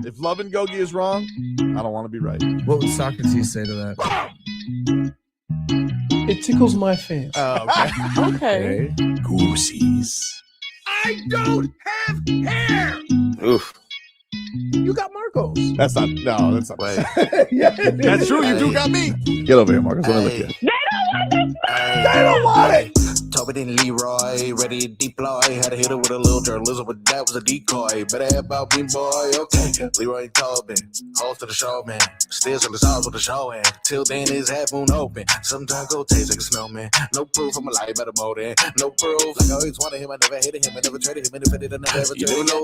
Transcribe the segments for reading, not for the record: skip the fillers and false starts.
If Love and Gogi is wrong, I don't want to be right. What would Socrates say to that? It tickles my fancy. Oh, Okay. Goosies. I don't have hair. Oof. You got Marcos. That's not. No, that's not. Wait. Yeah, that's true. You do got me. Get over here, Marcus. Let me look at you. They don't want it. Tobin and Leroy, ready to deploy. Had to hit it with a little journalism, but that was a decoy. Better have about me, boy. Okay, Leroy and Tobin, host of the show, man. Still on the stars with the show, and till then his half moon open. Sometimes go taste like a snowman. No proof, I'm a lie about a motor. No proof, like I always wanted him. I never hated him. I never traded him. Independent, I never ever traded him. You know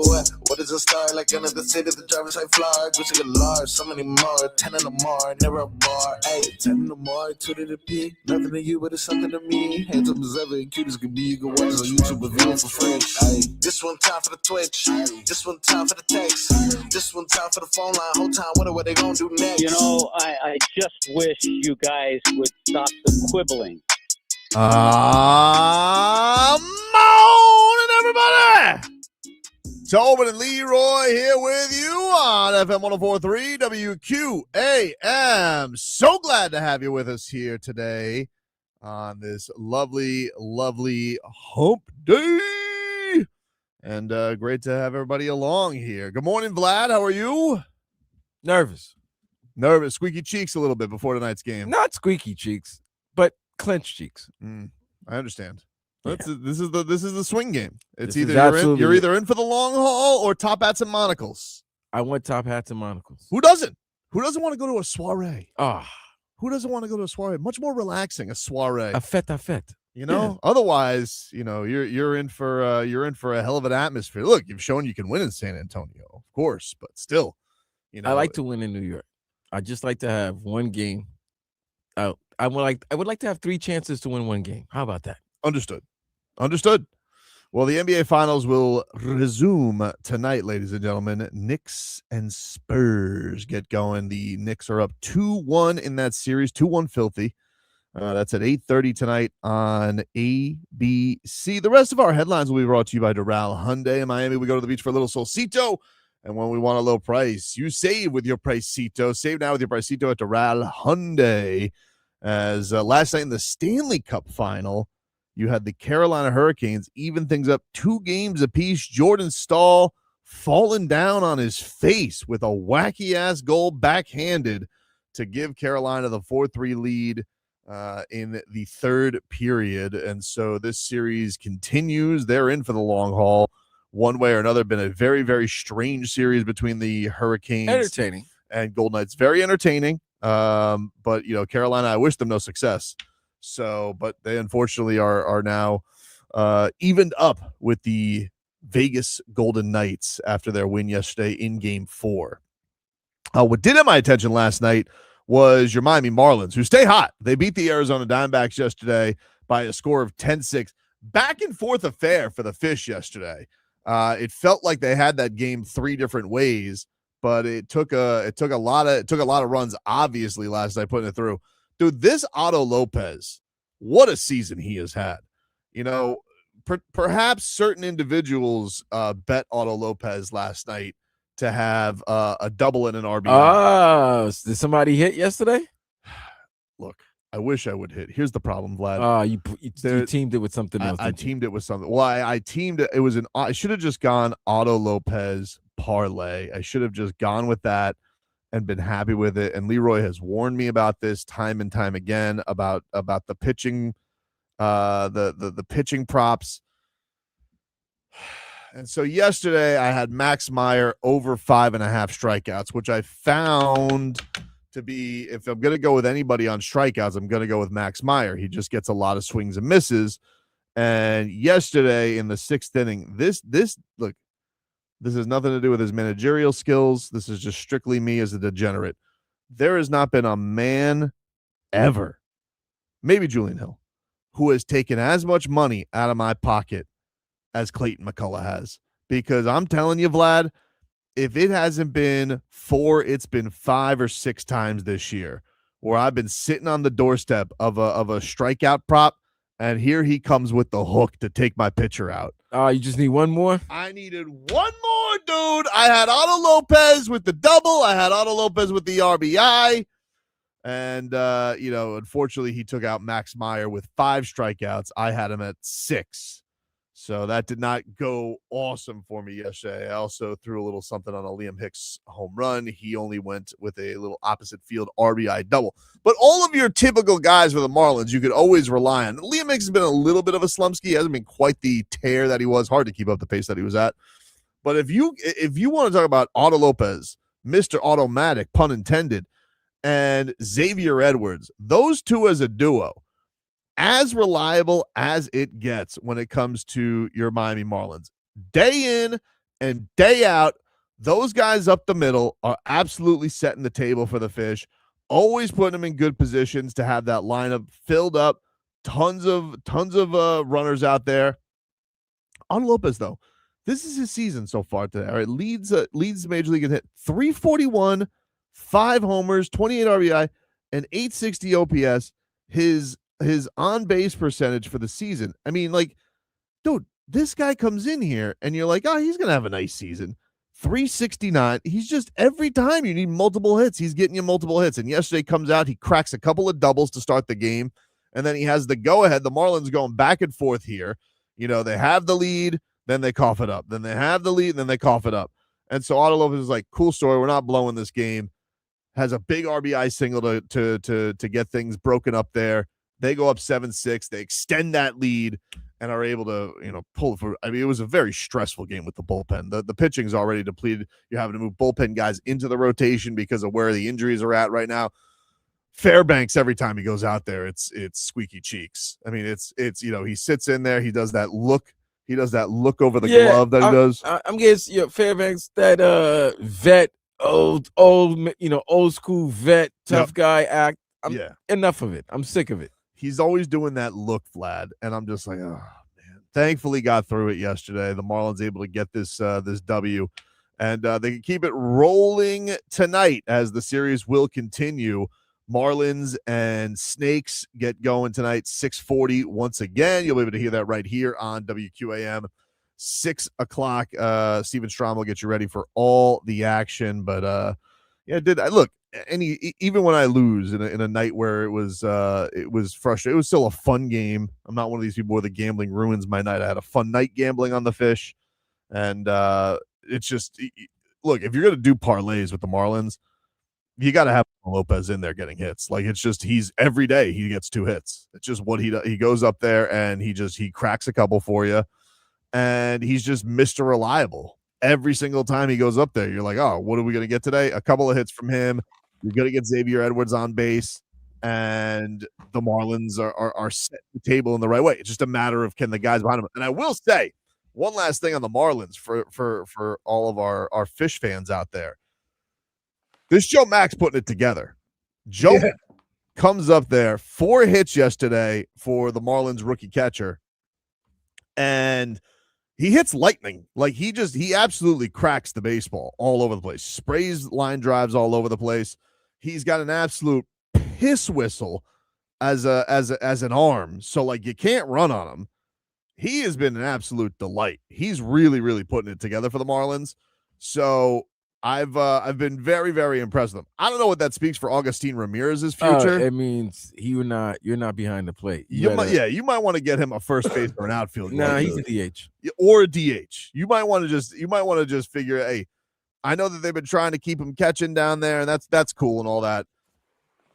what is a star? Like another city, the driver's like fly. Gucci a large, so many more. 10 in the more, never a bar. Hey, 10 in the more, 2 to the P. Nothing to you, but it's something to me. Handsome as ever and cute as can be. You can watch us on YouTube with viewing for free. Ay. This one time for the Twitch. This one time for the text. This one time for the phone line. Whole time, what they gonna do next? You know, I just wish you guys would stop the quibbling. Morning, everybody. Tobin and Leroy here with you on FM 104.3 WQAM. So glad to have you with us here today on this lovely, lovely hump day. And great to have everybody along here. Good morning, Vlad. How are you? Nervous. Squeaky cheeks a little bit before tonight's game. Not squeaky cheeks, but clenched cheeks. I understand. Yeah. This is the swing game. It's This is either you're either in for the long haul or top hats and monocles. I want top hats and monocles. Who doesn't? Who doesn't want to go to a soiree? Ah, Who doesn't want to go to a soiree? Much more relaxing, a soiree. a fete. You know, otherwise, you're in for a hell of an atmosphere. Look, you've shown you can win in San Antonio, of course, but still, I like to win in New York. I just like to have one game. I would like to have 3 chances to win one game. How about that? Understood. Well, the NBA Finals will resume tonight, ladies and gentlemen. Knicks and Spurs get going. The Knicks are up 2-1 in that series, 2-1 filthy. That's at 8:30 tonight on ABC. The rest of our headlines will be brought to you by Doral Hyundai in Miami. We go to the beach for a little solcito, and when we want a low price, you save with your Pricito. Save now with your Pricito at Doral Hyundai. As last night in the Stanley Cup final, you had the Carolina Hurricanes even things up 2 games apiece. Jordan Staal falling down on his face with a wacky-ass goal backhanded to give Carolina the 4-3 lead in the third period. And so this series continues. They're in for the long haul one way or another. Been a very, very strange series between the Hurricanes and Golden Knights. Very entertaining. But, Carolina, I wish them no success. So, but they unfortunately are now evened up with the Vegas Golden Knights after their win yesterday in Game 4. What did have my attention last night was your Miami Marlins, who stay hot. They beat the Arizona Diamondbacks yesterday by a score of 10-6. Back and forth affair for the Fish yesterday. It felt like they had that game 3 different ways, but it took a lot of runs, obviously, last night putting it through. Dude, this Otto Lopez, what a season he has had. Perhaps certain individuals bet Otto Lopez last night to have a double and an RBI. Oh, did somebody hit yesterday? Look, I wish I would hit. Here's the problem, Vlad. You teamed it with something else. I teamed it with something. Well, I teamed it. It was I should have just gone Otto Lopez parlay. I should have just gone with that and been happy with it. And Leroy has warned me about this time and time again about the pitching, the pitching props. And so yesterday I had Max Meyer over 5.5 strikeouts, which I found to be, if I'm going to go with anybody on strikeouts, I'm going to go with Max Meyer. He just gets a lot of swings and misses. And yesterday in the 6th inning, this has nothing to do with his managerial skills. This is just strictly me as a degenerate. There has not been a man ever, maybe Julian Hill, who has taken as much money out of my pocket as Clayton McCullough has. Because I'm telling you, Vlad, if it hasn't been 4, it's been 5 or 6 times this year where I've been sitting on the doorstep of a strikeout prop, and here he comes with the hook to take my pitcher out. You just need one more? I needed one more, dude. I had Otto Lopez with the double. I had Otto Lopez with the RBI. And, unfortunately, he took out Max Meyer with 5 strikeouts. I had him at 6. So that did not go awesome for me yesterday. I also threw a little something on a Liam Hicks home run. He only went with a little opposite field RBI double. But all of your typical guys for the Marlins, you could always rely on. Liam Hicks has been a little bit of a slumsky. He hasn't been quite the tear that he was. Hard to keep up the pace that he was at. But if you want to talk about Otto Lopez, Mr. Automatic, pun intended, and Xavier Edwards, those two as a duo, as reliable as it gets when it comes to your Miami Marlins. Day in and day out, those guys up the middle are absolutely setting the table for the Fish, always putting them in good positions to have that lineup filled up, tons of runners out there. On Lopez, though, this is his season so far today. All right, leads the Major League in hit, 341, 5 homers, 28 RBI, and 860 OPS. His on-base percentage for the season. I mean, like, dude, this guy comes in here and you're like, oh, he's going to have a nice season. 369. He's just, every time you need multiple hits, he's getting you multiple hits. And yesterday comes out, he cracks a couple of doubles to start the game. And then he has the go-ahead. The Marlins going back and forth here. You know, they have the lead, then they cough it up. Then they have the lead, then they cough it up. And so Otto Lopez is like, cool story. We're not blowing this game. Has a big RBI single to get things broken up there. They go up 7-6. They extend that lead and are able to, pull for. I mean, it was a very stressful game with the bullpen. The pitching's already depleted. You're having to move bullpen guys into the rotation because of where the injuries are at right now. Fairbanks, every time he goes out there, it's squeaky cheeks. I mean, it's he sits in there. He does that look. He does that look over the glove that he does. I'm guessing Fairbanks, that vet, old school vet, tough guy act. Enough of it. I'm sick of it. He's always doing that look, Vlad, and I'm just like, oh man. Thankfully, got through it yesterday. The Marlins able to get this W, and they can keep it rolling tonight as the series will continue. Marlins and Snakes get going tonight, 6:40 once again. You'll be able to hear that right here on WQAM, 6 o'clock. Steven Strom will get you ready for all the action, but look. Even when I lose in a night where it was frustrating, it was still a fun game. I'm not one of these people where the gambling ruins my night. I had a fun night gambling on the Fish, and it's just, look, if you're gonna do parlays with the Marlins, you got to have Lopez in there getting hits. Like, it's just, he's every day he gets 2 hits. It's just what he does. He goes up there and he cracks a couple for you, and he's just Mr. Reliable. Every single time he goes up there, you're like, oh, what are we gonna get today? A couple of hits from him. You're going to get Xavier Edwards on base, and the Marlins are setting the table in the right way. It's just a matter of can the guys behind them. And I will say one last thing on the Marlins for all of our Fish fans out there. This Joe Mack's putting it together. Joe comes up there, 4 hits yesterday for the Marlins rookie catcher, and he hits lightning. Like, he absolutely cracks the baseball all over the place. Sprays line drives all over the place. He's got an absolute piss whistle as an arm. So, like, you can't run on him. He has been an absolute delight. He's really, really putting it together for the Marlins. So I've been very, very impressed with him. I don't know what that speaks for Augustin Ramirez's future. It means you're not behind the plate. You might want to get him a first base or an outfield. Nah, he's a DH or a DH. You might want to just figure, hey, I know that they've been trying to keep him catching down there, and that's cool and all that.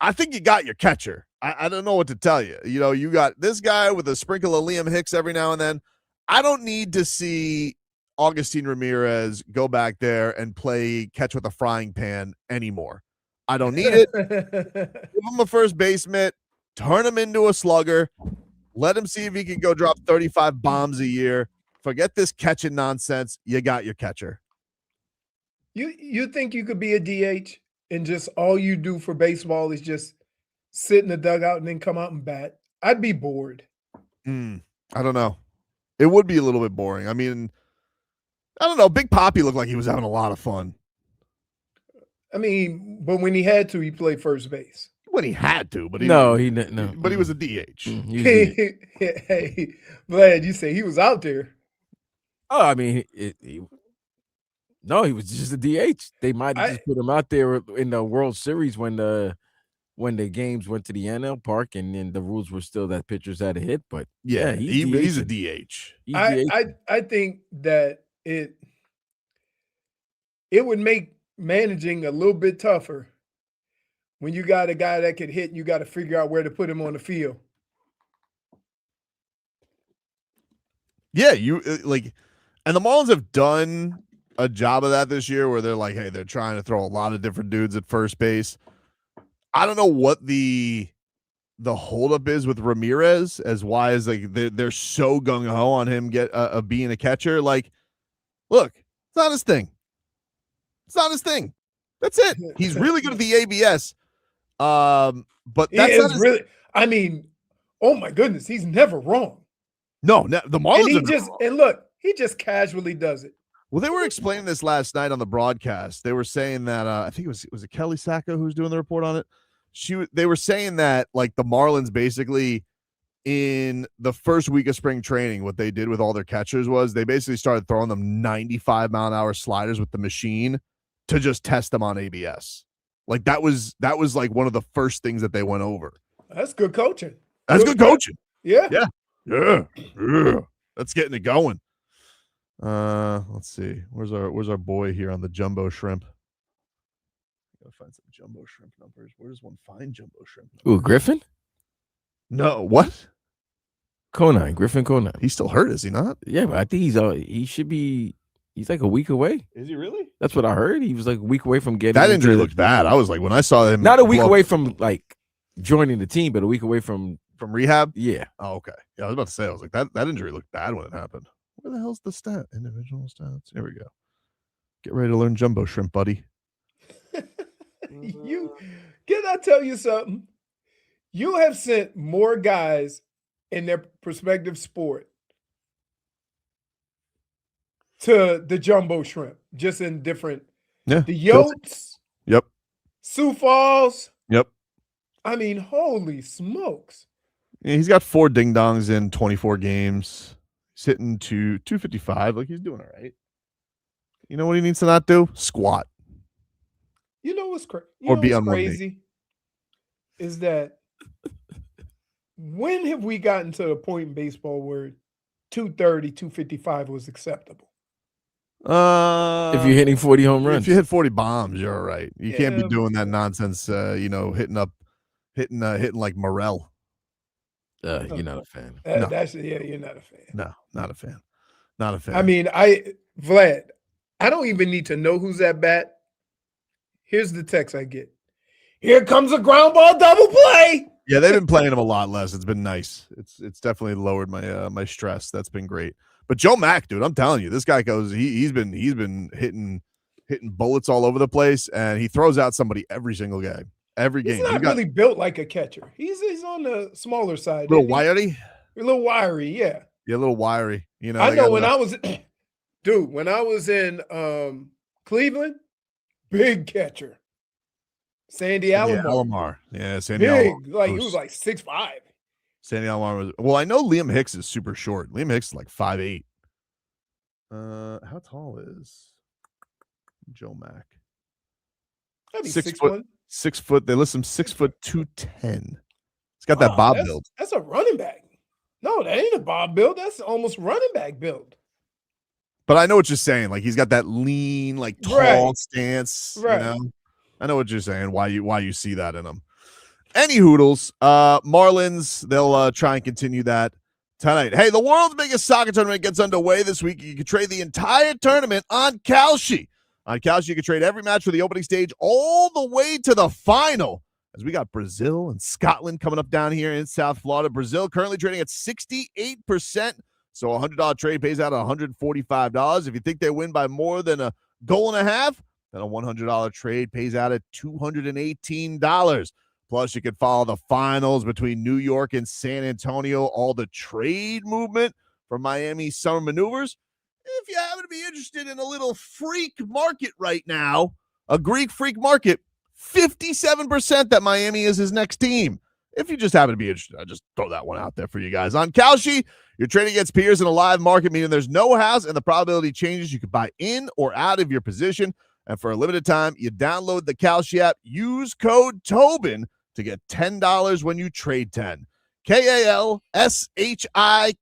I think you got your catcher. I don't know what to tell you. You got this guy with a sprinkle of Liam Hicks every now and then. I don't need to see Augustin Ramirez go back there and play catch with a frying pan anymore. I don't need it. Give him a first baseman, turn him into a slugger, let him see if he can go drop 35 bombs a year. Forget this catching nonsense. You got your catcher. You think you could be a DH and just all you do for baseball is just sit in the dugout and then come out and bat? I'd be bored. I don't know. It would be a little bit boring. I mean, I don't know. Big Papi looked like he was having a lot of fun. I mean, but when he had to, he played first base. When he had to, but he didn't. But he was a DH. Hey, Vlad, you say he was out there. Oh, I mean, no, he was just a DH. They might have just put him out there in the World Series when the games went to the NL Park, and then the rules were still that pitchers had to hit. But yeah, he's a DH. I think that it would make managing a little bit tougher when you got a guy that could hit. You got to figure out where to put him on the field. Yeah, and the Marlins have done a job of that this year, where they're like, hey, they're trying to throw a lot of different dudes at first base. I don't know what the holdup is with Ramirez, as why is like they're so gung ho on him being a catcher. Like, look, it's not his thing. It's not his thing. That's it. He's really good at the ABS. But that's not really. I mean, oh my goodness, he's never wrong. No, the Marlins. He just casually does it. Well, they were explaining this last night on the broadcast. They were saying that I think it was Kelly Sacco who was doing the report on it. They were saying that like the Marlins basically in the first week of spring training, what they did with all their catchers was they basically started throwing them 95-mile-an-hour sliders with the machine to just test them on ABS. Like that was like one of the first things that they went over. That's good coaching. That's good coaching. Yeah. That's getting it going. Let's see. Where's our boy here on the jumbo shrimp? Gotta find some jumbo shrimp numbers. Where does one find jumbo shrimp numbers? Ooh, Griffin? No, what? Griffin Conine. He's still hurt, is he not? Yeah, but I think he should be. He's like a week away. Is he really? That's what I heard. He was like a week away from getting that injury. Looked bad. I was like, when I saw him, not a week away from like joining the team, but a week away from rehab. Yeah. Oh, okay. Yeah, I was about to say. I was like, that injury looked bad when it happened. Where the hell's the stat? Individual stats. Here we go. Get ready to learn jumbo shrimp, buddy. Can I tell you something? You have sent more guys in their prospective sport to the jumbo shrimp, just in different. Yeah. The Yotes. Yep. Sioux Falls. Yep. I mean, holy smokes. Yeah, he's got 4 ding dongs in 24 games. He's hitting to 255. Like he's doing all right. You know what he needs to not do? Squat. You know what's crazy? Or be on crazy is that when have we gotten to the point in baseball where 230, 255 was acceptable? If you're hitting 40 home runs. If you hit 40 bombs, you're all right. You can't be doing that nonsense, hitting like Morel. You're not a fan. No. You're not a fan. No, not a fan. Not a fan. I mean, Vlad, I don't even need to know who's at bat. Here's the text I get. Here comes a ground ball double play. Yeah, they've been playing him a lot less. It's been nice. It's definitely lowered my my stress. That's been great. But Joe Mack, dude, I'm telling you, this guy goes. He's been hitting bullets all over the place, and he throws out somebody every single game. Every game. He's not really built like a catcher. He's on the smaller side. A little wiry. A little wiry, yeah. Yeah, a little wiry. You know. I know when I was in Cleveland, big catcher. Sandy Alomar. Yeah, Sandy Alomar. Big, like he was like 6'5". Sandy Alomar was. Well, I know Liam Hicks is super short. Liam Hicks is like 5'8". How tall is Joe Mack? That'd be 6 foot. 6 foot. They list him 6 foot 210. He's got that bob build. That's a running back. No, that ain't a bob build. That's almost running back build. But I know what you're saying. Like he's got that lean, like tall stance. Right. You know? I know what you're saying. Why you see that in him? Any hoodles. Marlins. They'll try and continue that tonight. Hey, the world's biggest soccer tournament gets underway this week. You can trade the entire tournament on Kalshi. On Kalshi, you can trade every match for the opening stage all the way to the final. As we got Brazil and Scotland coming up down here in South Florida. Brazil currently trading at 68%. So a $100 trade pays out $145. If you think they win by more than a goal and a half, then a $100 trade pays out at $218. Plus, you can follow the finals between New York and San Antonio, all the trade movement from Miami summer maneuvers. If you happen to be interested in a little freak market right now, a Greek freak market, 57% that Miami is his next team. if you just happen to be interested. I just throw that one out there for you guys. On Kalshi, you're trading against peers in a live market, meaning there's no house and the probability changes. You can buy in or out of your position. And for a limited time, you download the Kalshi app, use code Tobin to get $10 when you trade 10. Kalshi,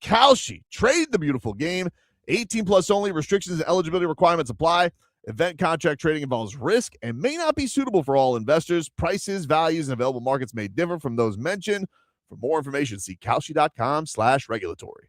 Kalshi. Trade the beautiful game. 18 plus only. Restrictions and eligibility requirements apply. Event contract trading involves risk and may not be suitable for all investors. Prices, values, and available markets may differ from those mentioned. For more information, see kalshi.com/regulatory.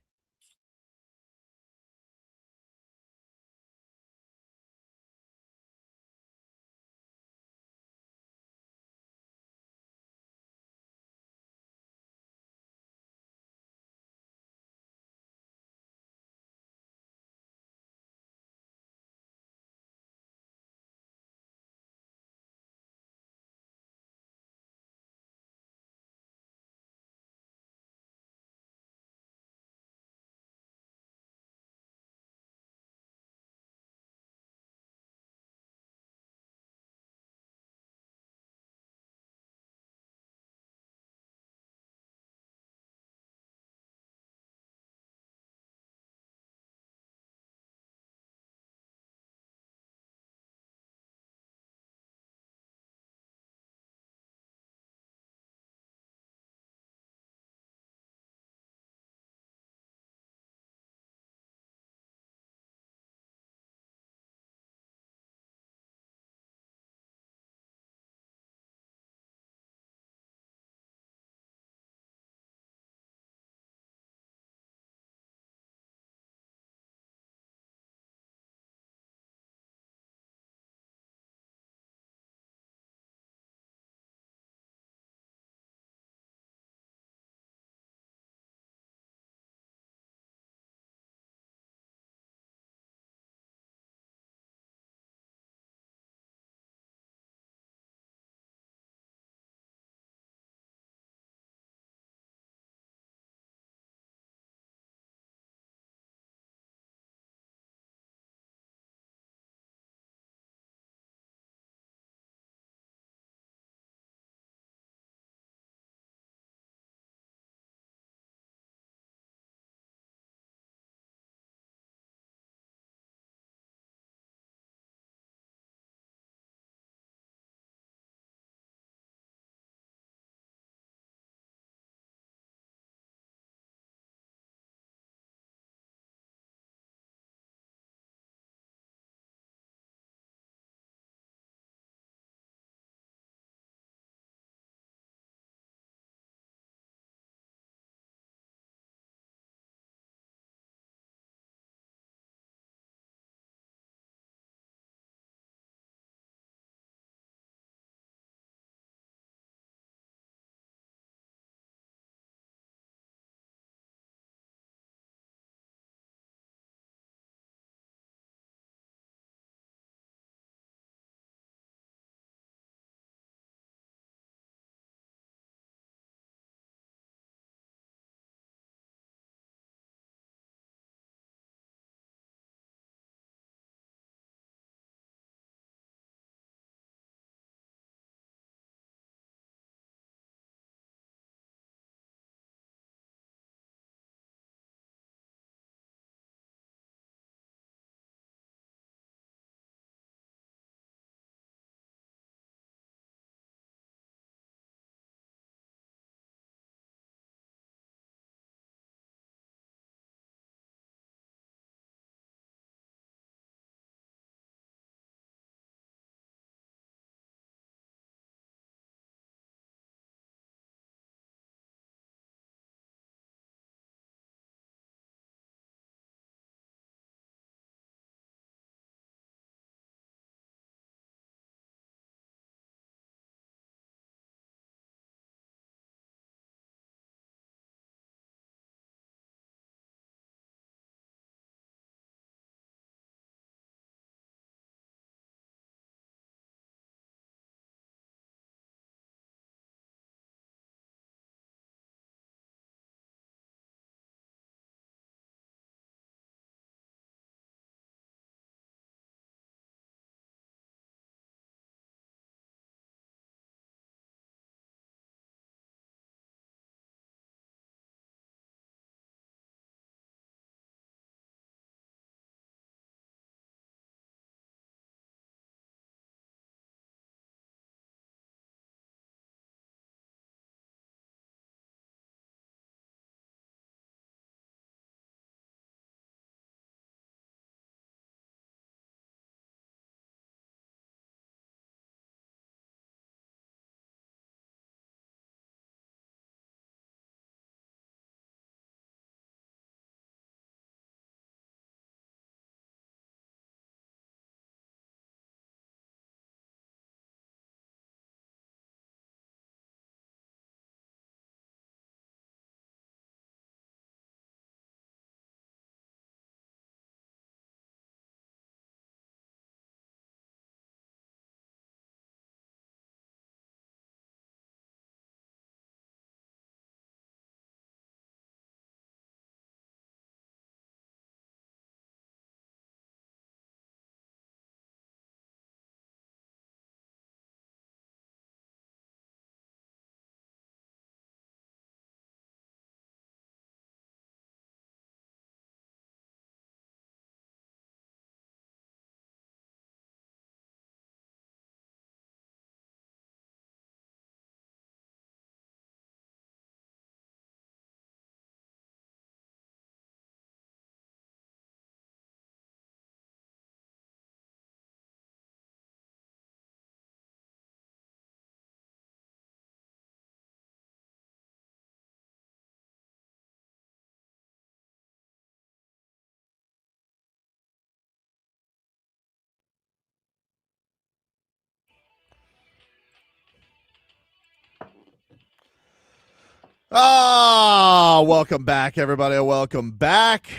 Welcome back, everybody. Welcome back.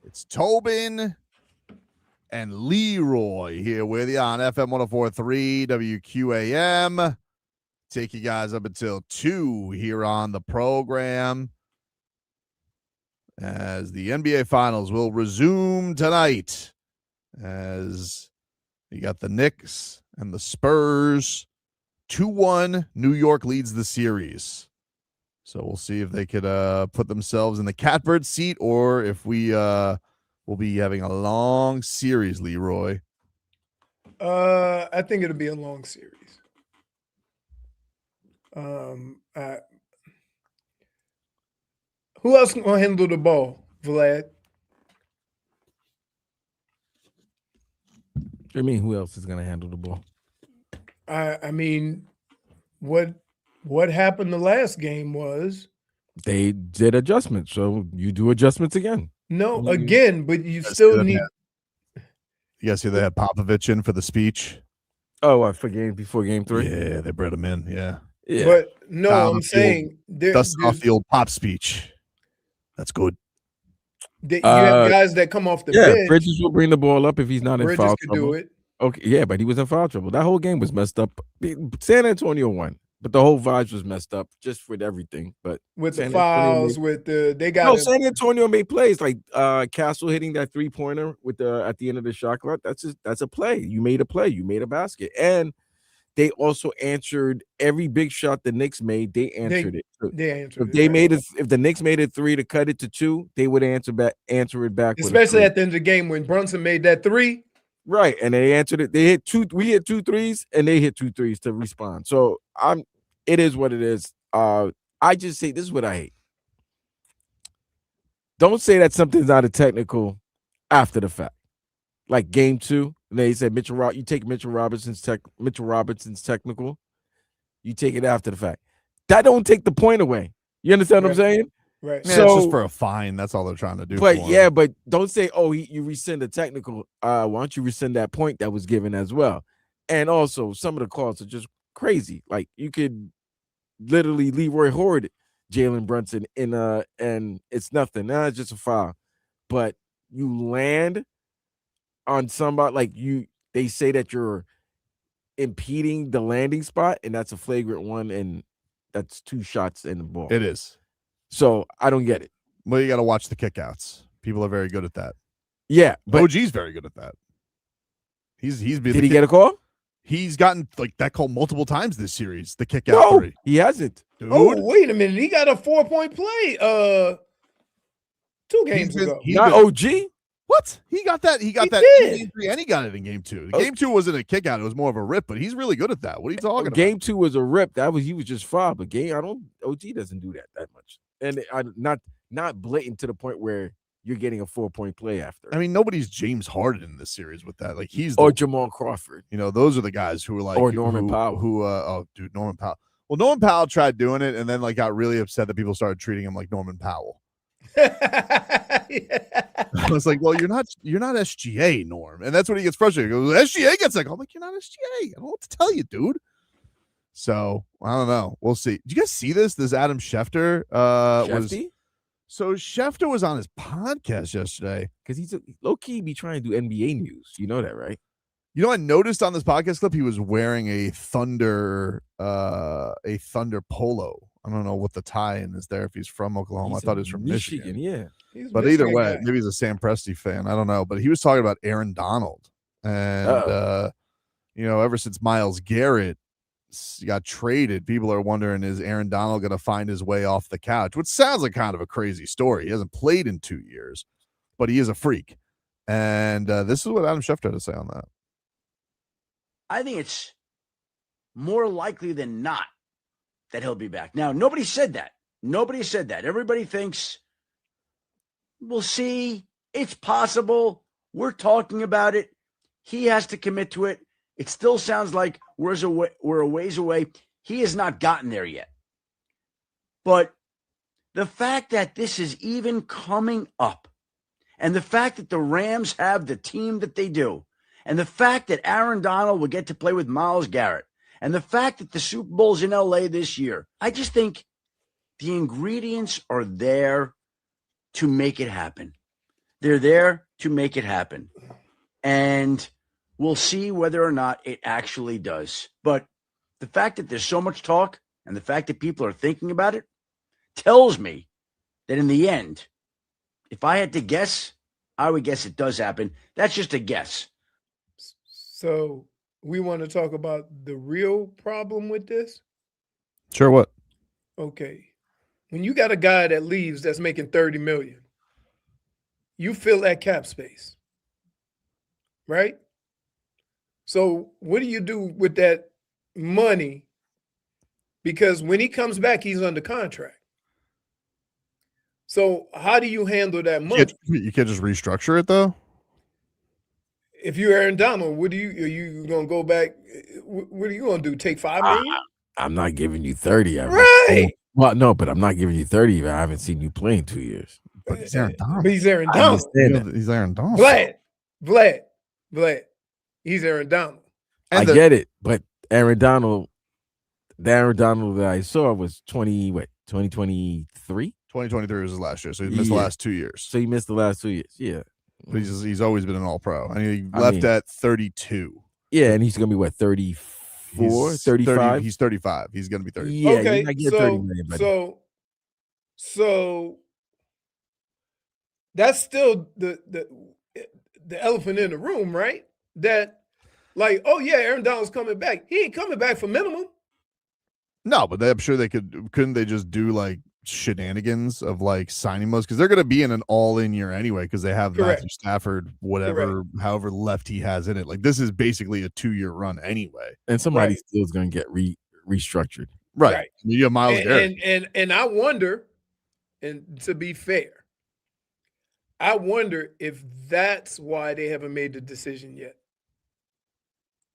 It's Tobin and Leroy here with you on FM 104.3 WQAM. Take you guys up until 2 here on the program as the NBA Finals will resume tonight as you got the Knicks and the Spurs. 2-1, New York leads the series. So we'll see if they could put themselves in the catbird seat or if we will be having a long series, Leroy. I think it'll be a long series. Who else gonna handle the ball, Vlad? I mean, who else is gonna handle the ball? I mean, what happened the last game was They did adjustments, so you do adjustments again. no again, but you still need. You guys see they had Popovich in for the speech? Oh, before game 3? Yeah, they bred him in. Yeah. But no, I'm saying dust off the old Pop speech. That's good. You have guys that come off the bench. Bridges will bring the ball up if he's not in foul could trouble. do it. Okay, yeah, but he was in foul trouble. That whole game was messed up. San Antonio won, but the whole vibes was messed up just with everything. But with the fouls, San Antonio made plays like Castle hitting that 3-pointer with at the end of the shot clock. That's a play. You made a play. You made a basket, and they also answered every big shot the Knicks made. They answered it. They answered if they made it. If the Knicks made it 3 to cut it to 2, they would answer it back. Especially at the end of the game when Brunson made that 3. Right, and they answered it. They hit 2. We hit 2 threes, and they hit 2 threes to respond. So it is what it is. I just say this is what I hate. Don't say that something's not a technical after the fact. Like game 2, they said you take Mitchell Robinson's technical, you take it after the fact. That don't take the point away. You understand what I'm saying? Right. Yeah, it's just for a fine. That's all they're trying to do. But don't say, you rescind the technical. Why don't you rescind that point that was given as well? And also, some of the calls are just crazy. Like you could literally Leroy Horde Jalen Brunson and it's nothing. Nah, it's just a foul. But you land on somebody like they say that you're impeding the landing spot, and that's a flagrant one, and that's 2 shots in the ball. It is. So I don't get it. Well, you got to watch the kickouts. People are very good at that. Yeah, but OG's very good at that. Did he get a call? He's gotten like that call multiple times this series. The kick out 3. He hasn't. Dude. Oh, wait a minute. He got a 4-point play 2 games ago. Not OG? What? He got that. He got that in game 3, and he got it in game 2. Game 2 wasn't a kick out. It was more of a rip, but he's really good at that. What are you talking about? Game 2 was a rip. He was just foul. But OG doesn't do that much. And not blatant to the point where you're getting a 4-point play after. I mean, nobody's James Harden in this series with that. Like or Jamal Crawford. Those are the guys who are like or Norman Powell. Norman Powell. Well, Norman Powell tried doing it and then like got really upset that people started treating him like Norman Powell. I was like, well, you're not SGA, Norm. And that's when he gets frustrated. He goes, SGA gets like, I'm like, you're not SGA. I don't know what to tell you, dude. So I don't know. We'll see. Did you guys see this? This Adam Schefter So Schefter was on his podcast yesterday because he's low key be trying to do NBA news. You know that, right? I noticed on this podcast clip he was wearing a Thunder polo. I don't know what the tie-in is there if he's from Oklahoma. I thought he was from Michigan. Yeah. But either way, maybe he's a Sam Presti fan. I don't know. But he was talking about Aaron Donald. And ever since Myles Garrett got traded, people are wondering, is Aaron Donald going to find his way off the couch? Which sounds like kind of a crazy story. He hasn't played in 2 years, but he is a freak. And this is what Adam Schefter had to say on that. I think it's more likely than not that he'll be back. Now, nobody said that. Nobody said that. Everybody thinks, we'll see. It's possible. We're talking about it. He has to commit to it. It still sounds like we're a ways away. He has not gotten there yet. But the fact that this is even coming up, and the fact that the Rams have the team that they do, and the fact that Aaron Donald will get to play with Myles Garrett, and the fact that the Super Bowl's in LA this year, I just think The ingredients are there to make it happen. They're there to make it happen. And we'll see whether or not it actually does. But the fact that there's so much talk and the fact that people are thinking about it tells me that in the end, if I had to guess, I would guess it does happen. That's just a guess. So we want to talk about the real problem with this? Sure, what? Okay. When you got a guy that leaves that's making $30 million, you fill that cap space, right? So what do you do with that money? Because when he comes back, he's under contract. So how do you handle that money? You can't just restructure it though. If you're Aaron Donald, are you gonna go back? What are you gonna do? Take $5 million? I'm not giving you 30. Right. Well, no, but I'm not giving you 30 if I haven't seen you play in 2 years. But he's Aaron Donald. But he's Aaron I Donald. understand that. He's Aaron Donald. Vlad. He's Aaron Donald. I get it, but the Aaron Donald that I saw was 2023? 2023 was his last year, so he missed the last 2 years. So he missed the last 2 years. Yeah. But he's always been an all-pro. And he left at 32. Yeah, and he's going to be what, 34, 35? He's 35. He's going to be 30. Yeah, okay, get 30 million, buddy. So that's still the elephant in the room, right? That, like, oh yeah, Aaron Donald's coming back. He ain't coming back for minimum. No, but I'm sure they couldn't they just do like shenanigans of like signing most, because they're going to be in an all-in year anyway, because they have Matthew Stafford, however left he has in it. Like, this is basically a 2-year run anyway, and somebody still is going to get restructured. Right. You have Myles Garrett, and I wonder, and to be fair, I wonder if that's why they haven't made the decision yet.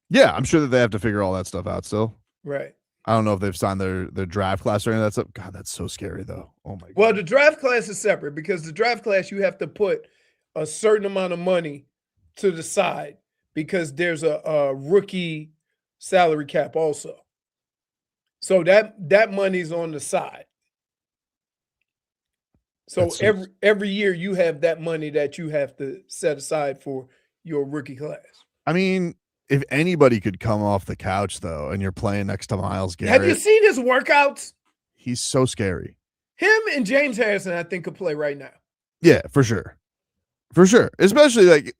Yeah, I'm sure that they have to figure all that stuff out still. Right. I don't know if they've signed their draft class or anything. That's God, that's so scary though. Oh my God. Well, the draft class is separate, because the draft class, you have to put a certain amount of money to the side, because there's a rookie salary cap also. So that money's on the side. So every year you have that money that you have to set aside for your rookie class. I mean, if anybody could come off the couch though, and you're playing next to Myles Garrett, have you seen his workouts? He's so scary. Him and James Harrison, I think, could play right now. Yeah, for sure. Especially like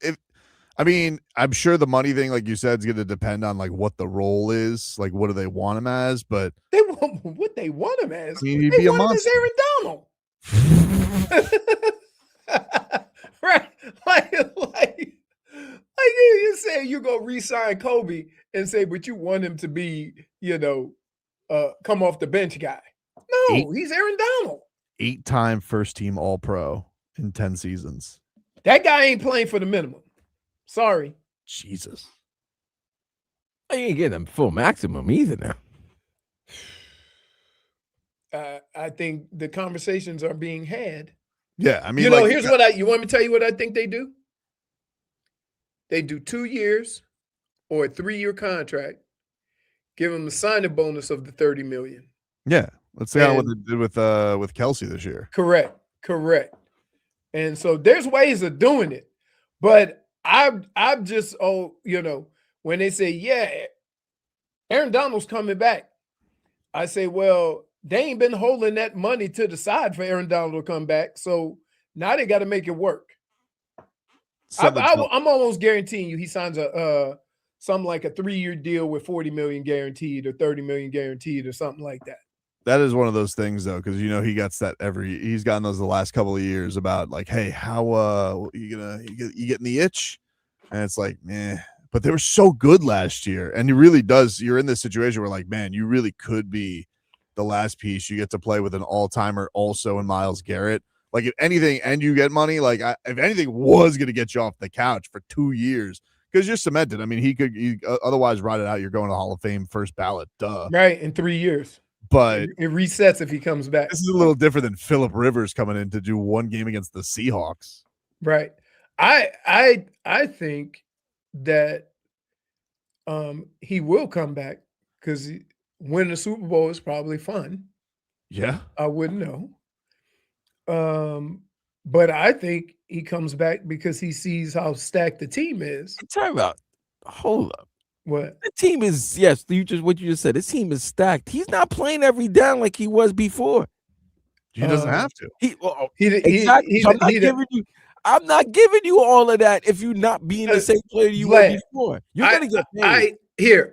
I'm sure the money thing, like you said, is going to depend on like what the role is, like what do they want him as. But they want what they want him as. I mean, he'd be a monster. Aaron Donald. Right, like you say you go re-sign Kobe and say, but you want him to be, come off the bench guy. No, he's Aaron Donald. 8-time first-team All-Pro in 10 seasons. That guy ain't playing for the minimum. Sorry. Jesus. I ain't getting a full maximum either now. I think the conversations are being had. Yeah, I mean, here's what you want me to tell you what I think they do? They do 2 years or a 3-year contract, give them a signing bonus of the $30 million. Yeah, let's see what they did with Kelce this year. Correct. And so there's ways of doing it, but I'm just when they say, yeah, Aaron Donald's coming back, I say, well, they ain't been holding that money to the side for Aaron Donald to come back, so now they got to make it work. I'm almost guaranteeing you he signs something like a 3-year deal with $40 million guaranteed or $30 million guaranteed or something like that. That is one of those things though, because he gets that he's gotten those the last couple of years about like, hey, how you getting the itch? And it's like, meh. But they were so good last year, and you're in this situation where like, man, you really could be the last piece. You get to play with an all-timer also in Myles Garrett. Like, if anything, and you get money, like if anything was going to get you off the couch for 2 years, because you're cemented. I mean, he otherwise ride it out. You're going to Hall of Fame first ballot. Duh. Right, in 3 years. But it resets if he comes back. This is a little different than Phillip Rivers coming in to do one game against the Seahawks. Right. I think that he will come back, because winning the Super Bowl is probably fun. Yeah. I wouldn't know. But I think he comes back because he sees how stacked the team is. Time out. Hold up. What? The team is, yes, what you just said. This team is stacked. He's not playing every down like he was before. He doesn't have to. Exactly. So I'm not giving you all of that if you're not being the same player you were before. You're gonna get paid.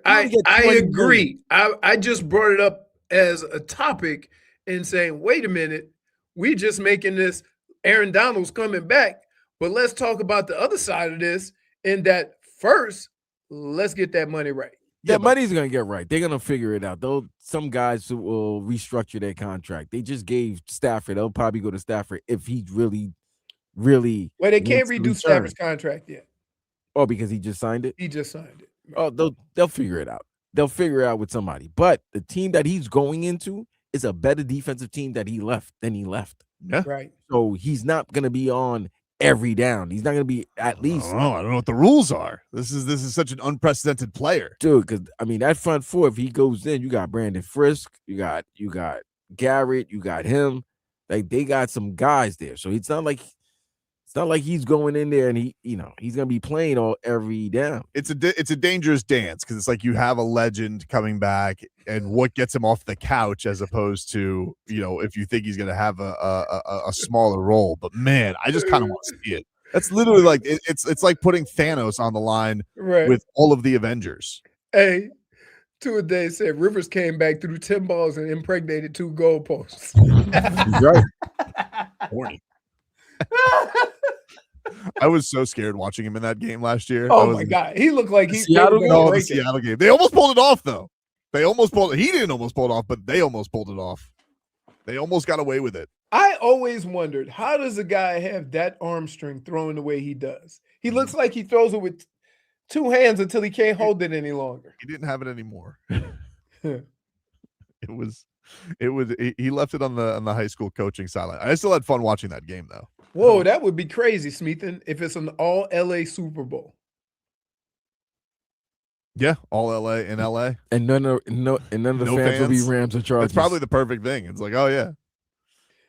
I agree. I just brought it up as a topic and saying, wait a minute, we just making this Aaron Donald's coming back, but let's talk about the other side of this. In that first, let's get that money right. That money's gonna get right. They're gonna figure it out. Though some guys will restructure their contract. They just gave Stafford. They'll probably go to Stafford if he really. Well, they can't redo Stafford's contract yet. Oh, because he just signed it? He just signed it. Oh, they'll figure it out. They'll figure it out with somebody. But the team that he's going into is a better defensive team than he left. Yeah. Right. So he's not gonna be on every down. He's not gonna be at least. I don't know what the rules are. This is such an unprecedented player. Dude, because I mean that front four, if he goes in, you got Brandon Frisk, you got Garrett, you got him. Like they got some guys there. So it's not like he's going in there and he's gonna be playing every down. It's a dangerous dance because it's like you have a legend coming back, and what gets him off the couch as opposed to if you think he's gonna have a smaller role. But man, I just kind of want to see it. That's literally like it's like putting Thanos on the line with all of the Avengers. Hey, two-a-day said Rivers came back through 10 balls and impregnated 2 goalposts. He's right. Horny. I was so scared watching him in that game last year. Oh my God, he looked like the Seattle game. They almost pulled it off though. He didn't almost pull it off, but they almost pulled it off. They almost got away with it. I always wondered, how does a guy have that arm strength throwing the way he does? He looks like he throws it with 2 hands until he can't hold it any longer. He didn't have it anymore. He left it on the high school coaching sideline. I still had fun watching that game though. Whoa, that would be crazy, Smeathan, if it's an all LA Super Bowl. Yeah, all LA in LA. And none of the fans will be Rams or Chargers. It's probably the perfect thing. It's like, oh yeah.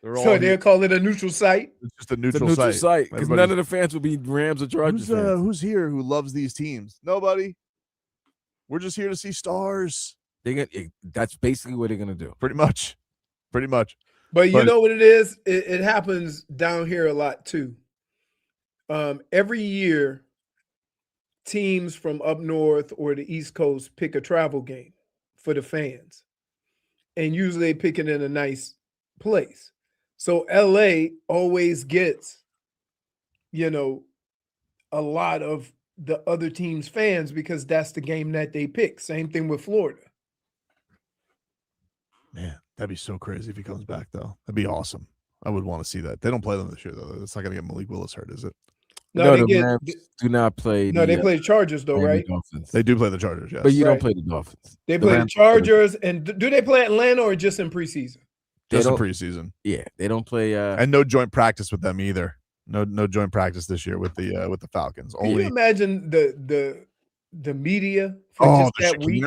They'll call it a neutral site. It's just a neutral site because none of the fans will be Rams or Chargers. Who's here who loves these teams? Nobody. We're just here to see stars. That's basically what they're gonna do. Pretty much. But you know what it is? It happens down here a lot too. Every year, teams from up north or the East Coast pick a travel game for the fans. And usually they pick it in a nice place. So LA always gets, a lot of the other team's fans because that's the game that they pick. Same thing with Florida. Man, that'd be so crazy if he comes back, though. That'd be awesome. I would want to see that. They don't play them this year, though. It's not going to get Malik Willis hurt, is it? No, the Rams do not play. They play the Chargers, though, right? Dolphins. They do play the Chargers, yes. But you don't play the Dolphins. They play the Chargers. And do they play Atlanta or just in preseason? Just in preseason. Yeah, they don't play. And no joint practice with them either. No joint practice this year with the Falcons. Can you imagine the media for just that week?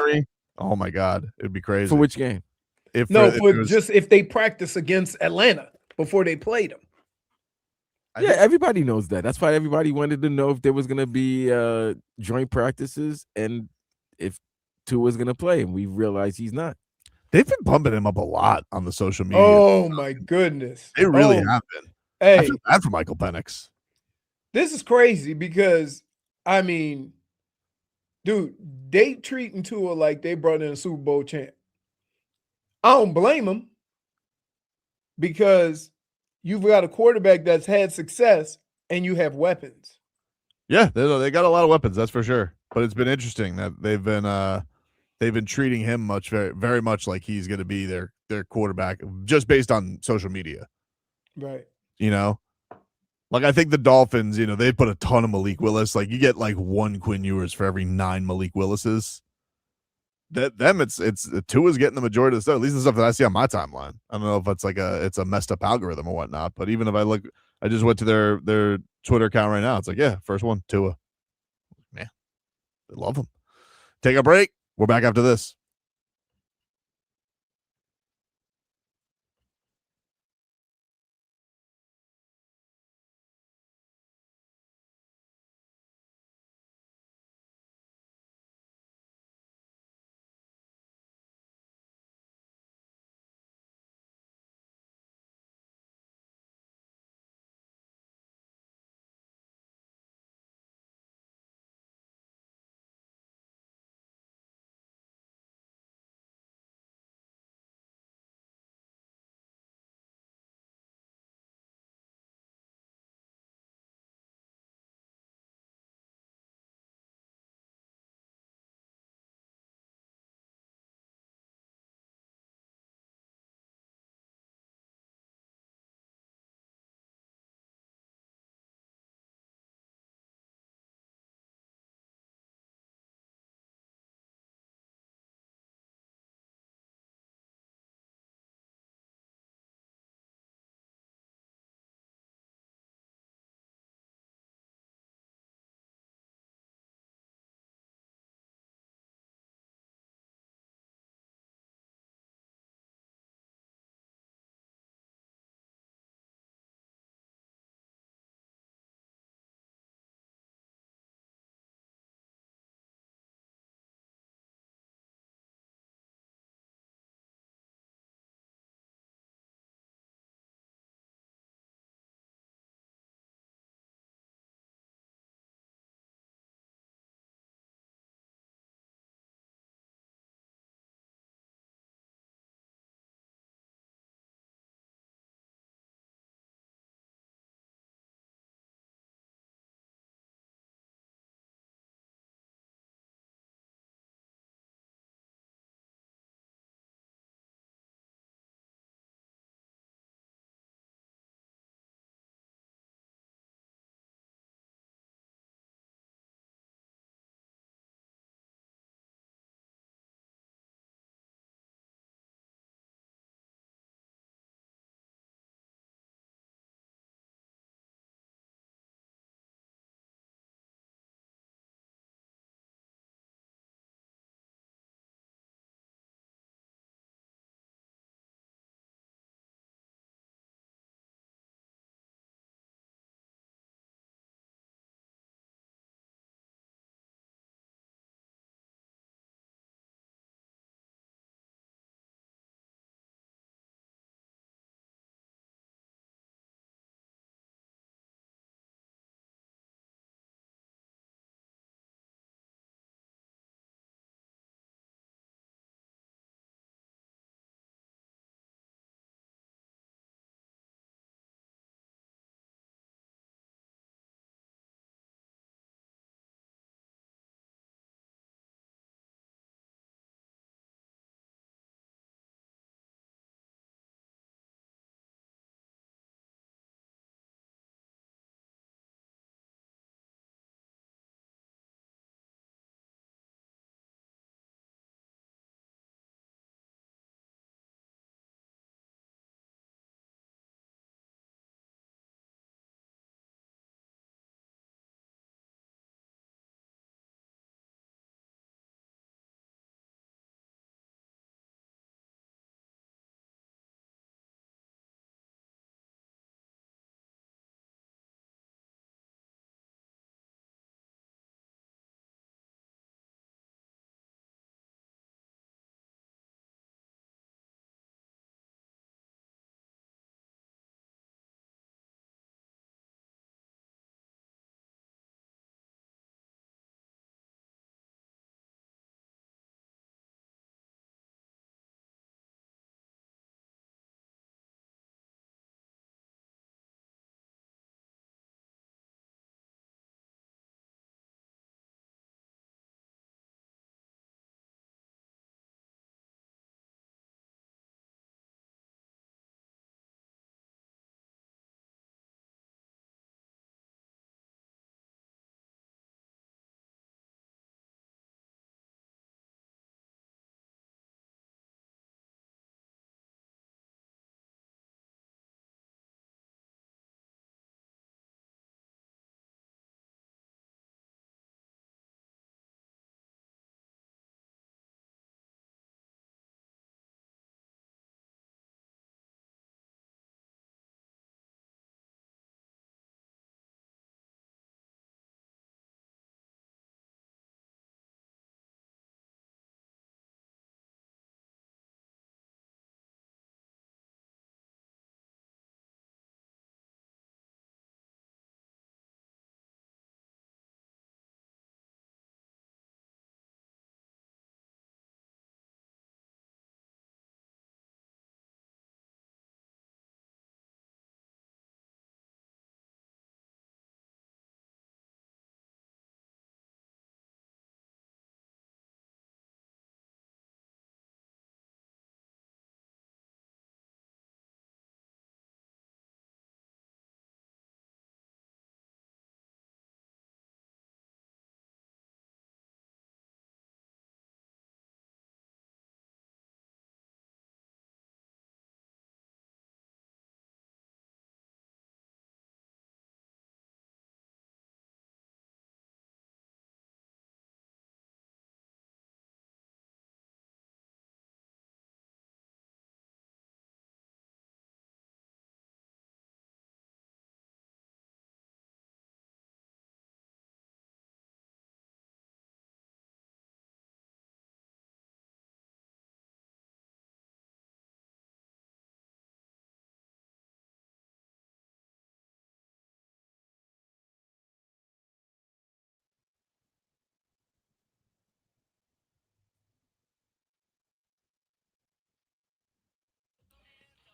Oh my God, it'd be crazy. For which game? If they practice against Atlanta before they played them. Yeah, everybody knows that. That's why everybody wanted to know if there was going to be joint practices and if Tua was going to play, and we realized he's not. They've been bumping him up a lot on the social media. Oh my goodness, they really have been. Hey, I feel bad for Michael Penix. This is crazy because dude, they treating Tua like they brought in a Super Bowl champ. I don't blame him because you've got a quarterback that's had success and you have weapons. Yeah, they got a lot of weapons, that's for sure. But it's been interesting that they've been treating him very, very much like he's going to be their quarterback just based on social media. Right. Like I think the Dolphins, they put a ton of Malik Willis. Like you get like 1 Quinn Ewers for every 9 Malik Willises. It's Tua's getting the majority of the stuff, at least the stuff that I see on my timeline. I don't know if it's it's a messed up algorithm or whatnot, but even if I just went to their Twitter account right now. It's like, yeah, first one, Tua. Man, they love him. Take a break. We're back after this.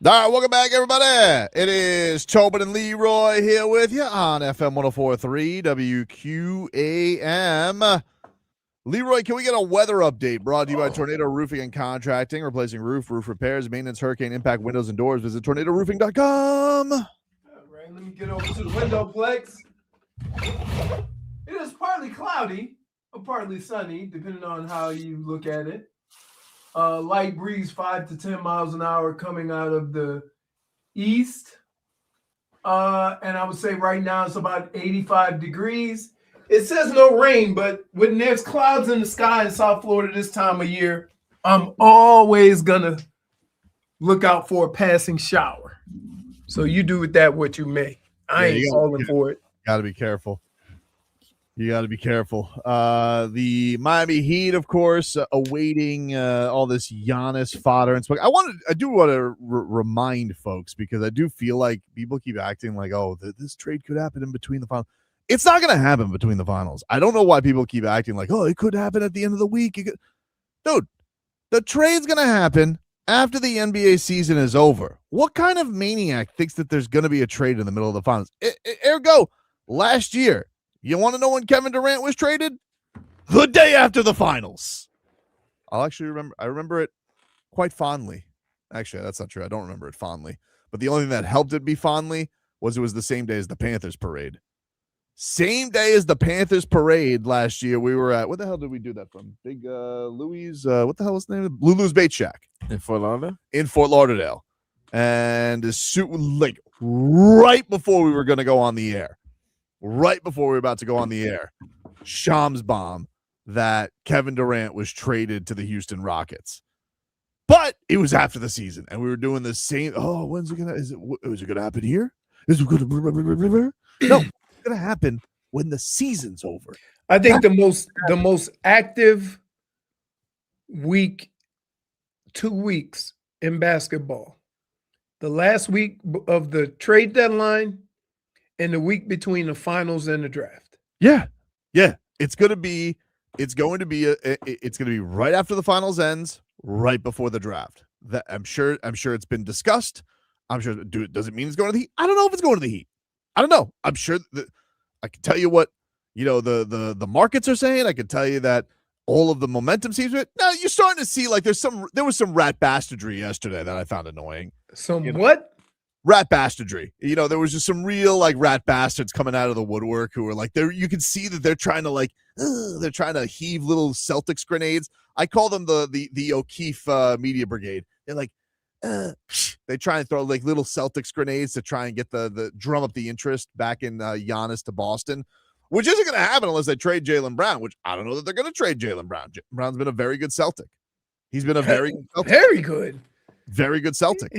All right, welcome back, everybody. It is Tobin and Leroy here with you on FM 104.3 WQAM. Leroy, can we get a weather update brought to you by Tornado Roofing and Contracting, replacing roof repairs, maintenance, hurricane impact, windows, and doors. Visit tornadoroofing.com. All right, let me get over to the windowplex. It is partly cloudy or partly sunny, depending on how you look at it. Light breeze 5 to 10 miles an hour coming out of the east. And I would say right now it's about 85 degrees. It says no rain, but when there's clouds in the sky in South Florida this time of year, I'm always going to look out for a passing shower. So you do with that what you may. I ain't falling for it. Got to be careful. You got to be careful. The Miami Heat, of course, awaiting all this Giannis fodder and stuff. I do want to remind folks, because I do feel like people keep acting like, oh, this trade could happen in between the finals. It's not going to happen between the finals. I don't know why people keep acting like, oh, it could happen at the end of the week. Dude, the trade's going to happen after the NBA season is over. What kind of maniac thinks that there's going to be a trade in the middle of the finals? Ergo, last year, you want to know when Kevin Durant was traded? The day after the finals. I remember it quite fondly. Actually, that's not true. I don't remember it fondly. But the only thing that helped it be fondly was it was the same day as the Panthers parade. Same day as the Panthers parade last year, we were at, what the hell did we do that from? Big Louis, what the hell was the name of it? Lulu's Bait Shack. In Fort Lauderdale? In Fort Lauderdale. And like right before we were going to go on the air. Right before we were about to go on the air, Shams bomb that Kevin Durant was traded to the Houston Rockets. But it was after the season, and we were doing the same. Oh, when's it gonna? Is it gonna happen here? Is it gonna? No, it's gonna happen when the season's over. I think the most active week, 2 weeks in basketball, the last week of the trade deadline. In the week between the finals and the draft. Yeah. It's going to be right after the finals ends, right before the draft. That I'm sure it's been discussed. I'm sure. Does it mean it's going to the Heat? I don't know if it's going to the Heat. I don't know. I'm sure that I can tell you what, the markets are saying. I can tell you that all of the momentum seems to it. Now you're starting to see like there was some rat bastardry yesterday that I found annoying. What? Rat bastardry. There was just some real like rat bastards coming out of the woodwork who were like, you can see that they're trying to they're trying to heave little Celtics grenades. I call them the O'Keefe Media Brigade. They're like, they try and throw like little Celtics grenades to try and get the drum up the interest back in Giannis to Boston, which isn't going to happen unless they trade Jaylen Brown, which I don't know that they're going to trade Jaylen Brown. Brown's been a very good Celtic. He's been a very good Celtic.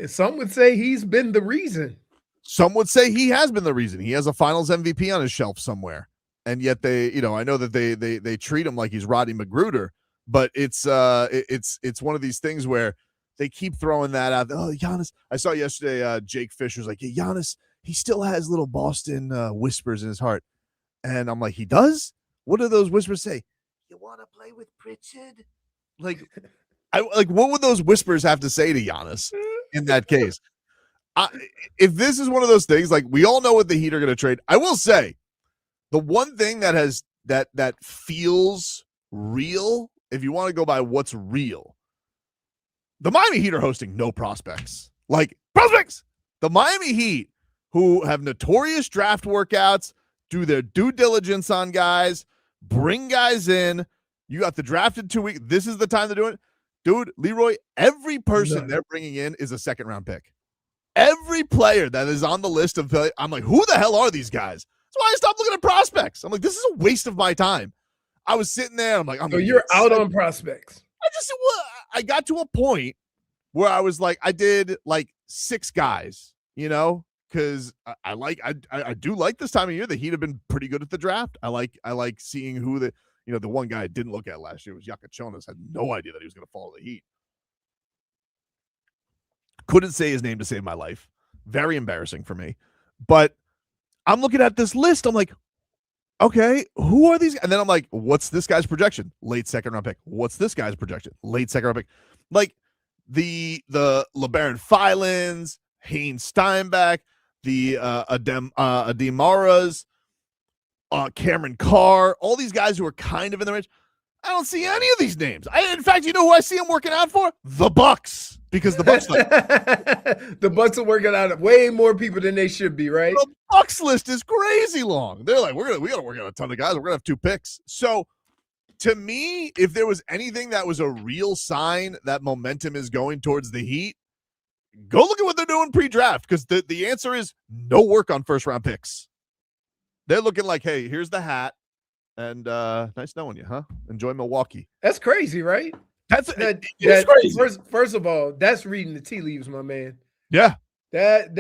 Some would say he's been the reason. Some would say he has been the reason. He has a Finals MVP on his shelf somewhere, and yet they, I know that they treat him like he's Rodney Magruder, but it's one of these things where they keep throwing that out. Oh, Giannis! I saw yesterday. Jake Fisher's like, yeah, Giannis. He still has little Boston whispers in his heart, and I'm like, he does. What do those whispers say? You want to play with Pritchard? What would those whispers have to say to Giannis in that case? If this is one of those things, like we all know what the Heat are going to trade, I will say the one thing that feels real, if you want to go by what's real, the Miami Heat are hosting no prospects. Like prospects, the Miami Heat, who have notorious draft workouts, do their due diligence on guys, bring guys in. You got the draft in 2 weeks. This is the time to do it. Dude, Leroy, every person they're bringing in is a second-round pick. Every player that is on the list of – I'm like, who the hell are these guys? That's why I stopped looking at prospects. I'm like, this is a waste of my time. I was sitting there. I'm like, so you're out on prospects. I got to a point where I was like, I did like 6 guys, because I do like this time of year. The Heat have been pretty good at the draft. I like seeing who the one guy I didn't look at last year was Yakachonas. Had no idea that he was going to follow the Heat. Couldn't say his name to save my life. Very embarrassing for me. But I'm looking at this list. I'm like, okay, who are these? And then I'm like, what's this guy's projection? Late second round pick. What's this guy's projection? Late second round pick. Like, the LeBaron Filans, Haynes Steinbeck, the Ademaras, Cameron Carr, all these guys who are kind of in the range. I don't see any of these names. In fact, you know who I see them working out for? The Bucks, because the Bucks the Bucks are working out way more people than they should be, right? The Bucks list is crazy long. They're like, we got to work out a ton of guys. We're gonna have 2 picks. So, to me, if there was anything that was a real sign that momentum is going towards the Heat, go look at what they're doing pre-draft, because the answer is no work on first-round picks. They're looking like, hey, here's the hat. And nice knowing you, huh? Enjoy Milwaukee. That's crazy, right? That's crazy. First of all, that's reading the tea leaves, my man. Yeah. That's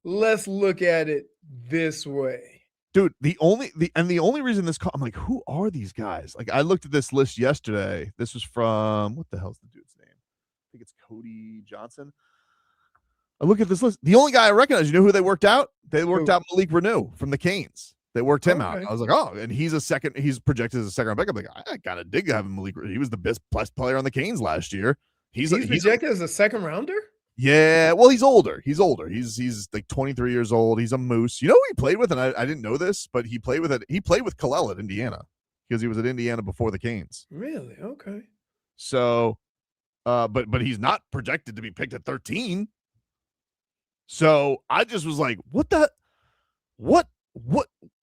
let's look at it this way. Dude, the only reason this I'm like, who are these guys? Like, I looked at this list yesterday. This was from, what the hell's the dude's name? I think it's Cody Johnson. I look at this list. The only guy I recognize, you know who they worked out? They worked out Malik Renew from the Canes. They worked him out. I was like, oh, and he's projected as a second round pick. I'm like, I gotta dig having Malik. He was the best player on the Canes last year. He's projected as a second rounder? Yeah, well, he's older. He's like 23 years old. He's a moose. You know who he played with? And I didn't know this, but he played with Kalel at Indiana, because he was at Indiana before the Canes. Really? Okay. So, but he's not projected to be picked at 13. So I just was like, what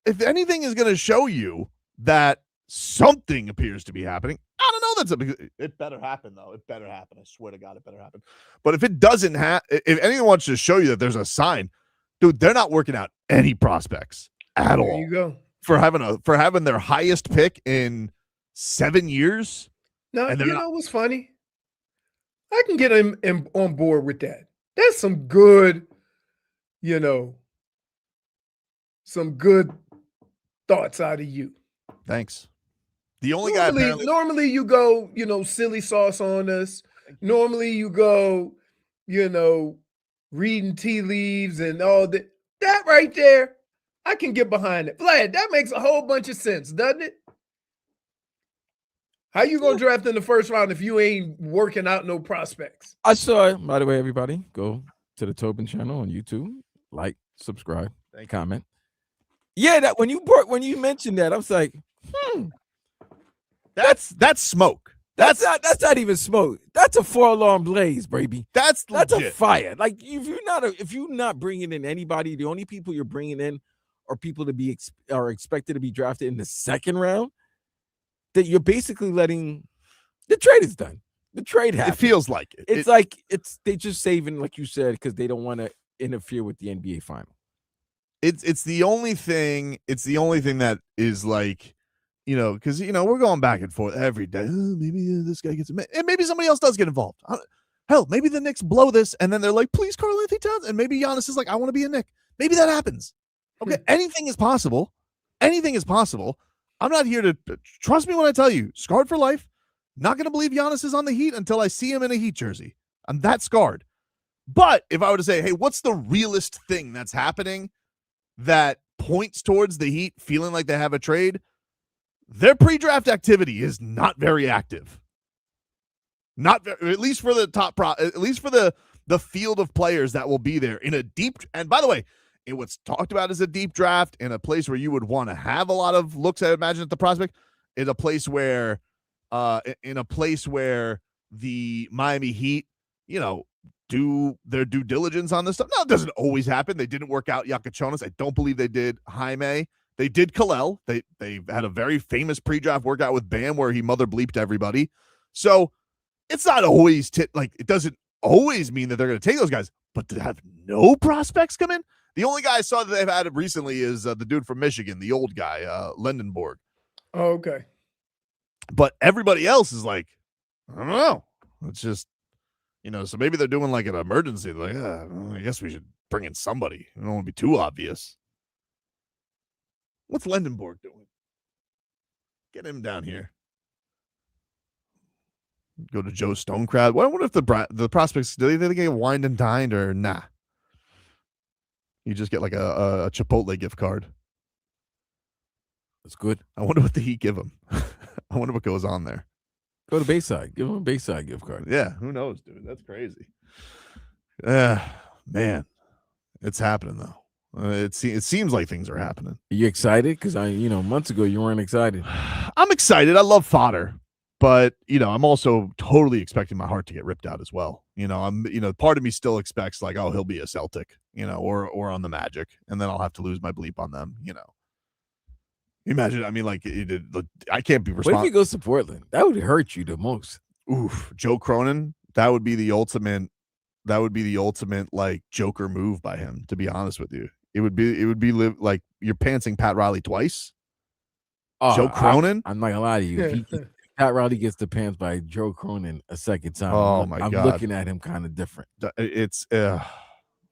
if anything is going to show you that something appears to be happening? I don't know. It better happen, though. It better happen. I swear to God, it better happen. But if it doesn't if anyone wants to show you that there's a sign, dude, they're not working out any prospects at all. There you go. For having their highest pick in 7 years. No, you know what's funny? I can get him on board with that. That's some good, some good thoughts out of you. Thanks. The only normally you go, silly sauce on us. Normally you go, reading tea leaves and all that. That right there, I can get behind it. Vlad, that makes a whole bunch of sense, doesn't it? How you gonna draft in the first round if you ain't working out no prospects? I saw it. By the way, everybody, go to the Tobin channel on YouTube. Like, subscribe, comment. Yeah, that when you mentioned that, I was like, That's smoke. That's not even smoke. That's a 4-alarm blaze, baby. That's a fire. Like, if you're not bringing in anybody, the only people you're bringing in are people are expected to be drafted in the second round, that you're basically letting the trade is done. The trade happens. It feels like it. It's they just saving, like you said, because they don't want to interfere with the NBA final. It's the only thing. It's the only thing that is like, because we're going back and forth every day. Maybe this guy gets it, and maybe somebody else does get involved. Hell, maybe the Knicks blow this, and then they're like, please, Karl-Anthony Towns, and maybe Giannis is like, I want to be a Knick. Maybe that happens. Okay, anything is possible. Anything is possible. I'm not here to trust me when I tell you, scarred for life. Not going to believe Giannis is on the Heat until I see him in a Heat jersey. I'm that scarred. But if I were to say, hey, what's the realest thing that's happening that points towards the Heat feeling like they have a trade? Their pre-draft activity is not very active. At least for the at least for the field of players that will be there in a deep. And by the way, it was talked about as a deep draft in a place where you would want to have a lot of looks, I imagine, at the prospect. In a place where the Miami Heat, do their due diligence on this stuff. Now, it doesn't always happen. They didn't work out Yakachonis. I don't believe they did Jaime. They did Kalel. They had a very famous pre-draft workout with Bam where he mother bleeped everybody. So it's not always it doesn't always mean that they're going to take those guys, but to have no prospects come in. The only guy I saw that they've had recently is the dude from Michigan, the old guy, Lendenborg. Oh, okay. But everybody else is like, I don't know. It's just, so maybe they're doing like an emergency. They're like, I guess we should bring in somebody. I don't want to be too obvious. What's Lendenborg doing? Get him down here. Go to Joe Stone crowd. I wonder if the prospects, do they get wined and dined or nah? You just get like a Chipotle gift card. That's good. I wonder what the Heat give them. I wonder what goes on there. Go to Bayside. Give him a Bayside gift card. Yeah, who knows, dude? That's crazy. Man, it's happening though. It seems like things are happening. Are you excited? Because months ago you weren't excited. I'm excited. I love fodder, but I'm also totally expecting my heart to get ripped out as well. Part of me still expects like, oh, he'll be a Celtic, or on the Magic, and then I'll have to lose my bleep on them. Imagine. I mean, like, I can't be What if responsible. he goes to Portland? That would hurt you the most. Oof, Joe Cronin. That would be the ultimate. That would be the ultimate like Joker move by him. To be honest with you, it would be like you're pantsing Pat Riley twice. Joe Cronin. I'm not gonna lie to you. If Pat Riley gets the pants by Joe Cronin a second time, Oh I'm looking at him kind of different. It's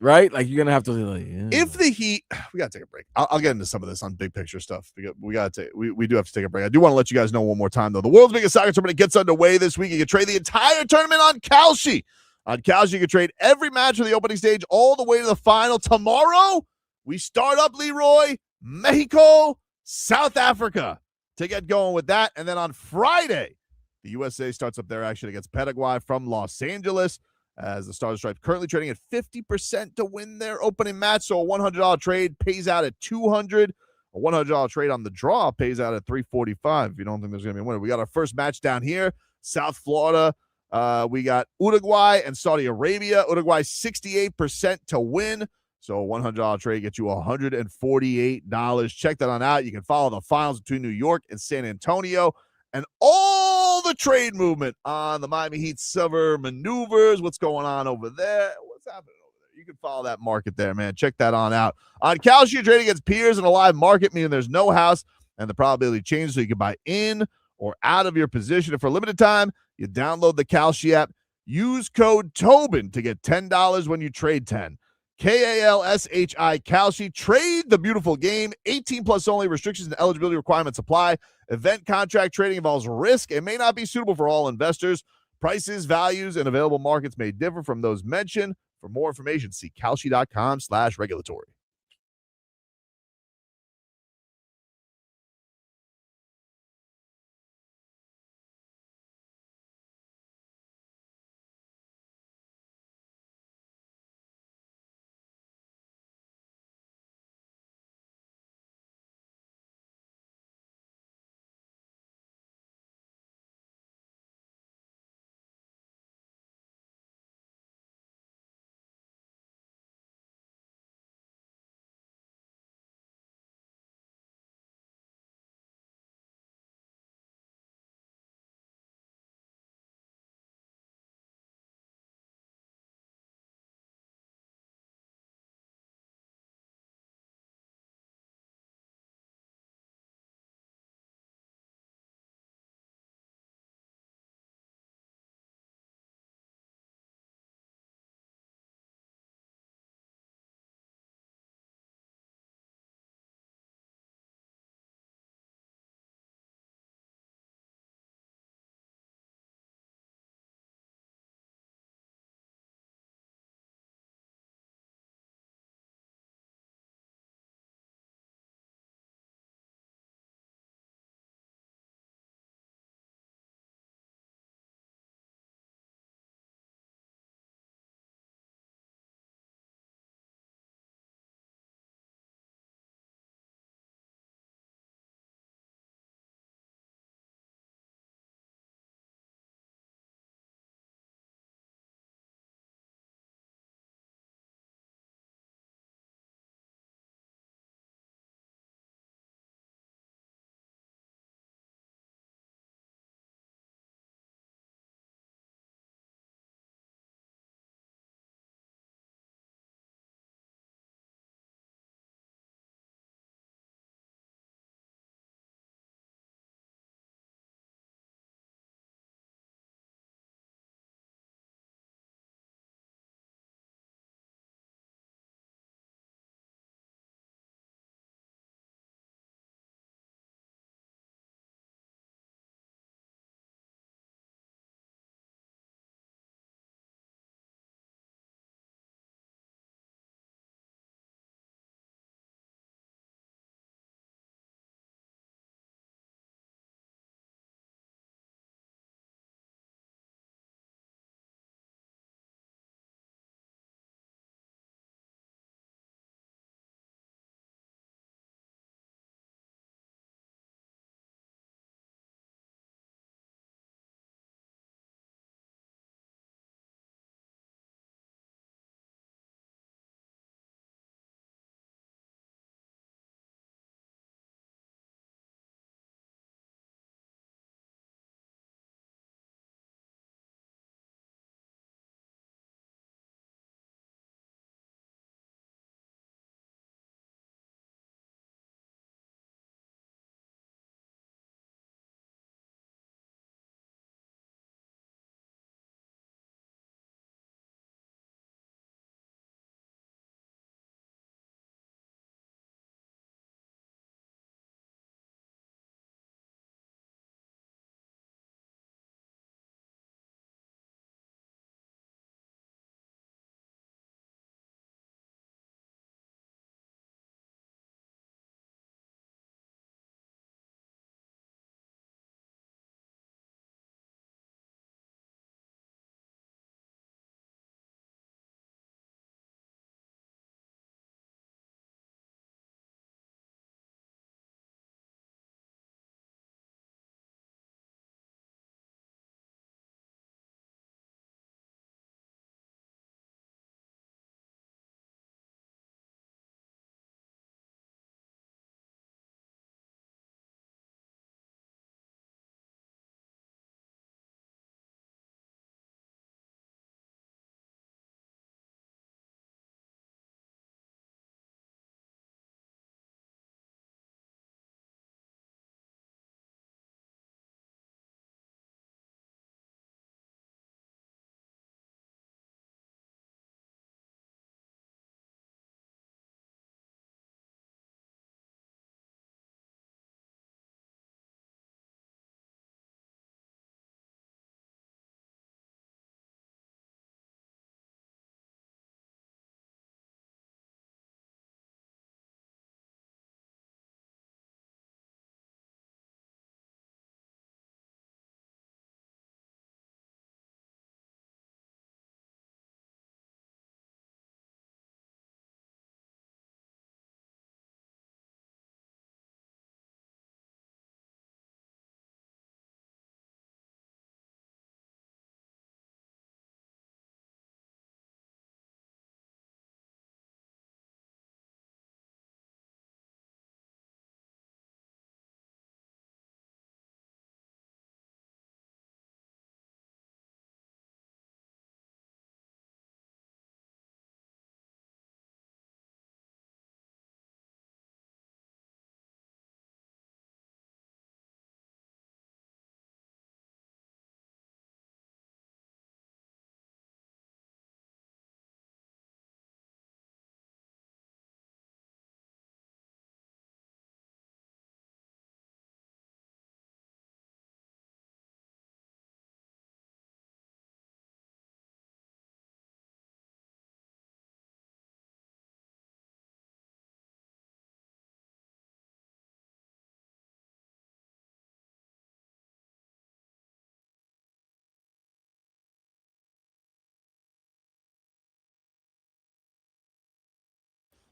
right. Like you're gonna have to like. If the Heat, we gotta take a break. I'll get into some of this on big picture stuff. We do have to take a break. I do want to let you guys know one more time though. The world's biggest soccer tournament gets underway this week. You can trade the entire tournament on Kalshi. On Kalshi, you can trade every match from the opening stage all the way to the final. Tomorrow, we start up, Leroy, Mexico, South Africa to get going with that. And then on Friday, the USA starts up their action against Paraguay from Los Angeles, as the Stars Stripes currently trading at 50% to win their opening match. So a $100 trade pays out at $200. A $100 trade on the draw pays out at $345 if you don't think there's going to be a winner. We got our first match down here, South Florida. We got Uruguay and Saudi Arabia. Uruguay 68% to win. So a $100 trade gets you $148. Check that on out. You can follow the finals between New York and San Antonio and all the trade movement on the Miami Heat summer maneuvers. What's going on over there? What's happening over there? You can follow that market there, man. Check that on out. On Kalshi, you're trading against peers in a live market, meaning there's no house and the probability changes so you can buy in or out of your position. And for a limited time, you download the Kalshi app. Use code Tobin to get $10 when you trade 10. Kalshi, Kalshi. Trade the beautiful game. 18 plus only. Restrictions and eligibility requirements apply. Event contract trading involves risk and may not be suitable for all investors. Prices, values, and available markets may differ from those mentioned. For more information, see kalshi.com/regulatory.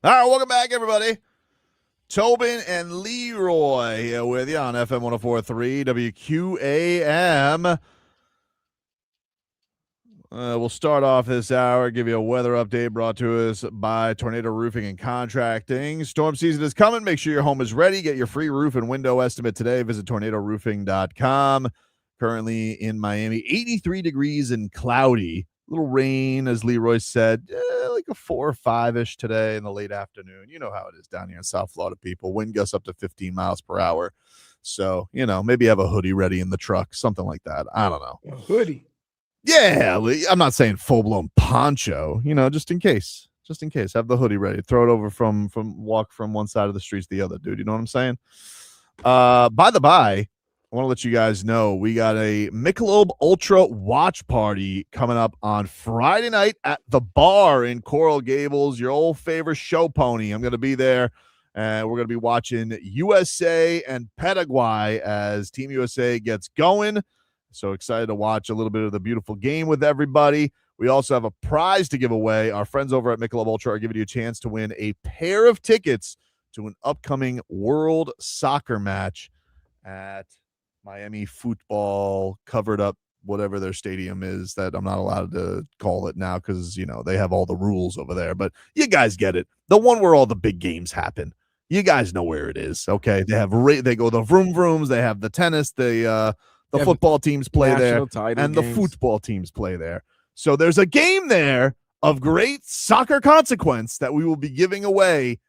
All right, welcome back, everybody. Tobin and Leroy here with you on FM 104.3 WQAM. We'll start off this hour, give you a weather update brought to us by Tornado Roofing and Contracting. Storm season is coming. Make sure your home is ready. Get your free roof and window estimate today. Visit tornadoroofing.com. Currently in Miami, 83 degrees and cloudy. A little rain, as Leroy said, like a 4 or 5-ish today in the late afternoon. You know how it is down here in South Florida, people. Wind gusts up to 15 miles per hour. So, maybe have a hoodie ready in the truck, something like that. I don't know. A hoodie. Yeah, I'm not saying full-blown poncho, just in case. Just in case. Have the hoodie ready. Throw it over from walk from one side of the street to the other, dude. You know what I'm saying? By the by, I want to let you guys know we got a Michelob Ultra watch party coming up on Friday night at the bar in Coral Gables, your old favorite show pony. I'm going to be there, and we're going to be watching USA and Paraguay as Team USA gets going. So excited to watch a little bit of the beautiful game with everybody. We also have a prize to give away. Our friends over at Michelob Ultra are giving you a chance to win a pair of tickets to an upcoming World Soccer match at Miami Football, covered up, whatever their stadium is that I'm not allowed to call it now because, they have all the rules over there. But you guys get it. The one where all the big games happen. You guys know where it is, okay? They go the vroom vrooms. They have the tennis. The football teams play there, and the football teams play there. So there's a game there of great soccer consequence that we will be giving away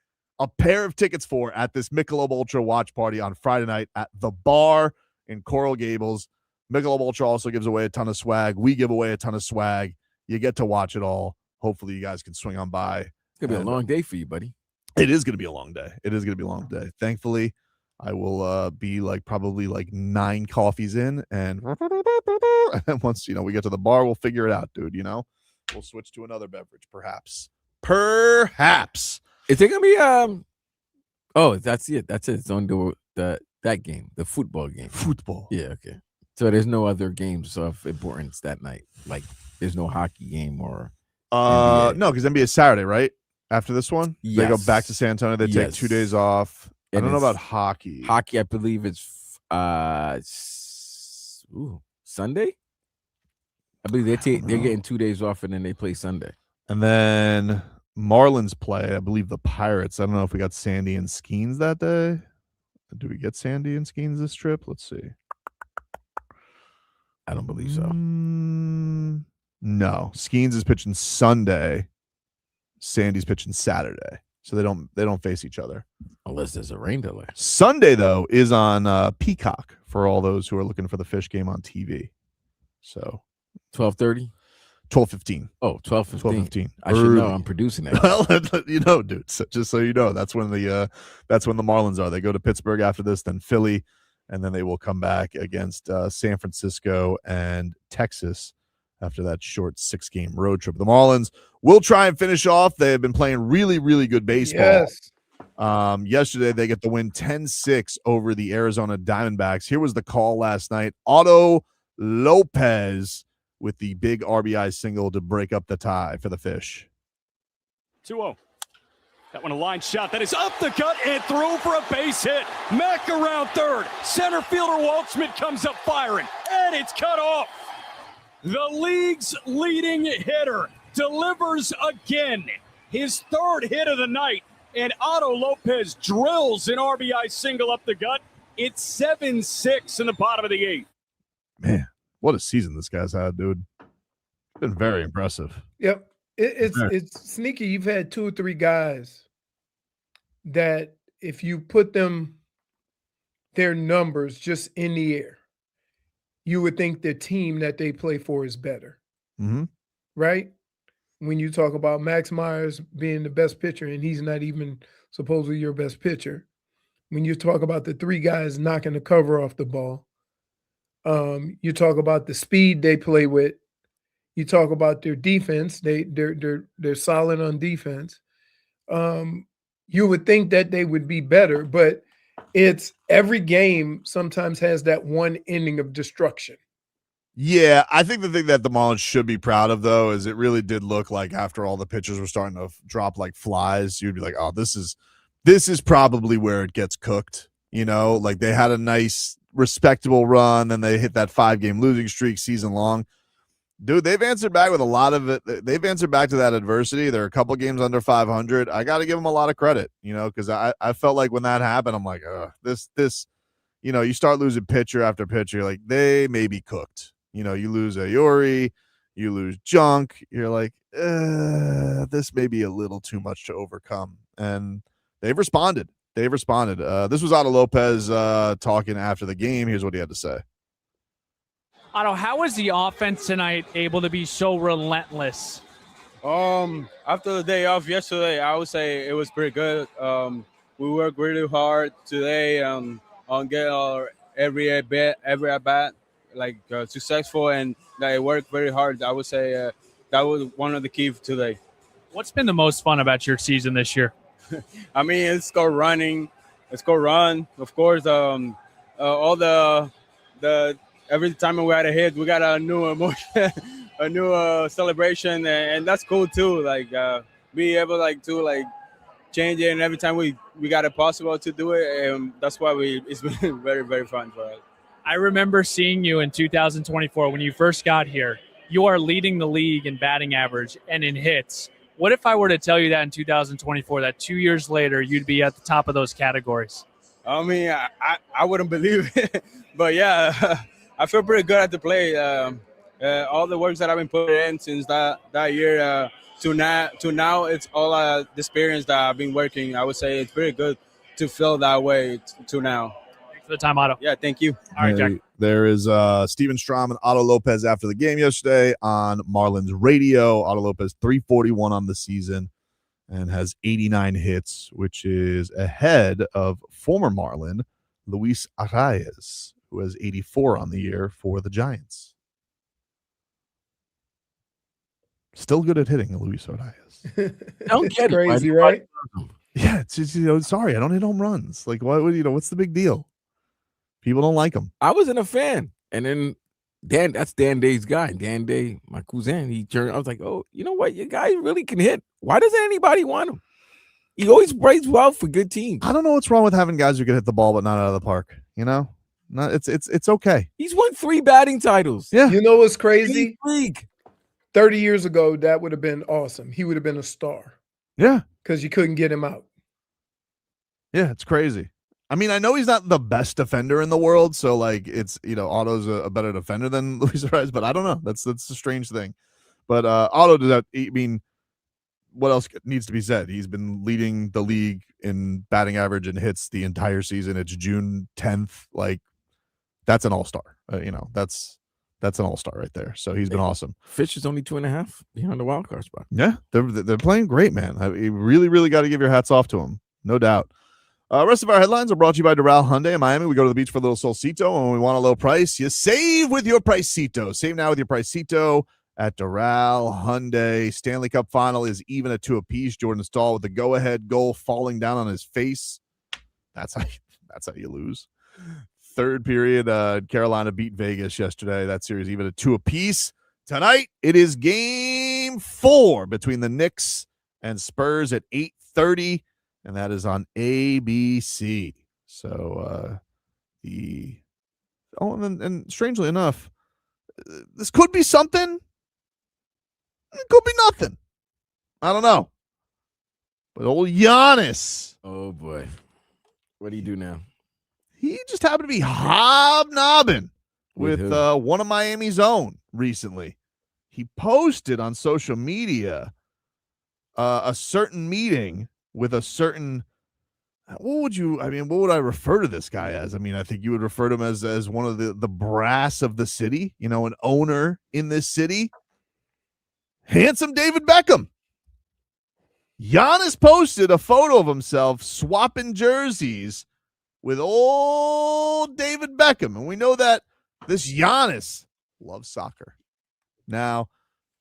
a pair of tickets for at this Michelob Ultra watch party on Friday night at the bar in Coral Gables. Michelob Ultra also gives away a ton of swag. We give away a ton of swag. You get to watch it all. Hopefully you guys can swing on by. It's going to be a long day for you, buddy. It is going to be a long day. Thankfully, I will be probably 9 coffees in, and once we get to the bar, we'll figure it out, dude. We'll switch to another beverage, perhaps. Is it gonna be Oh, that's it. It's on that game, the football game. Football. Yeah, okay. So there's no other games of importance that night. There's no hockey game or NBA. No, because NBA is Saturday, right? After this one, yes. They go back to San Antonio. They take 2 days off. I don't know about hockey. Hockey, I believe it's Sunday. I believe they're getting 2 days off and then they play Sunday. And then Marlins play, I believe, the Pirates. I don't know if we got Sandy and Skeens that day. Do we get Sandy and Skeens this trip? Let's see. I don't believe so. No, Skeens is pitching Sunday. Sandy's pitching Saturday. So they don't face each other. Unless there's a rain delay. Sunday, though, is on Peacock for all those who are looking for the fish game on TV. So 12:30? 12:15. Oh, 12:15. I Early. should know. I'm producing it. Well, dude. So just so you know, that's when the Marlins are. They go to Pittsburgh after this, then Philly, and then they will come back against San Francisco and Texas after that short 6-game road trip. The Marlins will try and finish off. They have been playing really, really good baseball. Yes. Yesterday, they get the win 10-6 over the Arizona Diamondbacks. Here was the call last night. Otto Lopez with the big RBI single to break up the tie for the Fish. 2-0. That one a line shot that is up the gut and through for a base hit. Mack around third. Center fielder Waldschmidt comes up firing, and it's cut off. The league's leading hitter delivers again. His third hit of the night, and Otto Lopez drills an RBI single up the gut. It's 7-6 in the bottom of the 8th. Man, what a season this guy's had, dude. Been very impressive. Yep. It's sneaky. You've had 2 or 3 guys that if you put their numbers just in the air, you would think the team that they play for is better. Mm-hmm. Right? When you talk about Max Myers being the best pitcher and he's not even supposedly your best pitcher. When you talk about the 3 guys knocking the cover off the ball, you talk about the speed they play with. You talk about their defense. They're solid on defense. You would think that they would be better, but it's every game sometimes has that one ending of destruction. Yeah, I think the thing that the Marlins should be proud of, though, is it really did look like after all the pitchers were starting to drop like flies, you'd be like, oh, this is probably where it gets cooked. Like they had a nice, respectable run, then they hit that 5-game losing streak season long. Dude, they've answered back with a lot of it. They've answered back to that adversity. They're a couple games under 500. I got to give them a lot of credit, because I felt like when that happened, I'm like, this, you start losing pitcher after pitcher, like they may be cooked. You lose Ayuri, you lose Junk. You're like, this may be a little too much to overcome. And they've responded. This was Otto Lopez talking after the game. Here's what he had to say. Otto, how was the offense tonight able to be so relentless? After the day off yesterday, I would say it was pretty good. We worked really hard today on get our every at bat successful, and they worked very hard. I would say that was one of the keys today. What's been the most fun about your season this year? I mean, it's go running, of course. All the every time we had a hit, we got a new emotion, a new celebration, and that's cool too. Be able to change it, and every time we got it possible to do it, and that's why it's been very, very fun for us. I remember seeing you in 2024 when you first got here. You are leading the league in batting average and in hits. What if I were to tell you that in 2024, that 2 years later, you'd be at the top of those categories? I mean, I wouldn't believe it, but yeah, I feel pretty good at the plate. All the work that I've been putting in since that year to now, it's all the experience that I've been working. I would say it's very good to feel that way to now. Thanks for the time, Otto. Yeah, thank you. All right, Jack. There is Steven Strom and Otto Lopez after the game yesterday on Marlins radio. Otto Lopez 341 on the season and has 89 hits, which is ahead of former Marlin Luis Arraez, who has 84 on the year for the Giants. Still good at hitting, Luis Arraez. Don't get crazy, it, right? Yeah, it's just, sorry, I don't hit home runs. Like, why would what's the big deal? People don't like him. I wasn't a fan. And then that's Dan Day's guy. Dan Day, my cousin, he turned. I was like, oh, you know what? Your guy really can hit. Why doesn't anybody want him? He always plays well for good teams. I don't know what's wrong with having guys who can hit the ball but not out of the park. It's okay. He's won 3 batting titles. Yeah. You know what's crazy? League. 30 years ago, that would have been awesome. He would have been a star. Yeah. Because you couldn't get him out. Yeah, it's crazy. I mean, I know he's not the best defender in the world, so like it's Otto's a better defender than Luis Arraez, but I don't know. That's a strange thing. But Otto does that. I mean, what else needs to be said? He's been leading the league in batting average and hits the entire season. It's June 10th. Like that's an all-star. That's an all-star right there. So he's been awesome. Fish is only 2.5 behind the wild card spot. Yeah, they're playing great, man. You really, really got to give your hats off to him. No doubt. Rest of our headlines are brought to you by Doral Hyundai in Miami. We go to the beach for a little Solcito, and when we want a low price, you save with your Pricito. Save now with your Pricito at Doral Hyundai. Stanley Cup final is even at 2 apiece. Jordan Staal with the go-ahead goal falling down on his face. That's how you lose. Third period, Carolina beat Vegas yesterday. That series even at 2 apiece. Tonight, it is game 4 between the Knicks and Spurs at 8:30. And that is on ABC. So and strangely enough, this could be something. It could be nothing. I don't know. But old Giannis. Oh boy. What do you do now? He just happened to be hobnobbing with who? one of Miami's own recently. He posted on social media a certain meeting with a certain, what would I refer to this guy as? I mean, I think you would refer to him as one of the brass of the city, an owner in this city. Handsome David Beckham. Giannis posted a photo of himself swapping jerseys with old David Beckham. And we know that this Giannis loves soccer. Now,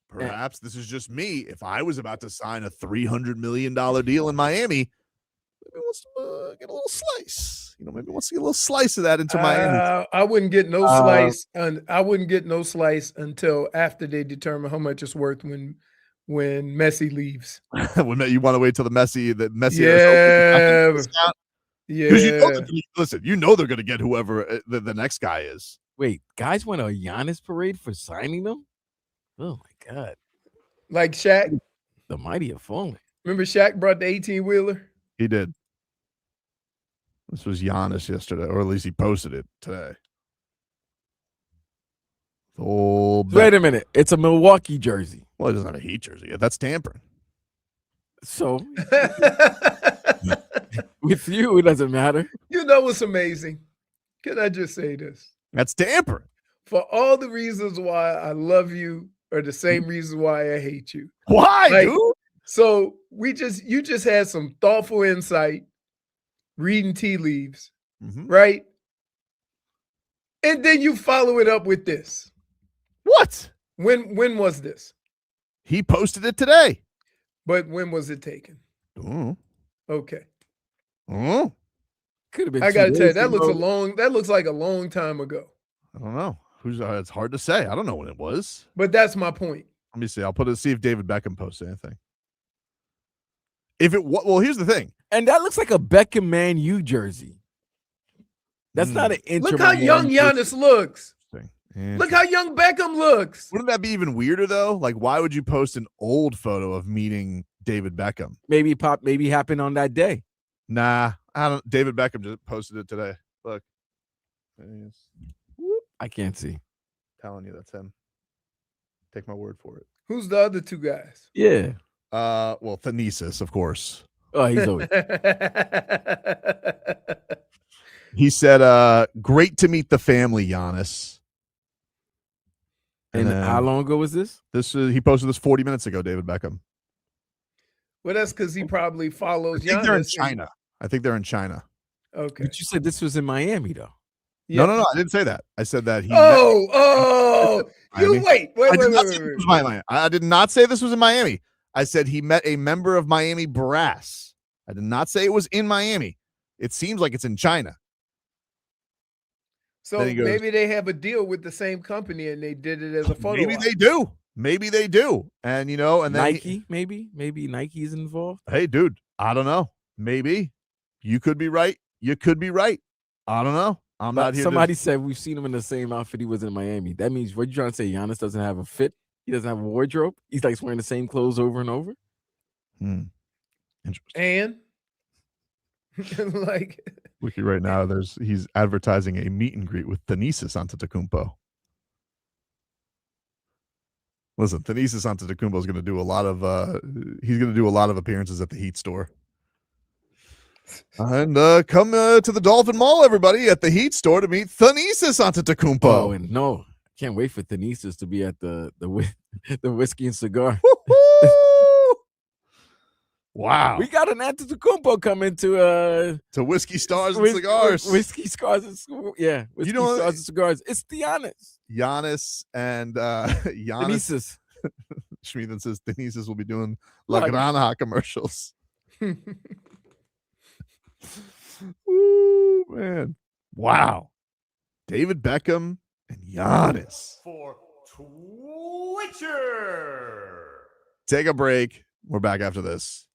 perhaps this is just me. If I was about to sign a $300 million deal in Miami, maybe wants to get a little slice. Maybe wants to get a little slice of that into Miami. I wouldn't get no slice, and I wouldn't get no slice until after they determine how much it's worth when Messi leaves. When you want to wait till the Messi Yeah. Because listen, they're going to get whoever the next guy is. Wait, guys went a Giannis parade for signing them? Oh my God! Like Shaq. The mighty have fallen. Remember Shaq brought the 18-wheeler? He did. This was Giannis yesterday, or at least he posted it today. Wait a minute. It's a Milwaukee jersey. Well, it doesn't have a Heat jersey yet. That's tampering. So with you, it doesn't matter. You know what's amazing? Can I just say this? That's tampering. For all the reasons why I love you are the same reasons why I hate you. Why, dude? So you just had some thoughtful insight, reading tea leaves, right? And then you follow it up with this. What? When was this? He posted it today. But when was it taken? Okay. Could have been. I gotta tell you, that looks like a long time ago. I don't know. It's hard to say. I don't know when it was. But that's my point. Let me see. I'll see if David Beckham posted anything. Here's the thing. And that looks like a Beckham Man U jersey. That's not an intro. Look how young Giannis looks. Look how young Beckham looks. Wouldn't that be even weirder though? Like, why would you post an old photo of meeting David Beckham? Maybe happened on that day. Nah, I don't. David Beckham just posted it today. Look, I can't see. Telling you that's him. Take my word for it. Who's the other two guys? Yeah. Well, Thanasis, of course. Oh, he's always. He said, "Great to meet the family, Giannis." And how long ago was this? He posted this 40 minutes ago. David Beckham. Well, that's because he probably follows. I think they're in China. I think they're in China. Okay. But you said this was in Miami, though. Yeah. No. I didn't say that. I said that he. Wait. I did not say this was in Miami. I said he met a member of Miami Brass. I did not say it was in Miami. It seems like it's in China. So maybe they have a deal with the same company and they did it as a photo. Maybe they do. Maybe they do. And and then Nike, maybe Nike's involved. Hey, dude, I don't know. Maybe you could be right. You could be right. I don't know. I'm not here. Somebody said we've seen him in the same outfit he was in Miami. That means what you trying to say? Giannis doesn't have a fit. He doesn't have a wardrobe. He's like wearing the same clothes over and over. Interesting. And like Wiki right now, he's advertising a meet and greet with Giannis Antetokounmpo. Listen, Giannis Antetokounmpo is going to do a lot of appearances at the Heat store. And come to the Dolphin Mall, everybody, at the Heat store to meet Giannis Antetokounmpo. Oh, and no, can't wait for Giannis to be at the whiskey and cigar. Wow, we got an Antetokounmpo coming to Whiskey Stars and Cigars. Whiskey Stars and Whiskey Stars and Cigars. It's Giannis and Giannis. Schmieden says Giannis will be doing La Granja commercials. Ooh, man. Wow. David Beckham and Giannis. For Twitcher. Take a break. We're back after this.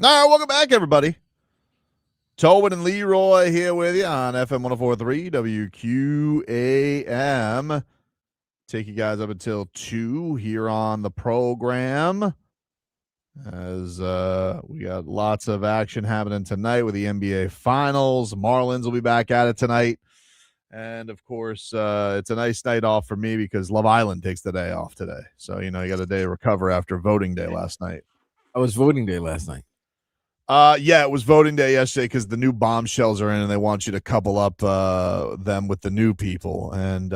All right, welcome back, everybody. Tobin and Leroy here with you on FM 104.3 WQAM. Take you guys up until 2 here on the program. As we got lots of action happening tonight with the NBA Finals. Marlins will be back at it tonight. And, of course, it's a nice night off for me because Love Island takes the day off today. So, you got a day to recover after voting day last night. I was voting day last night. Yeah, it was voting day yesterday because the new bombshells are in and they want you to couple up them with the new people. And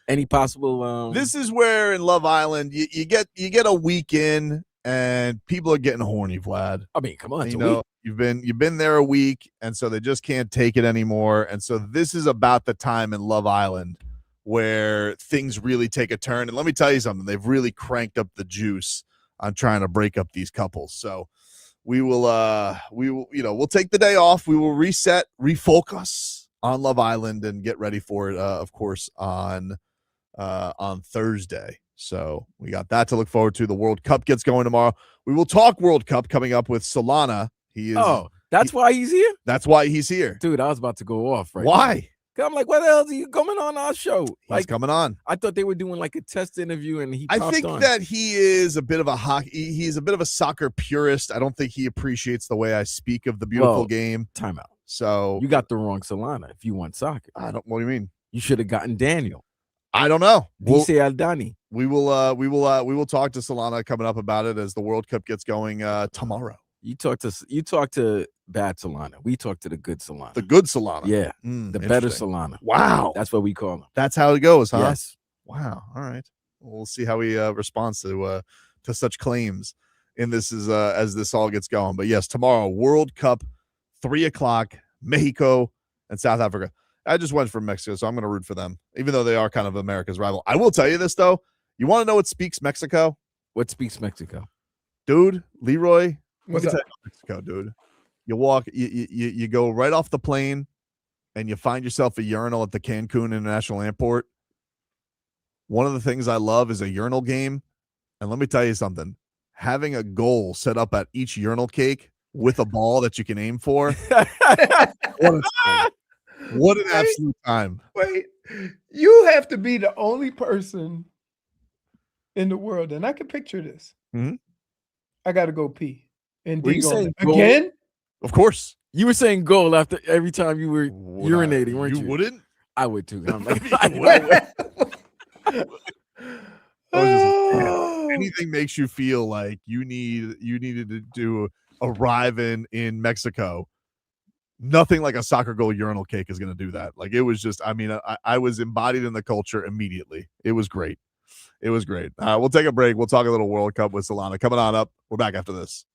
any possible this is where in Love Island you get a week in and people are getting horny, Vlad. I mean, come on, you've been there a week, and so they just can't take it anymore. And so this is about the time in Love Island where things really take a turn. And let me tell you something, they've really cranked up the juice on trying to break up these couples. So we'll take the day off. We will reset, refocus on Love Island and get ready for it, of course, on Thursday. So we got that to look forward to. The World Cup gets going tomorrow. We will talk World Cup coming up with Solana. That's why he's here? That's why he's here. Dude, I was about to go off right Why? Now. I'm like, what the hell are you coming on our show? He's coming on. I thought they were doing like a test interview and I think that he is a bit of a he's a bit of a soccer purist. I don't think he appreciates the way I speak of the beautiful game. Timeout. So you got the wrong Solana if you want soccer. What do you mean? You should have gotten Daniel. I don't know. Dice Aldani. We will talk to Solana coming up about it as the World Cup gets going tomorrow. You talk to bad Solana. We talk to the good Solana. The good Solana. Yeah. The better Solana. Wow. That's what we call him. That's how it goes, huh? Yes. Wow. All right. We'll see how he responds to such claims in this as this all gets going. But yes, tomorrow, World Cup, 3:00, Mexico and South Africa. I just went for Mexico, so I'm going to root for them, even though they are kind of America's rival. I will tell you this, though. You want to know what speaks Mexico? What speaks Mexico? Dude, Leroy, What's let me up? tell you about Mexico, dude. You walk, you go right off the plane, and you find yourself a urinal at the Cancun International Airport. One of the things I love is a urinal game. And let me tell you something. Having a goal set up at each urinal cake with a ball that you can aim for. What an absolute time. Wait, you have to be the only person in the world, and I can picture this. Mm-hmm. I got to go pee. And Were you saying again? Of course. You were saying goal after every time you were urinating, weren't you? You wouldn't? I would too. I'm like, anything makes you feel like you needed to arrive in Mexico. Nothing like a soccer goal urinal cake is going to do that. Like, it was just, I was embodied in the culture immediately. It was great. It was great. We'll take a break. We'll talk a little World Cup with Solana. Coming on up. We're back after this.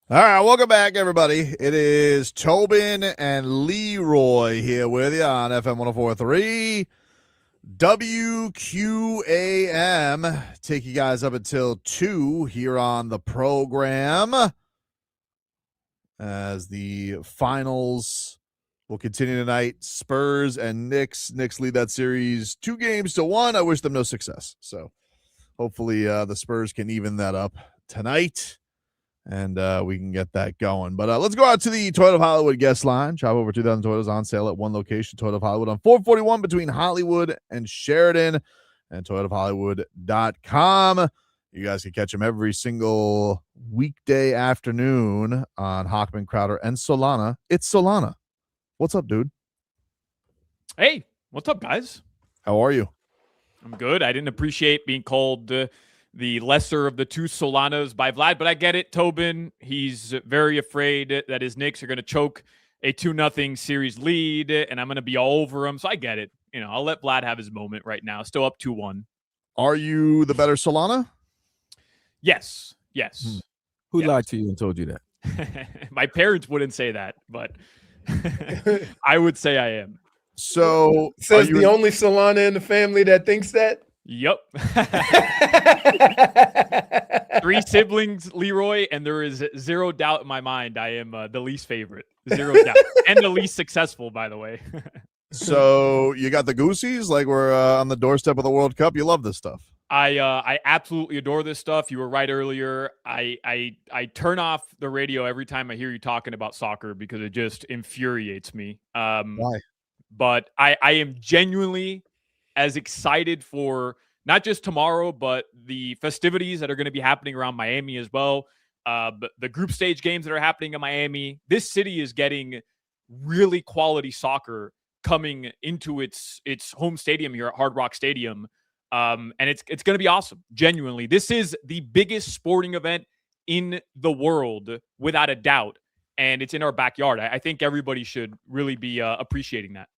All right, welcome back, everybody. It is Tobin and Leroy here with you on FM 104.3 WQAM. Take you guys up until 2 here on the program as the finals will continue tonight. Spurs and Knicks. Knicks lead that series 2-1. I wish them no success. So hopefully the Spurs can even that up tonight. And we can get that going. But let's go out to the Toyota of Hollywood guest line. Shop over 2,000 Toyotas on sale at one location, Toyota of Hollywood on 441 between Hollywood and Sheridan, and toyotaofhollywood.com. You guys can catch them every single weekday afternoon on Hockman, Crowder, and Solana. It's Solana. What's up, dude? Hey, what's up, guys? How are you? I'm good. I didn't appreciate being called the lesser of the two Solanas by Vlad, but I get it. Tobin, he's very afraid that his Knicks are going to choke a 2-0 series lead, and I'm going to be all over him. So I get it. You know, I'll let Vlad have his moment right now. Still up 2-1. Are you the better Solana? Yes. Who lied to you and told you that? My parents wouldn't say that, but I would say I am. So says the only Solana in the family that thinks that. Yep. 3 siblings, Leroy, and there is zero doubt in my mind I am the least favorite. Zero doubt. And the least successful, by the way. So you got the Goosies, like we're on the doorstep of the World Cup. You love this stuff. I absolutely adore this stuff. You were right earlier. I turn off the radio every time I hear you talking about soccer because it just infuriates me. Why? But I am genuinely as excited for not just tomorrow, but the festivities that are going to be happening around Miami as well. But the group stage games that are happening in Miami. This city is getting really quality soccer coming into its home stadium here at Hard Rock Stadium. And it's going to be awesome. Genuinely. This is the biggest sporting event in the world, without a doubt. And it's in our backyard. I think everybody should really be appreciating that.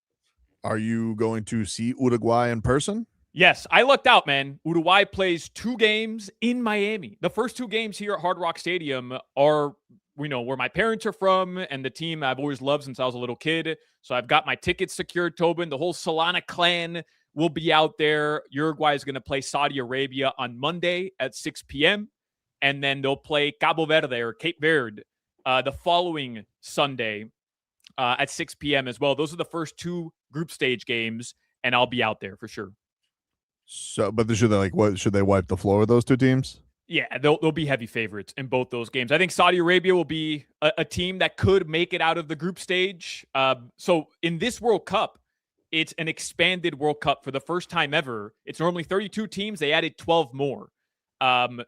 Are you going to see Uruguay in person? Yes, I lucked out, man. Uruguay plays 2 games in Miami. The first 2 games here at Hard Rock Stadium are, where my parents are from and the team I've always loved since I was a little kid. So I've got my tickets secured, Tobin. The whole Solana clan will be out there. Uruguay is going to play Saudi Arabia on Monday at 6 p.m. And then they'll play Cabo Verde or Cape Verde the following Sunday at 6 p.m. as well. Those are the first 2 group stage games, and I'll be out there for sure. So, but should they wipe the floor with those 2 teams? Yeah, they'll be heavy favorites in both those games. I think Saudi Arabia will be a team that could make it out of the group stage. So in this World Cup, it's an expanded World Cup for the first time ever. It's normally 32 teams. They added 12 more.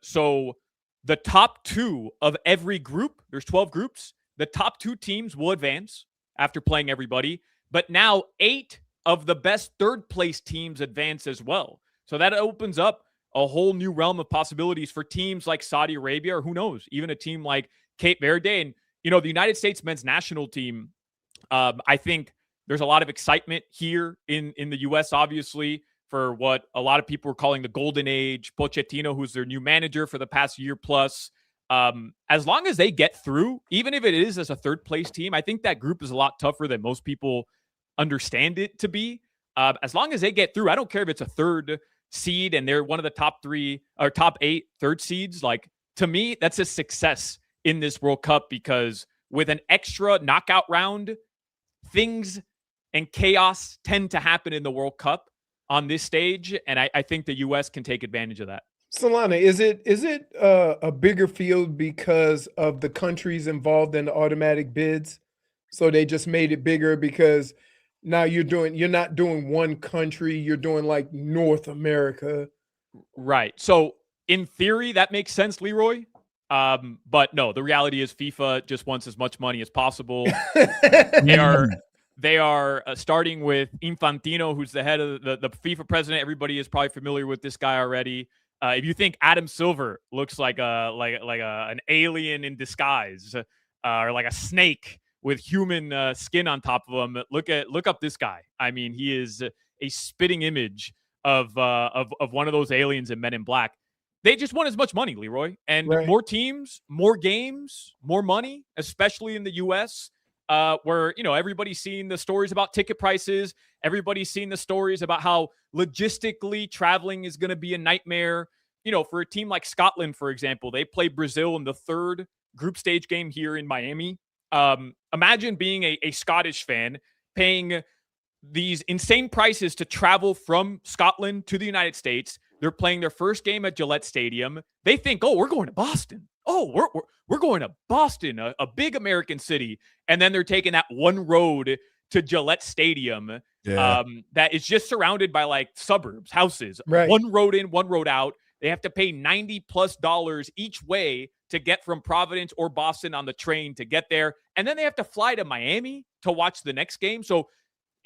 So the top 2 of every group, there's 12 groups, the top 2 teams will advance after playing everybody. But now 8 of the best third-place teams advance as well. So that opens up a whole new realm of possibilities for teams like Saudi Arabia, or who knows, even a team like Cape Verde. And, the United States men's national team, I think there's a lot of excitement here in the U.S., obviously, for what a lot of people are calling the golden age. Pochettino, who's their new manager for the past year plus. As long as they get through, even if it is as a third-place team, I think that group is a lot tougher than most people understand it to be. As long as they get through, I don't care if it's a third seed and they're one of the top 3 or top 8 third seeds. Like, to me, that's a success in this World Cup, because with an extra knockout round, things and chaos tend to happen in the World Cup on this stage. And I think the U.S. can take advantage of that. Solana, is it a bigger field because of the countries involved in the automatic bids? So they just made it bigger because now you're not doing one country, you're doing like North America. Right. So in theory, that makes sense, Leroy. But no, the reality is FIFA just wants as much money as possible. They are starting with Infantino, who's the head of the FIFA president. Everybody is probably familiar with this guy already. If you think Adam Silver looks like an alien in disguise, or like a snake with human skin on top of him, look up this guy. I mean, he is a spitting image of one of those aliens in Men in Black. they just want as much money, Leroy, and more teams, more games, more money, especially in the U.S., where, everybody's seeing the stories about ticket prices. Everybody's seeing the stories about how logistically traveling is going to be a nightmare. For a team like Scotland, for example, they play Brazil in the third group stage game here in Miami. Imagine being a Scottish fan paying these insane prices to travel from Scotland to the United States. They're playing their first game at Gillette Stadium. They think, we're going to Boston. We're going to Boston, a big American city. And then they're taking that one road to Gillette Stadium that is just surrounded by like suburbs, houses. Right. One road in, one road out. They have to pay $90+ each way to get from Providence or Boston on the train to get there. And then they have to fly to Miami to watch the next game. So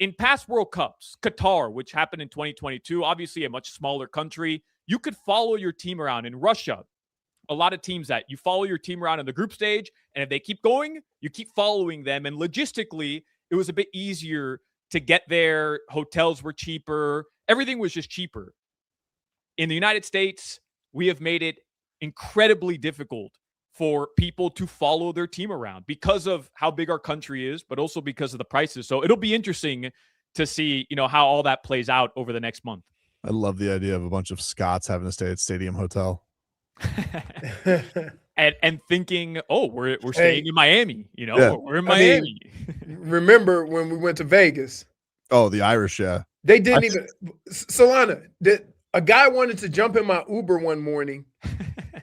in past World Cups, Qatar, which happened in 2022, obviously a much smaller country, you could follow your team around. In Russia, a lot of teams that you follow your team around in the group stage, and if they keep going, you keep following them. And logistically, it was a bit easier to get there. Hotels were cheaper. Everything was just cheaper. In the United States, we have made it incredibly difficult for people to follow their team around because of how big our country is, but also because of the prices. So it'll be interesting to see, how all that plays out over the next month. I love the idea of a bunch of Scots having to stay at Stadium Hotel. and thinking, we're staying in Miami, we're in Miami. Remember when we went to Vegas? Oh, the Irish, yeah. They didn't even Solana, a guy wanted to jump in my Uber one morning.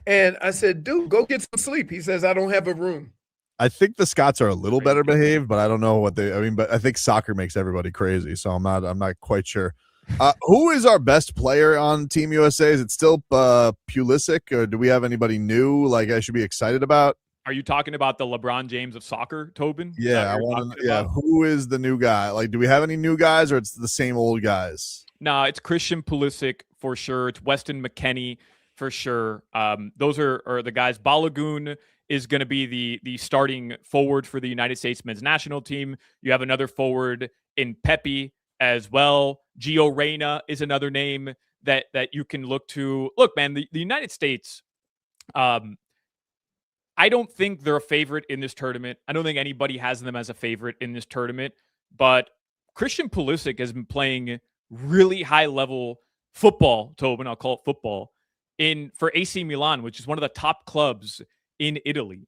And I said, dude, go get some sleep. He says, I don't have a room. I think the Scots are a little better behaved, but I don't know but I think soccer makes everybody crazy. So I'm not quite sure. Who is our best player on Team USA? Is it still Pulisic, or do we have anybody new like I should be excited about? Are you talking about the LeBron James of soccer, Tobin? Yeah, who is the new guy? Like, do we have any new guys, or it's the same old guys? No, it's Christian Pulisic for sure. It's Weston McKennie for sure. Those are the guys. Balogun is going to be the starting forward for the United States men's national team. You have another forward in Pepe as well. Gio Reyna is another name that you can look to. Look, man, the United States, I don't think they're a favorite in this tournament. I don't think anybody has them as a favorite in this tournament. But Christian Pulisic has been playing really high-level football, Tobin, I'll call it football, for AC Milan, which is one of the top clubs in Italy.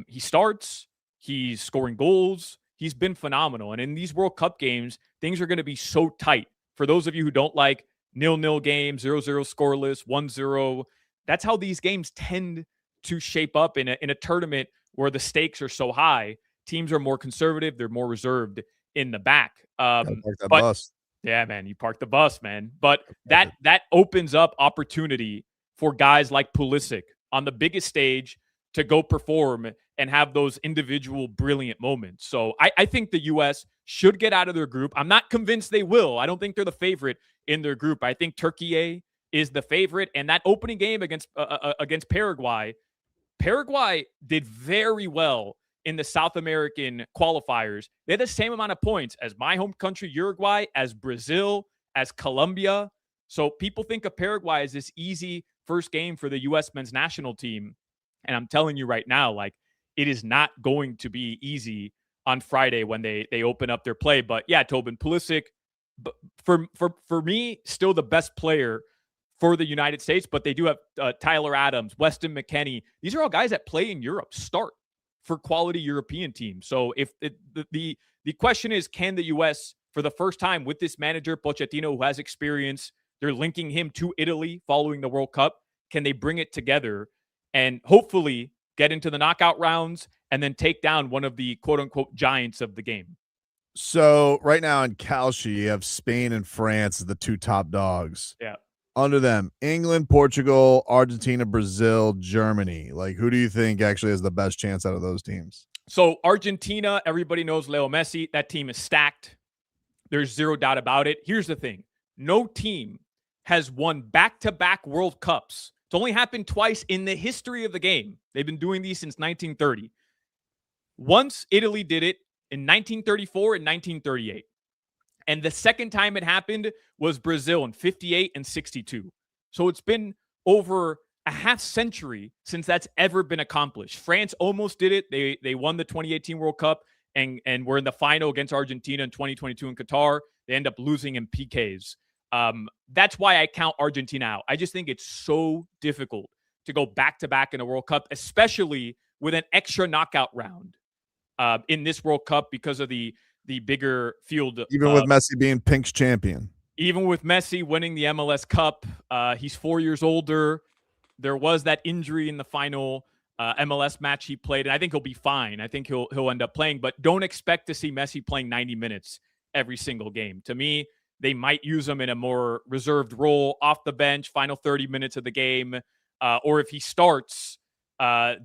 He starts, he's scoring goals, he's been phenomenal. And in these World Cup games, things are going to be so tight. For those of you who don't like 0-0 games, 0-0 scoreless, 1-0, that's how these games tend to shape up in a tournament where the stakes are so high. Teams are more conservative, they're more reserved in the back. Bus. Yeah, man, you park the bus, man. But that opens up opportunity for guys like Pulisic on the biggest stage to go perform and have those individual brilliant moments. So I think the U.S. should get out of their group. I'm not convinced they will. I don't think they're the favorite in their group. I think Turkey is the favorite. And that opening game against Paraguay did very well in the South American qualifiers. They had the same amount of points as my home country, Uruguay, as Brazil, as Colombia. So people think of Paraguay as this easy first game for the U.S. men's national team. And I'm telling you right now, like, it is not going to be easy on Friday when they open up their play. But yeah, Tobin, Pulisic, for me, still the best player for the United States, but they do have Tyler Adams, Weston McKennie. These are all guys that play in Europe, start for quality European teams. So if the question is, can the U.S. for the first time with this manager, Pochettino, who has experience, they're linking him to Italy following the World Cup, can they bring it together and hopefully get into the knockout rounds and then take down one of the quote-unquote giants of the game? So right now in Calcio, you have Spain and France as the two top dogs. Yeah. Under them, England, Portugal, Argentina, Brazil, Germany. Like, who do you think actually has the best chance out of those teams? So Argentina, everybody knows Leo Messi. That team is stacked. There's zero doubt about it. Here's the thing. No team has won back-to-back World Cups. It's only happened twice in the history of the game. They've been doing these since 1930. Once Italy did it in 1934 and 1938. And the second time it happened was Brazil in 58 and 62. So it's been over a half century since that's ever been accomplished. France almost did it. They won the 2018 World Cup and were in the final against Argentina in 2022 in Qatar. They end up losing in PKs. That's why I count Argentina out. I just think it's so difficult to go back-to-back in a World Cup, especially with an extra knockout round in this World Cup because of the bigger field. Even with Messi being Pink's champion. Even with Messi winning the MLS Cup, he's 4 years older. There was that injury in the final MLS match he played, and I think he'll be fine. I think he'll end up playing, but don't expect to see Messi playing 90 minutes every single game. To me, they might use him in a more reserved role, off the bench, final 30 minutes of the game, or if he starts,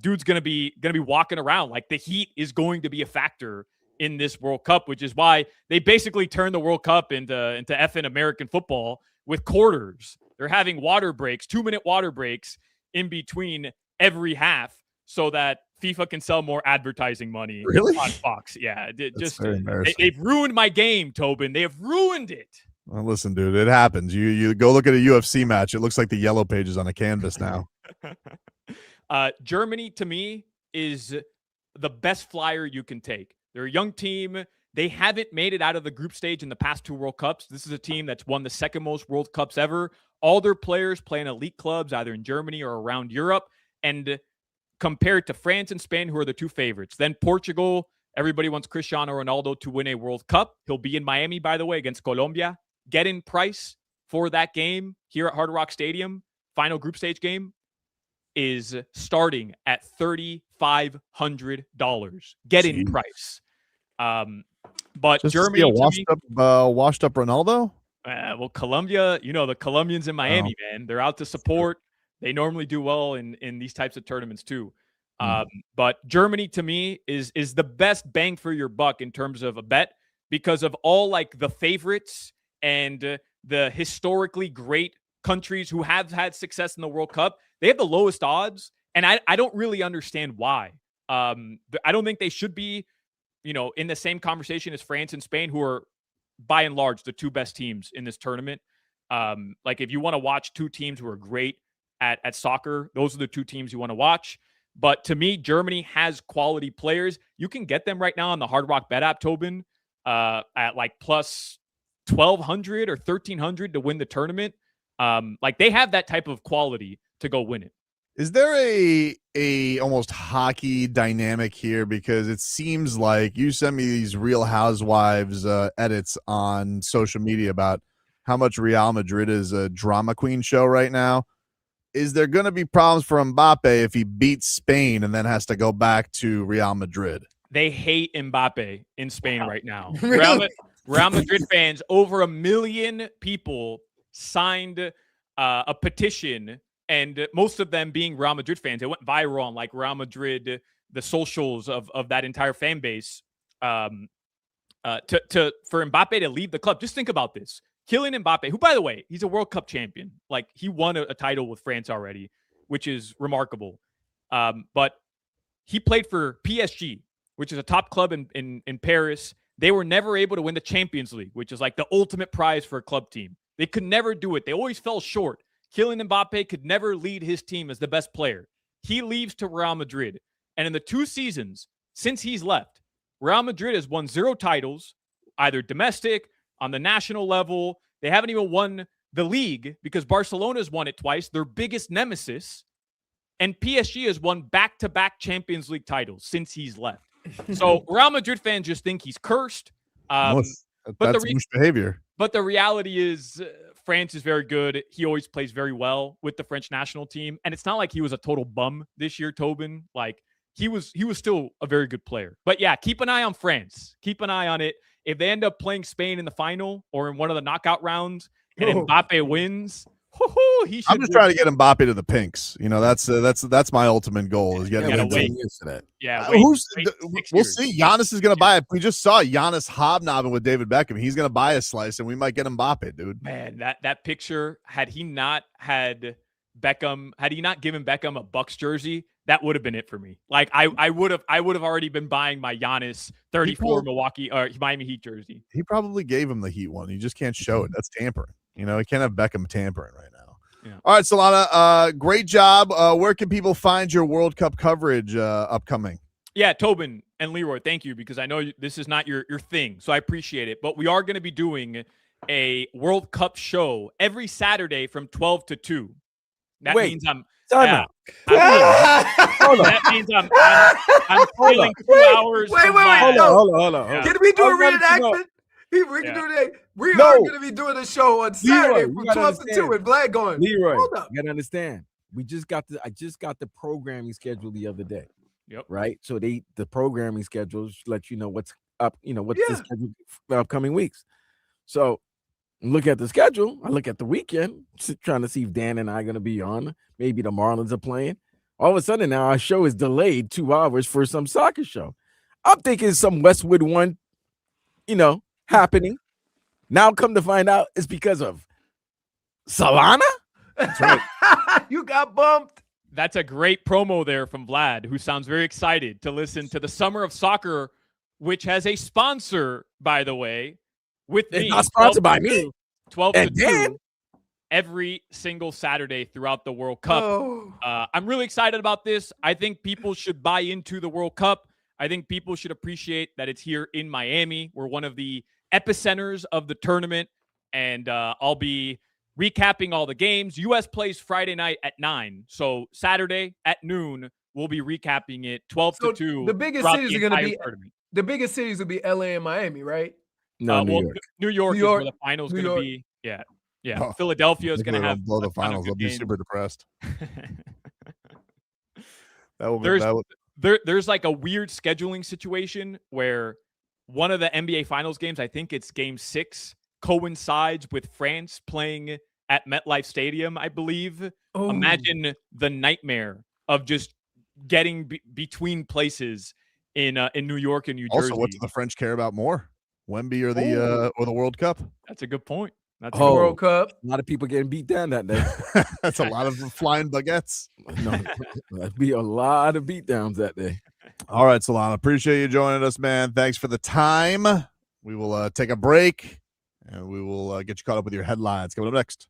dude's gonna be walking around. Like, the heat is going to be a factor in this World Cup, which is why they basically turned the World Cup into effing American football with quarters. They're having water breaks, 2-minute water breaks in between every half so that FIFA can sell more advertising money on Fox. Yeah, they've ruined my game, Tobin. They have ruined it. Well, listen, dude, it happens. You go look at a UFC match. It looks like the yellow pages on a canvas now. Germany, to me, is the best flyer you can take. They're a young team. They haven't made it out of the group stage in the past 2 World Cups. This is a team that's won the second most World Cups ever. All their players play in elite clubs, either in Germany or around Europe. And compared to France and Spain, who are the 2 favorites. Then Portugal, everybody wants Cristiano Ronaldo to win a World Cup. He'll be in Miami, by the way, against Colombia. Get-in price for that game here at Hard Rock Stadium, final group stage game, is starting at $3,500. Get-in price. But just Germany, a washed up Ronaldo. Well, Colombia, the Colombians in Miami, man, they're out to support. They normally do well in these types of tournaments too. But Germany, to me, is the best bang for your buck in terms of a bet because of all like the favorites and the historically great countries who have had success in the World Cup. They have the lowest odds, and I don't really understand why. I don't think they should be, in the same conversation as France and Spain, who are by and large the 2 best teams in this tournament. Like, if you want to watch 2 teams who are great at soccer, those are the 2 teams you want to watch. But to me, Germany has quality players. You can get them right now on the Hard Rock Bet app, Tobin, at like plus 1,200 or 1,300 to win the tournament. Like, they have that type of quality to go win it. Is there a almost hockey dynamic here? Because it seems like you sent me these Real Housewives edits on social media about how much Real Madrid is a drama queen show right now. Is there going to be problems for Mbappé if he beats Spain and then has to go back to Real Madrid? They hate Mbappé in Spain right now. Really? Real Madrid fans, over 1 million people signed a petition, and most of them being Real Madrid fans. It went viral on like Real Madrid, the socials of that entire fan base. For Mbappé to leave the club. Just think about this. Kylian Mbappé, who, by the way, he's a World Cup champion. Like, he won a title with France already, which is remarkable. But he played for PSG, which is a top club in Paris. They were never able to win the Champions League, which is like the ultimate prize for a club team. They could never do it. They always fell short. Kylian Mbappé could never lead his team as the best player. He leaves to Real Madrid. And in the 2 seasons since he's left, Real Madrid has won 0 titles, either domestic, on the national level. They haven't even won the league because Barcelona's won it twice, their biggest nemesis. And PSG has won back-to-back Champions League titles since he's left. So Real Madrid fans just think he's cursed. That's behavior. But the reality is France is very good. He always plays very well with the French national team. And it's not like he was a total bum this year, Tobin. Like, he was still a very good player. But yeah, keep an eye on France. Keep an eye on it. If they end up playing Spain in the final or in one of the knockout rounds and Mbappé wins, he should. I'm just trying to get Mbappé to the pinks. That's my ultimate goal is getting him to that. Yeah, we'll see. Giannis is going to buy it. We just saw Giannis hobnobbing with David Beckham. He's going to buy a slice, and we might get Mbappé, dude. Man, that picture, had he not given Beckham a Bucks jersey, that would have been it for me. Like, I would have already been buying my Giannis 34 Milwaukee or Miami Heat jersey. He probably gave him the Heat one. You just can't show it. That's tampering. You can't have Beckham tampering right now. Yeah. All right, Solana, great job. Where can people find your World Cup coverage upcoming? Yeah, Tobin and Leroy, thank you, because I know this is not your thing, so I appreciate it. But we are going to be doing a World Cup show every Saturday from 12 to 2. That means I'm time out. that means I'm stealing 2 hours. Wait, from Vlad. Hold on. Can we do a I wanted to know- reenactment? We can do that. We No. are going to be doing a show on Saturday Leroy, from you gotta 12 to 2 understand. with Vlad going. Leroy, Hold up. you gotta understand. I just got the programming schedule the other day. Yep. Right. So the programming schedules let you know what's up, what's the Yeah. schedule for the upcoming weeks. So look at the schedule. I look at the weekend, trying to see if Dan and I are gonna be on. Maybe the Marlins are playing. All of a sudden now our show is delayed 2 hours for some soccer show. I'm thinking some Westwood one, happening. Now come to find out it's because of Solana. That's right. You got bumped. That's a great promo there from Vlad, who sounds very excited to listen to the Summer of Soccer, which has a sponsor, by the way, with It's me. not sponsored by me. 12 And to Dan. 2 every single Saturday throughout the World Cup. Oh. I'm really excited about this. I think people should buy into the World Cup. I think people should appreciate that it's here in Miami. We're one of the epicenters of the tournament, and I'll be recapping all the games. U.S. plays Friday night at 9, so Saturday at noon we'll be recapping it 12 to 2. The biggest throughout cities the are going to entire be tournament. the biggest cities will be LA and Miami, right? No, New Well, York. New York New is York. where the final's New going to York. be. Yeah. Oh, Philadelphia is Hopefully going to they have don't blow the a ton of finals. good I'll be games. super depressed. That will There's like a weird scheduling situation where one of the NBA Finals games, I think it's Game 6, coincides with France playing at MetLife Stadium, I believe. Oh. Imagine the nightmare of just getting between places in New York and New Jersey. Also, what do the French care about more, Wemby or the World Cup? That's a good point. That's a The good World Cup. A lot of people getting beat down that day. That's a lot of flying baguettes. No, that'd be a lot of beatdowns that day. All right, Solana, appreciate you joining us, man. Thanks for the time. We will take a break, and we will get you caught up with your headlines coming up next.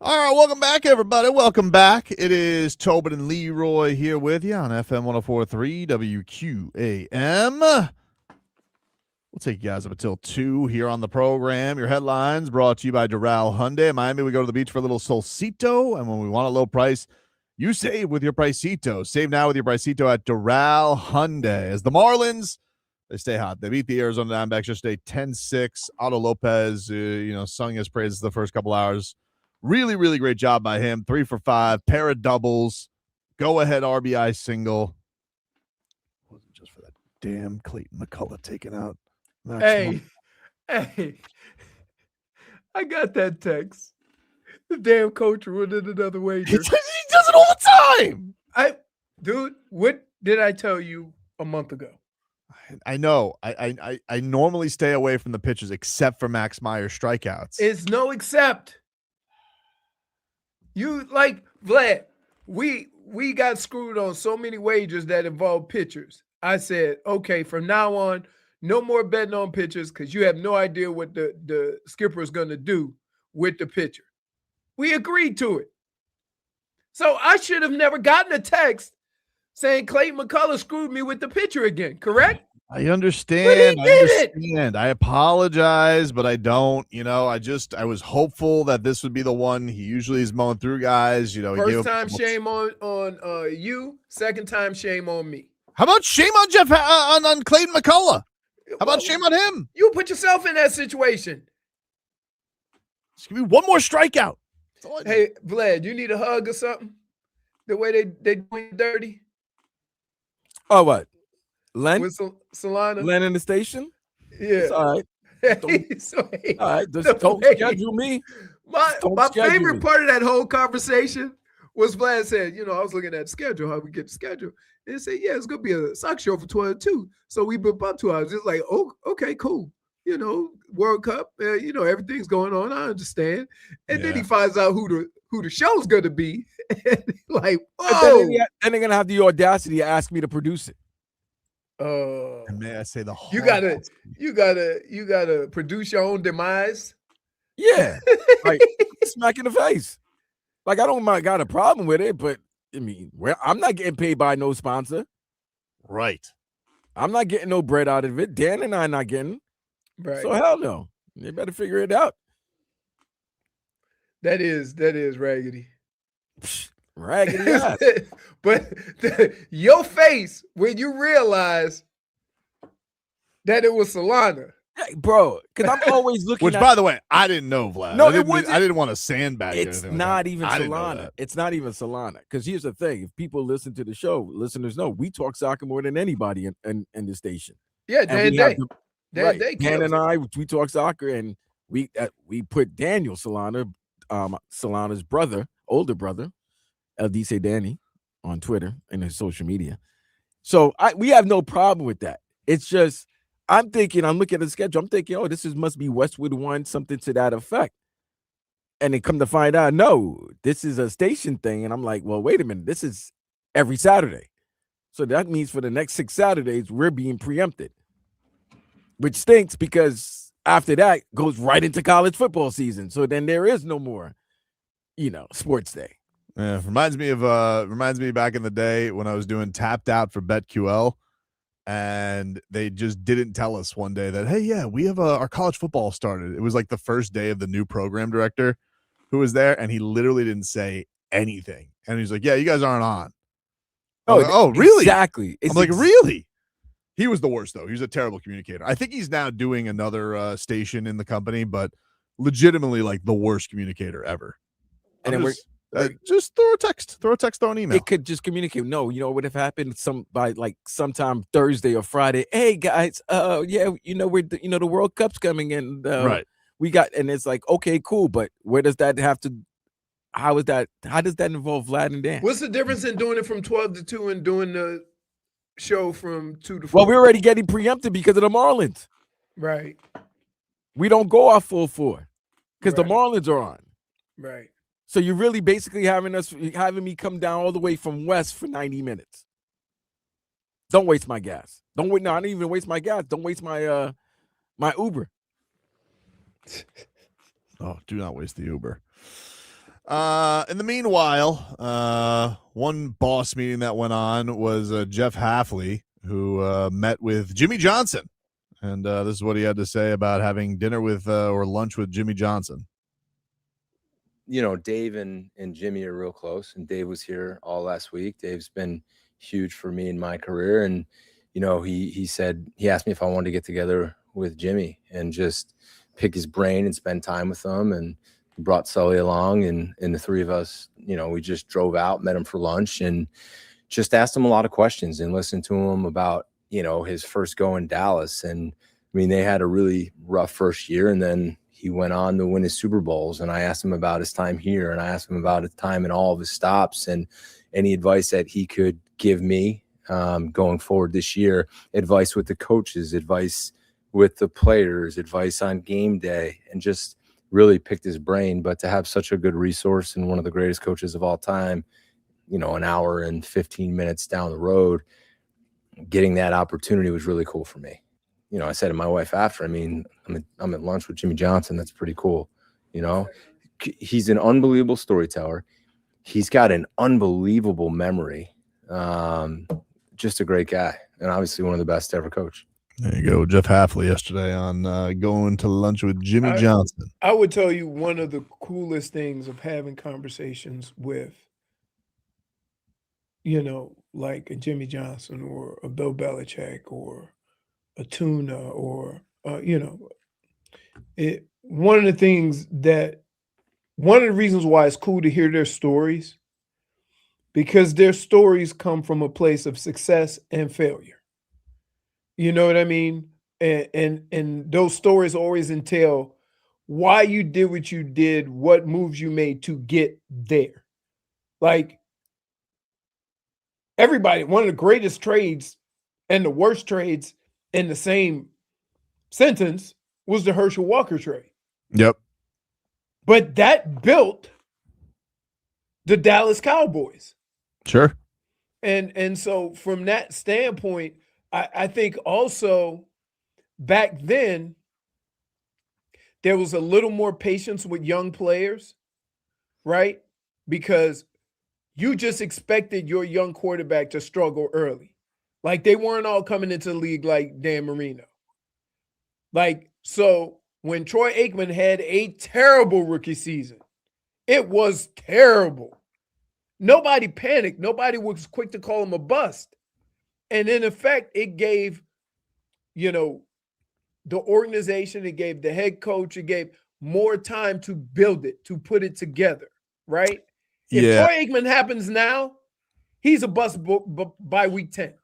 All right, welcome back, everybody. Welcome back. It is Tobin and Leroy here with you on FM 104.3 WQAM. We'll take you guys up until 2 here on the program. Your headlines brought to you by Doral Hyundai. In Miami, we go to the beach for a little solcito, and when we want a low price, you save with your Pricito. Save now with your Pricito at Doral Hyundai. As the Marlins, they stay hot. They beat the Arizona Diamondbacks yesterday 10-6. Otto Lopez, sung his praises the first couple hours. Really, really great job by him. 3 for 5, pair of doubles, go-ahead RBI single. Wasn't just for that damn Clayton McCullough taken out. Hey, I got that text. The damn coach ruled it another way. He does it all the time. Dude, what did I tell you a month ago? I know. I normally stay away from the pitchers except for Max Meyer strikeouts. It's no except. You like Vlad, we got screwed on so many wagers that involve pitchers. I said, okay, from now on, no more betting on pitchers because you have no idea what the skipper is going to do with the pitcher. We agreed to it. So I should have never gotten a text saying Clayton McCullough screwed me with the pitcher again, correct? I understand. I apologize, but I don't. I was hopeful that this would be the one. He usually is mowing through guys. First time shame on you. Second time shame on me. How about shame on Jeff on Clayton McCullough? How about shame on him? You put yourself in that situation. Just give me one more strikeout. Hey, Vlad, you need a hug or something? The way they doing dirty? Oh, what? Len? With Solana? Len in the station? Yeah. It's all right. All right. Just don't schedule me. My favorite part of that whole conversation was Vlad said, I was looking at the schedule, how we get the schedule. And said, yeah, it's going to be a sock show for 12-2. So we booked about 2 hours. It's like, oh, okay, cool. World Cup, everything's going on. I understand. And then he finds out who the show's going to be. Like, oh. Then they're going to have the audacity to ask me to produce it. And may I say the whole you gotta produce your own demise. Yeah. Like smack in the face. Like I don't got a problem with it, but I mean, I'm not getting paid by no sponsor. Right. I'm not getting no bread out of it. Dan and I not getting. Right. So hell no. They better figure it out. That is raggedy. Raggedy ass. But your face when you realize that it was Solana. Hey, bro, because I'm always looking Which, by the way, I didn't know, Vlad. No, I didn't want to sandbag it. It's not even Solana. It's not even Solana. Because here's the thing. If people listen to the show, listeners know we talk soccer more than anybody in the station. Yeah, Dan and I, we talk soccer, and we put Daniel Solana, Solana's brother, older brother, El Dice Danny, on Twitter and his social media. So we have no problem with that. It's just I'm looking at the schedule. I'm thinking, oh, must be Westwood 1, something to that effect. And then come to find out, no, this is a station thing. And I'm like, well, wait a minute. This is every Saturday. So that means for the next 6 Saturdays, we're being preempted, which stinks because after that goes right into college football season. So then there is no more, sports day. Yeah, reminds me back in the day when I was doing Tapped Out for BetQL, and they just didn't tell us one day that, hey, yeah, we have our college football started. It was like the first day of the new program director who was there, and he literally didn't say anything. And he's like, yeah, you guys aren't on. Oh, really? Exactly. I'm like, really? He was the worst, though. He was a terrible communicator. I think he's now doing another station in the company, but legitimately like the worst communicator ever. And then just throw a text, throw an email. It could just communicate. No, what would have happened by sometime Thursday or Friday. Hey guys, yeah, we're the World Cup's coming and right. We got, and it's like, okay, cool, but where does that have to? How does that involve Vlad and Dan? What's the difference in doing it from 12 to 2 and doing the show from 2 to 4? Well, we're already getting preempted because of the Marlins. Right. We don't go off full 4 because the Marlins are on. Right. So you're really basically having me come down all the way from West for 90 minutes. Don't waste my gas. Don't wait. No, I didn't even waste my gas. Don't waste my my Uber. Oh, do not waste the Uber. In the meanwhile, one boss meeting that went on was Jeff Hafley, who met with Jimmy Johnson. And this is what he had to say about having dinner with or lunch with Jimmy Johnson. You know, Dave and Jimmy are real close, and Dave was here all last week. Dave's been huge for me in my career. And, you know, he said, he asked me if I wanted to get together with Jimmy and just pick his brain and spend time with him. And brought Sully along, and the three of us, you know, we just drove out, met him for lunch, and just asked him a lot of questions and listened to him about, you know, his first go in Dallas. And I mean, they had a really rough first year, and then he went on to win his Super Bowls. And I asked him about his time here, and I asked him about his time in all of his stops and any advice that he could give me going forward this year, advice with the coaches, advice with the players, advice on game day, and just really picked his brain. But to have such a good resource and one of the greatest coaches of all time, you know, an hour and 15 minutes down the road, getting that opportunity was really cool for me. You know, I said to my wife after, I mean, I'm at lunch with Jimmy Johnson. That's pretty cool. You know, he's an unbelievable storyteller. He's got an unbelievable memory. Just a great guy, and obviously one of the best to ever coach. There you go. Jeff Hafley yesterday on going to lunch with Jimmy Johnson. I would tell you one of the coolest things of having conversations with, you know, like a Jimmy Johnson or a Bill Belichick or a Tuna or, you know, one of the reasons why it's cool to hear their stories, because their stories come from a place of success and failure. You know what I mean? And those stories always entail why you did what you did, what moves you made to get there. Like everybody, one of the greatest trades and the worst trades in the same sentence was the Herschel Walker trade. Yep. But that built the Dallas Cowboys. Sure. And so from that standpoint, I think also back then there was a little more patience with young players, right? Because you just expected your young quarterback to struggle early. Like they weren't all coming into the league like Dan Marino. Like, so when Troy Aikman had a terrible rookie season, it was terrible. Nobody panicked. Nobody was quick to call him a bust. And in effect, it gave, you know, the organization, it gave the head coach, it gave more time to build it, to put it together, right? If Troy Aikman happens now, he's a bust by week 10.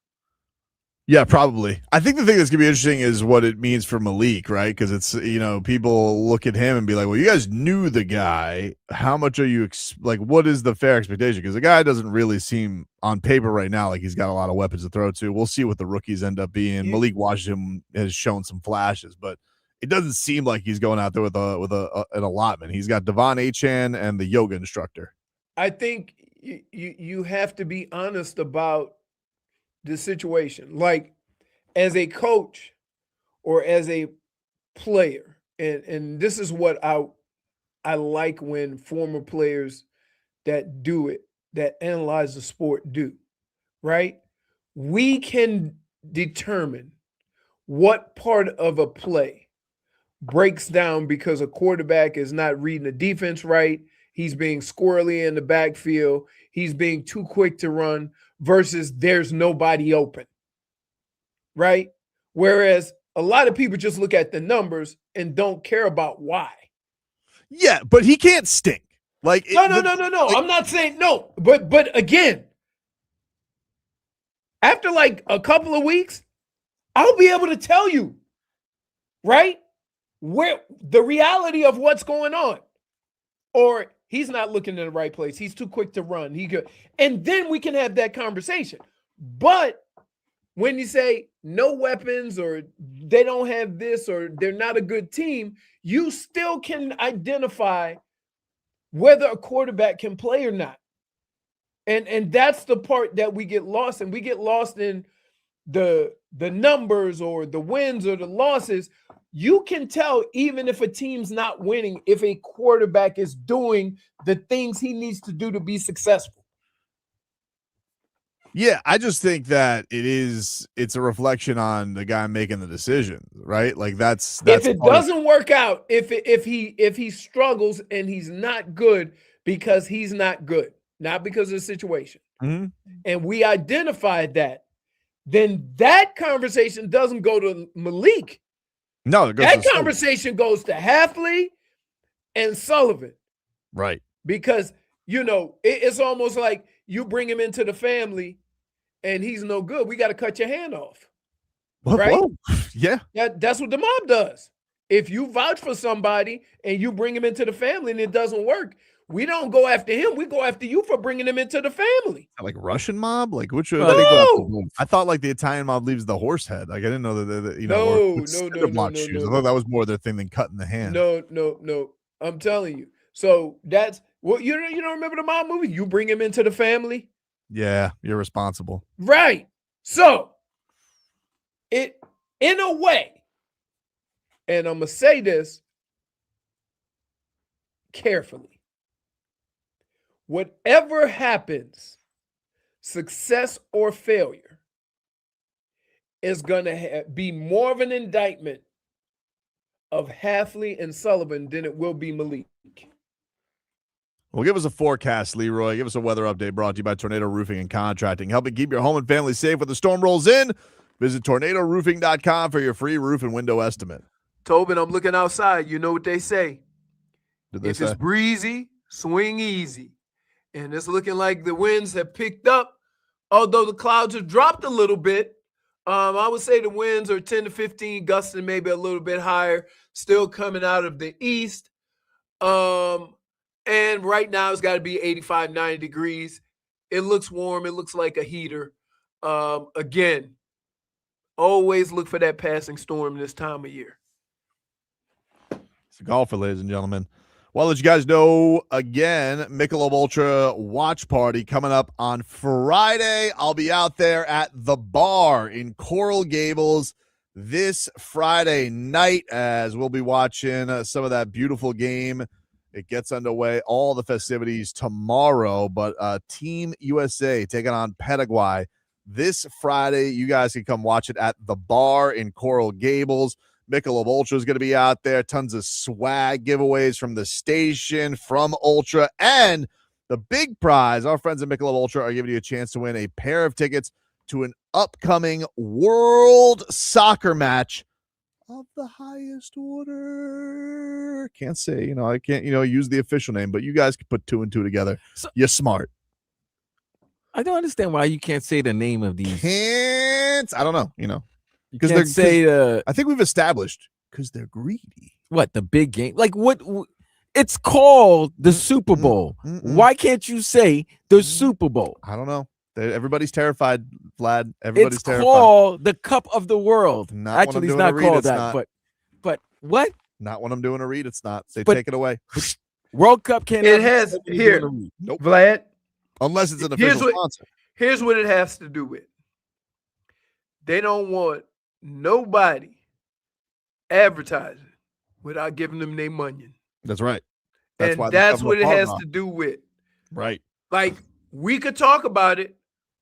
Yeah, probably. I think the thing that's going to be interesting is what it means for Malik, right? Because it's, you know, people look at him and be like, well, you guys knew the guy. How much are you, what is the fair expectation? Because the guy doesn't really seem on paper right now like he's got a lot of weapons to throw to. We'll see what the rookies end up being. Malik Washington has shown some flashes, but it doesn't seem like he's going out there with an allotment. He's got Devon Achane and the yoga instructor. I think you have to be honest about the situation. Like as a coach or as a player, and this is what I like when former players that do it, that analyze the sport do, right? We can determine what part of a play breaks down because a quarterback is not reading the defense right. He's being squirrely in the backfield. He's being too quick to run versus there's nobody open, right? Whereas a lot of people just look at the numbers and don't care about why. Yeah, but he can't stink. Like no. Like, I'm not saying no, but again, after like a couple of weeks, I'll be able to tell you, right, where the reality of what's going on. Or he's not looking in the right place. He's too quick to run. And then we can have that conversation. But when you say no weapons or they don't have this or they're not a good team, you still can identify whether a quarterback can play or not. And that's the part that we get lost in. We get lost in the numbers or the wins or the losses you can tell even if a team's not winning, if a quarterback is doing the things he needs to do to be successful. Yeah, I just think that it's a reflection on the guy making the decision, right? Like that's if it doesn't work out, if he struggles and he's not good because he's not good, not because of the situation, and we identified that, then that conversation doesn't go to Malik. No, that conversation goes to Hafley and Sullivan. Right. Because, it's almost like you bring him into the family and he's no good. We got to cut your hand off. Right? Whoa. Yeah. That's what the mob does. If you vouch for somebody and you bring him into the family and it doesn't work, we don't go after him. We go after you for bringing him into the family. Like Russian mob? Like which? No. I thought like the Italian mob leaves the horse head. Like I didn't know that. No. I thought that was more their thing than cutting the hand. No. I'm telling you. So that's what you don't remember the mob movie? You bring him into the family. Yeah, you're responsible. Right. So in a way, and I'm gonna say this carefully. Whatever happens, success or failure, is going to be more of an indictment of Hafley and Sullivan than it will be Malik. Well, give us a forecast, Leroy. Give us a weather update brought to you by Tornado Roofing and Contracting. Helping keep your home and family safe when the storm rolls in. Visit tornadoroofing.com for your free roof and window estimate. Tobin, I'm looking outside. You know what they say. If it's breezy, swing easy. And it's looking like the winds have picked up, although the clouds have dropped a little bit. I would say the winds are 10 to 15, gusting maybe a little bit higher, still coming out of the east. And right now it's got to be 85, 90 degrees. It looks warm. It looks like a heater. Again, always look for that passing storm this time of year. It's a golfer, ladies and gentlemen. Well, let you guys know again, Michelob Ultra watch party coming up on Friday. I'll be out there at the bar in Coral Gables this Friday night as we'll be watching some of that beautiful game. It gets underway, all the festivities tomorrow, but Team USA taking on Paraguay this Friday. You guys can come watch it at the bar in Coral Gables. Michelob Ultra is going to be out there. Tons of swag giveaways from the station, from Ultra. And the big prize, our friends at Michelob Ultra are giving you a chance to win a pair of tickets to an upcoming World Soccer match of the highest order. Can't say, I can't, use the official name, but you guys can put two and two together. So, you're smart. I don't understand why you can't say the name of these. I don't know, Because they say I think we've established because they're greedy. What, the big game? Like what? It's called the Super Bowl. Why can't you say the Super Bowl? I don't know. Everybody's terrified, Vlad. Everybody's terrified. It's called the Cup of the World. Actually, it's not called that. But what? Not when I'm doing a read. It's not. Take it away. World Cup can't. It has here. Nope. Vlad. Unless it's an official sponsor. Here's what it has to do with. They don't want nobody advertising without giving them their money. That's right. That's what it has to do with. Right. Like, we could talk about it.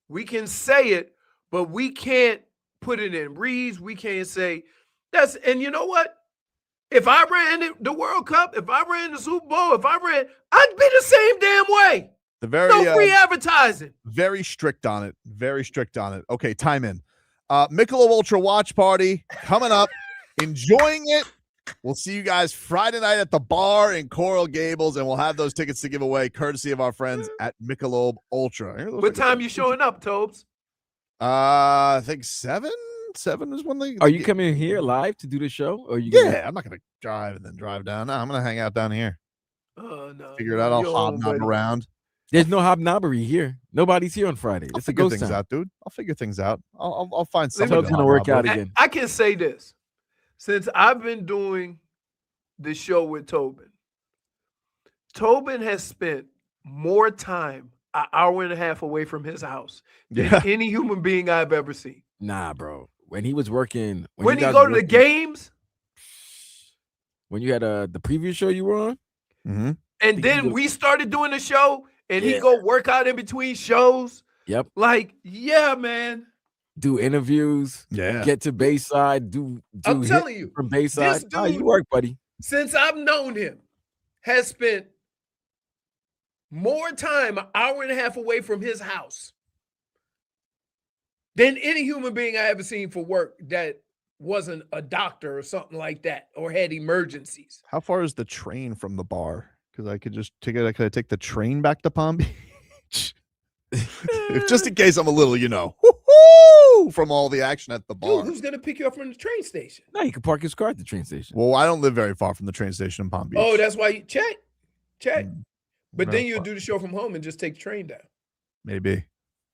We can say it, but we can't put it in reads. We can't say that's, and you know what? If I ran the World Cup, if I ran the Super Bowl, I'd be the same damn way. No free advertising. Very strict on it. Very strict on it. Okay, time in. Michelob Ultra watch party coming up. Enjoying it. We'll see you guys Friday night at the bar in Coral Gables, and we'll have those tickets to give away courtesy of our friends at Michelob Ultra. What time you showing up, Tobes? I think 7. 7 is when they. Are you coming here live to do the show? Or you? Yeah, I'm not gonna drive and then drive down. No, I'm gonna hang out down here. No. Figure it out. I'll hobnob around. There's no hobnobbery here. Nobody's here on Friday. I'll figure things out, dude. I'll figure things out. I'll find something. It's gonna work out again. I can say this. Since I've been doing the show with Tobin, Tobin has spent more time, an hour and a half away from his house than any human being I've ever seen. Nah, bro. When he was working, when he go to the games, when you had the preview show you were on. Mm-hmm. And then we started doing the show, and he go work out in between shows. Yep. Like, yeah, man. Do interviews. Yeah. Get to Bayside. Do I'm telling you, from Bayside. this dude, you work, buddy. Since I've known him, has spent more time, an hour and a half away from his house than any human being I ever seen for work that wasn't a doctor or something like that, or had emergencies. How far is the train from the bar? Because I could just take it. Could I take the train back to Palm Beach? If just in case I'm a little, woo-hoo, from all the action at the bar. Dude, who's gonna pick you up from the train station? No, you can park his car at the train station. Well, I don't live very far from the train station in Palm Beach. Oh, that's why you check. But No, then you'll do the show from home and just take the train down. Maybe.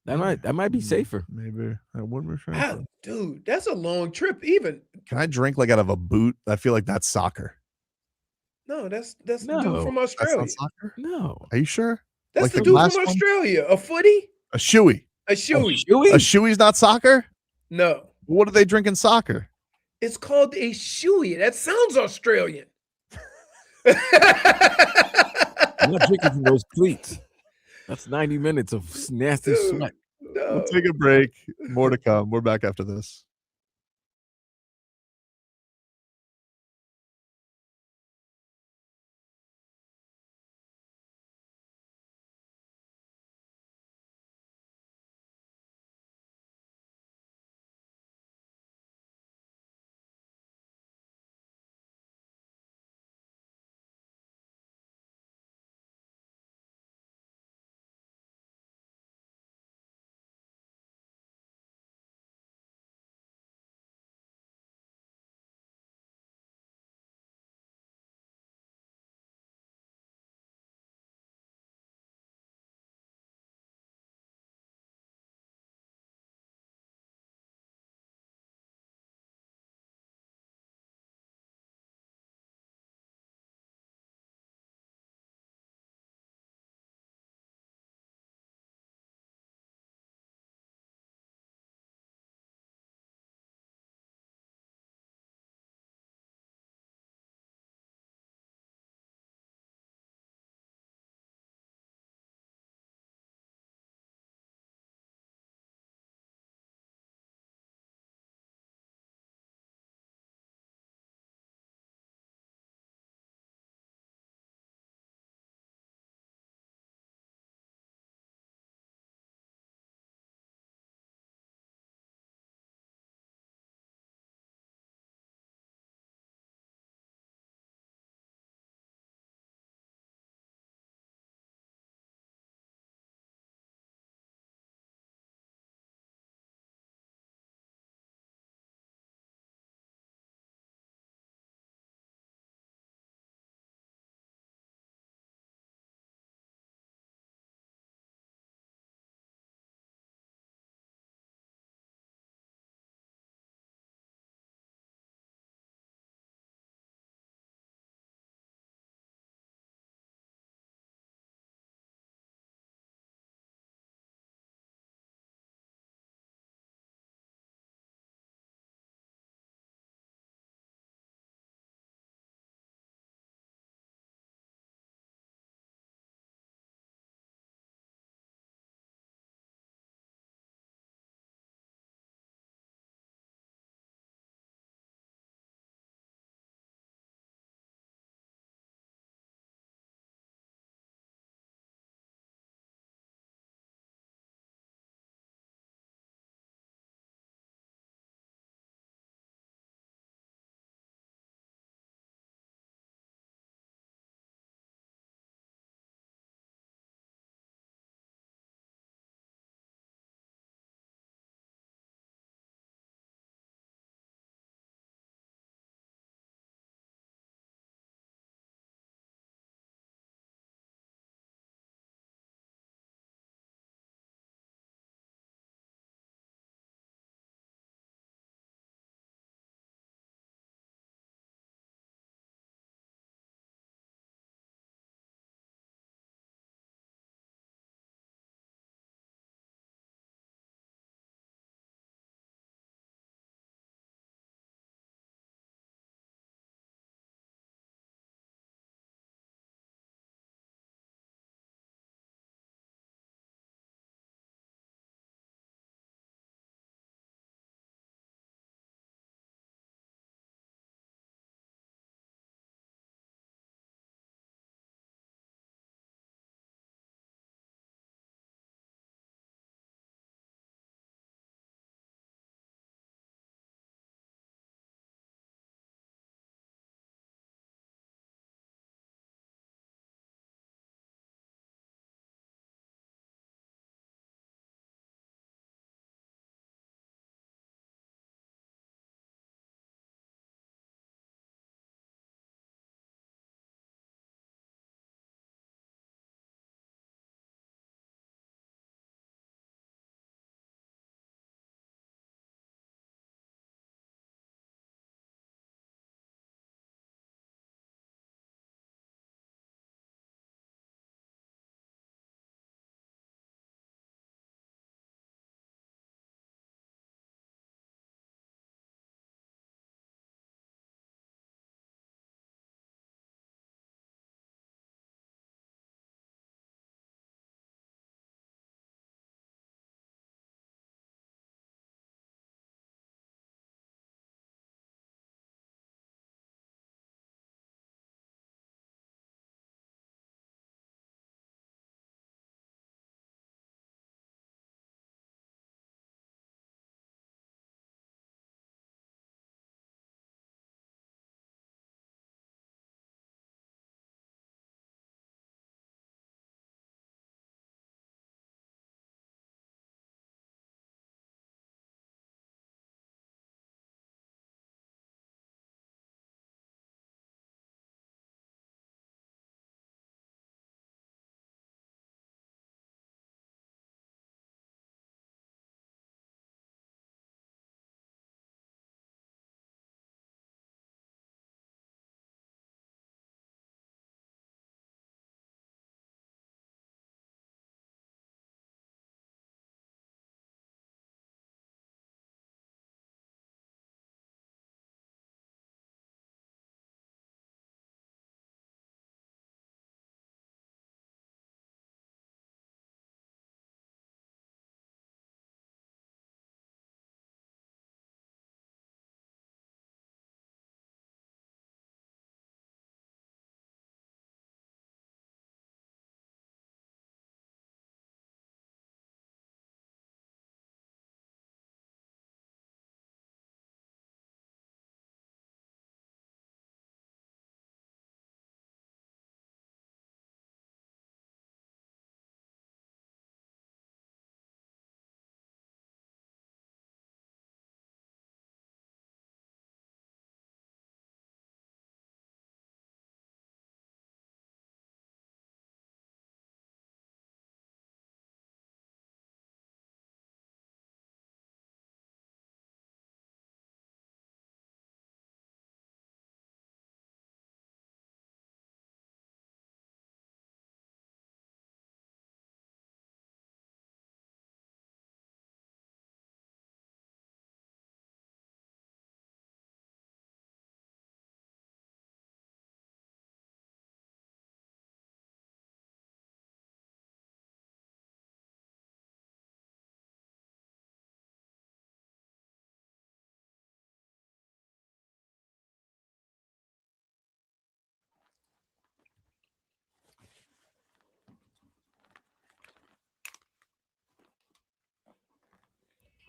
That might be safer. Maybe. That would be safer. Wow, dude, that's a long trip. Even Can I drink like out of a boot? I feel like that's soccer. no, that's the No, dude from That's Australia. not soccer? No. Are you sure? That's Like the the dude last from one? Australia. A footy? A shoey. A shoey. A shoey's not soccer? No. What do they drink in soccer? It's called a shoey. That sounds Australian. I'm not drinking from those cleats. That's 90 minutes of nasty sweat. We'll take a break. More to come. We're back after this.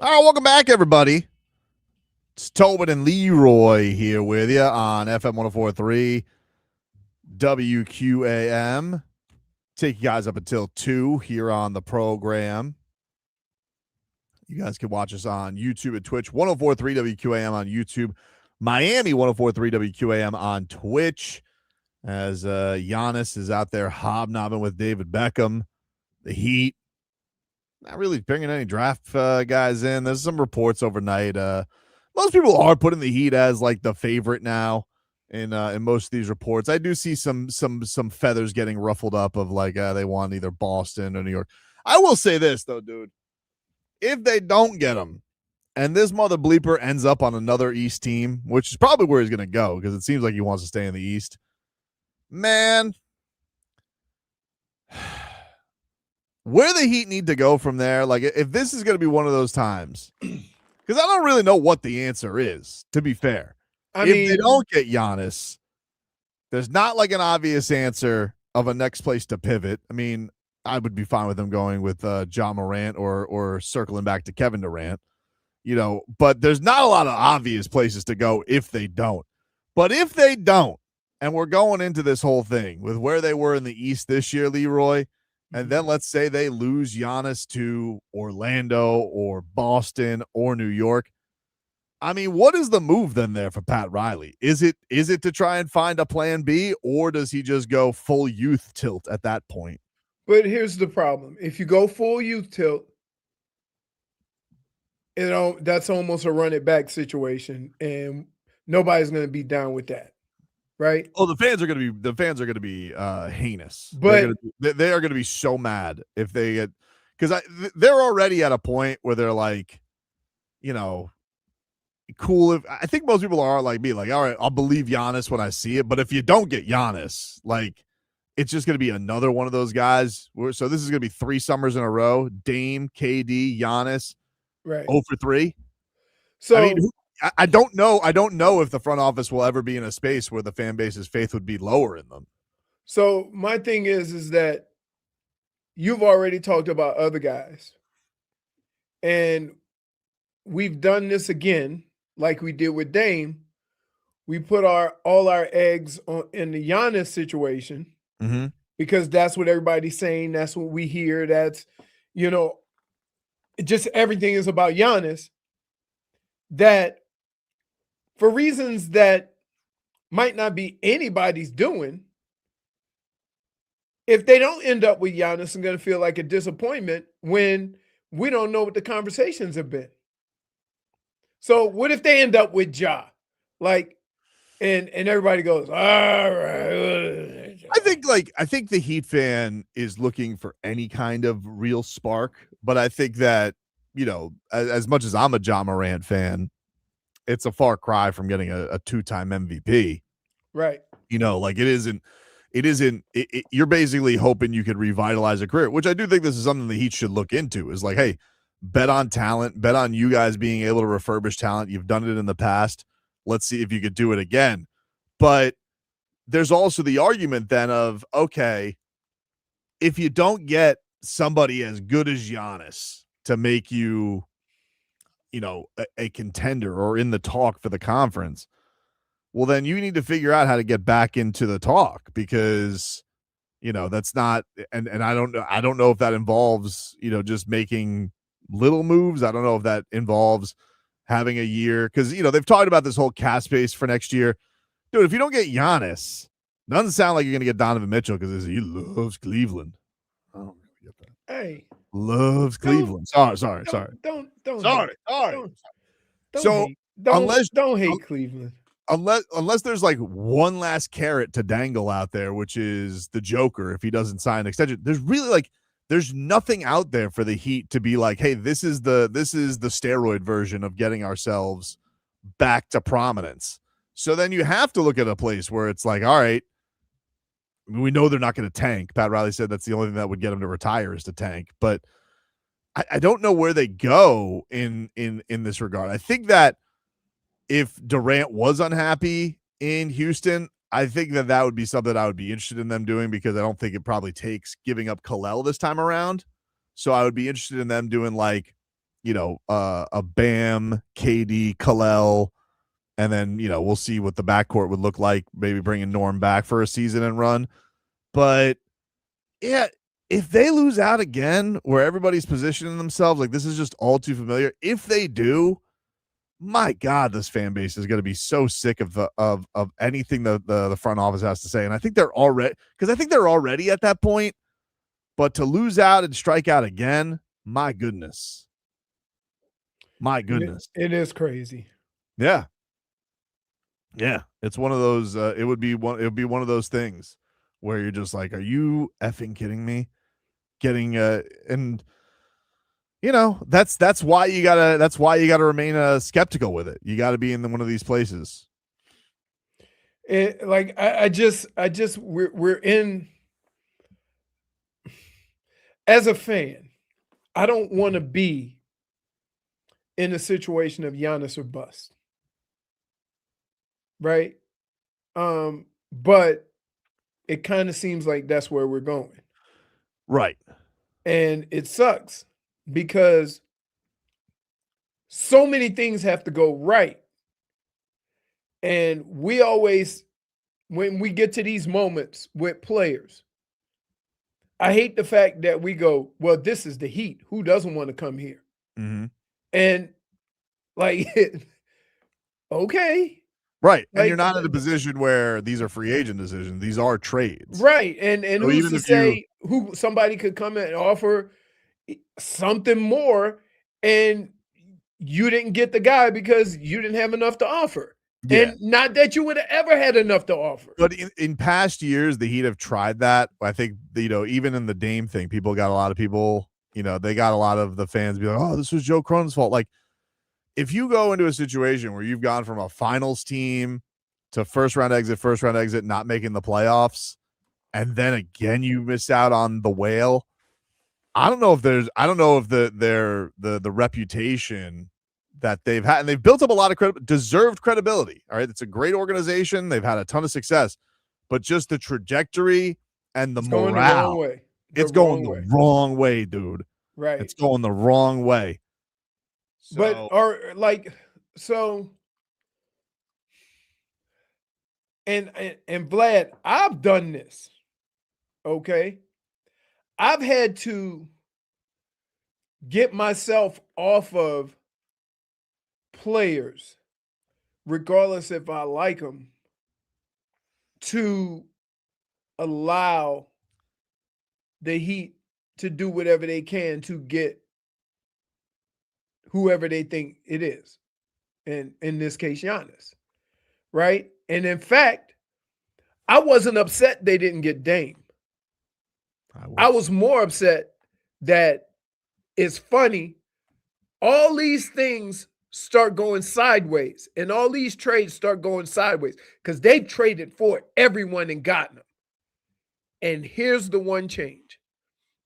All right, welcome back, everybody. It's Tobin and Leroy here with you on FM 104.3 WQAM. Take you guys up until 2 here on the program. You guys can watch us on YouTube and Twitch, 104.3 WQAM on YouTube, Miami 104.3 WQAM on Twitch, as Giannis is out there hobnobbing with David Beckham. The Heat not really bringing any draft guys in. There's some reports overnight. Most people are putting the Heat as like the favorite now in most of these reports. I do see some feathers getting ruffled up of like they want either Boston or New York. I will say this though, dude. If they don't get him, and this mother bleeper ends up on another East team, which is probably where he's going to go because it seems like he wants to stay in the East, man, where the Heat need to go from there, like if this is going to be one of those times, because I don't really know what the answer is, to be fair. If they don't get Giannis, there's not like an obvious answer of a next place to pivot. I mean, I would be fine with them going with John Morant or circling back to Kevin Durant, but there's not a lot of obvious places to go if they don't. But if they don't, and we're going into this whole thing with where they were in the East this year, Leroy, and then let's say they lose Giannis to Orlando or Boston or New York. I mean, what is the move then there for Pat Riley? Is it to try and find a plan B, or does he just go full youth tilt at that point? But here's the problem. If you go full youth tilt, that's almost a run it back situation, and nobody's going to be down with that, right? Oh, the fans are going to be heinous. But they are going to be so mad if they get, because they're already at a point where they're like, cool. If I think most people are like me, like, all right, I'll believe Giannis when I see it. But if you don't get Giannis, like, it's just going to be another one of those guys. So this is going to be 3 summers in a row. Dame, KD, Giannis, right? 0 for 3. So I mean, I don't know. I don't know if the front office will ever be in a space where the fan base's faith would be lower in them. So my thing is that you've already talked about other guys, and we've done this again, like we did with Dame. We put all our eggs in the Giannis situation. Mm-hmm. Because that's what everybody's saying. That's what we hear. That's, just everything is about Giannis. That for reasons that might not be anybody's doing, if they don't end up with Giannis, it's going to feel like a disappointment when we don't know what the conversations have been. So what if they end up with Ja? Like, and everybody goes, all right. I think the Heat fan is looking for any kind of real spark, but I think that, as much as I'm a John Morant fan, it's a far cry from getting a 2-time MVP. Right. Like you're basically hoping you could revitalize a career, which I do think this is something the Heat should look into, is like, hey, bet on talent, bet on you guys being able to refurbish talent. You've done it in the past. Let's see if you could do it again. But there's also the argument then of, okay, if you don't get somebody as good as Giannis to make you, a contender or in the talk for the conference, well, then you need to figure out how to get back into the talk, because, that's not, and I don't know if that involves, just making little moves. I don't know if that involves having a year, because, they've talked about this whole cap space for next year. Dude, if you don't get Giannis, doesn't sound like you're going to get Donovan Mitchell because he loves Cleveland. I don't really get that. Hey. Loves Cleveland. Sorry. Don't hate Cleveland. Unless there's like one last carrot to dangle out there, which is the Joker if he doesn't sign an extension. There's really like there's nothing out there for the Heat to be like, hey, this is the steroid version of getting ourselves back to prominence. So then you have to look at a place where it's like, all right, we know they're not going to tank. Pat Riley said that's the only thing that would get them to retire is to tank. But I don't know where they go in this regard. I think that if Durant was unhappy in Houston, I think that would be something I would be interested in them doing, because I don't think it probably takes giving up Kalel this time around. So I would be interested in them doing like a Bam, KD, Khalil, and then, we'll see what the backcourt would look like, maybe bringing Norm back for a season and run. But yeah, if they lose out again where everybody's positioning themselves, like this is just all too familiar. If they do, my God, this fan base is going to be so sick of anything the front office has to say. And I think they're already at that point, but to lose out and strike out again, my goodness. It is crazy. Yeah. Yeah. It's one of those, it would be one of those things where you're just like, are you effing kidding me? Getting, and that's why you gotta remain skeptical with it. You got to be in one of these places. We're in, as a fan, I don't want to be in a situation of Giannis or bust. Right. But it kind of seems like that's where we're going. Right. And it sucks because so many things have to go right. And we always, when we get to these moments with players, I hate the fact that we go, well, this is the Heat. Who doesn't want to come here? Mm-hmm. And like, okay. Right. And you're not in a position where these are free agent decisions. These are trades. Right. And so who's to say who somebody could come and offer something more and you didn't get the guy because you didn't have enough to offer. Yeah. And not that you would have ever had enough to offer. But in past years, the Heat have tried that. I think, even in the Dame thing, they got a lot of the fans be like, oh, this was Joe Cronin's fault. Like, if you go into a situation where you've gone from a finals team to first round exit, not making the playoffs, and then again you miss out on the whale, I don't know if the reputation that they've had, and they've built up a lot of deserved credibility. All right, it's a great organization. They've had a ton of success, but just the trajectory and the morale, it's going the wrong way, dude. Right, it's going the wrong way. So, and Vlad, I've done this. Okay. I've had to get myself off of players, regardless if I like them, to allow the Heat to do whatever they can to get whoever they think it is, and in this case, Giannis, right? And in fact, I wasn't upset they didn't get Dame. I was more upset that it's funny, all these things start going sideways, and all these trades start going sideways because they traded for everyone and gotten them. And here's the one change.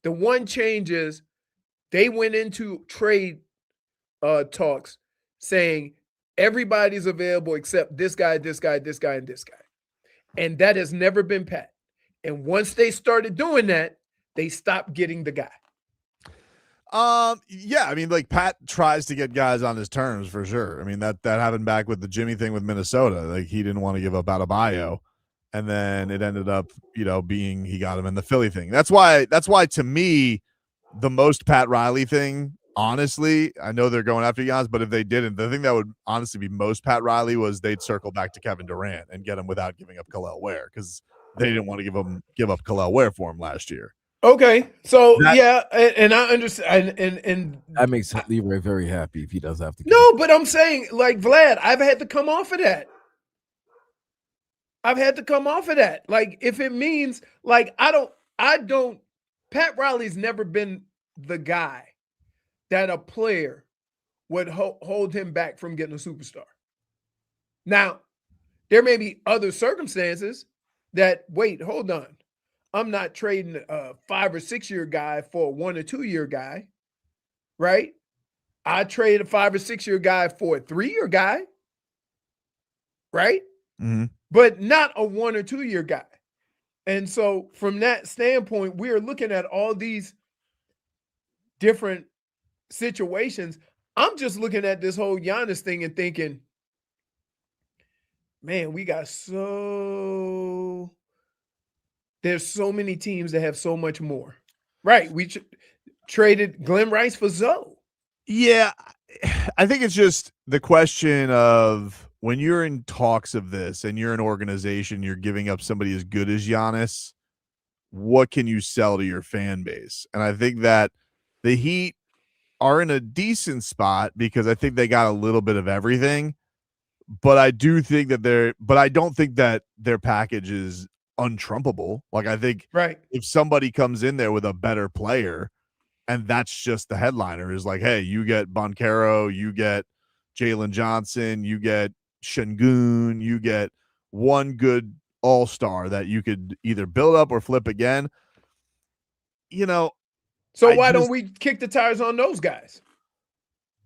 The one change is they went into trade talks saying everybody's available except this guy, this guy, this guy, and this guy. And that has never been Pat. And once they started doing that, they stopped getting the guy. Yeah, I mean, like Pat tries to get guys on his terms for sure. I mean, that happened back with the Jimmy thing with Minnesota. Like he didn't want to give up Adebayo, and then it ended up, being he got him in the Philly thing. That's why to me, the most Pat Riley thing, honestly, I know they're going after Giannis, but if they didn't, the thing that would honestly be most Pat Riley was they'd circle back to Kevin Durant and get him without giving up Khalil Ware because they didn't want to give up Khalil Ware for him last year. Okay, so and I understand, and that makes Leroy very happy if he does have to. No, but I'm saying, like Vlad, I've had to come off of that. Like, if it means, like, I don't. Pat Riley's never been the guy that a player would hold him back from getting a superstar. Now, there may be other circumstances that, wait, hold on. I'm not trading a 5 or 6 year guy for a 1 or 2 year guy, right? I trade a 5 or 6 year guy for a 3 year guy, right? Mm-hmm. But not a 1 or 2 year guy. And so from that standpoint, we are looking at all these different situations. I'm just looking at this whole Giannis thing and thinking, man, there's so many teams that have so much more. Right. We traded Glenn Rice for Zoe. Yeah, I think it's just the question of when you're in talks of this and you're an organization, you're giving up somebody as good as Giannis, what can you sell to your fan base? And I think that the Heat are in a decent spot because I think they got a little bit of everything. But I do think that I don't think that their package is untrumpable. Like, I think if somebody comes in there with a better player and that's just the headliner is like, hey, you get Boncaro, you get Jalen Johnson, you get Şengün, you get one good all-star that you could either build up or flip again. So why don't we kick the tires on those guys?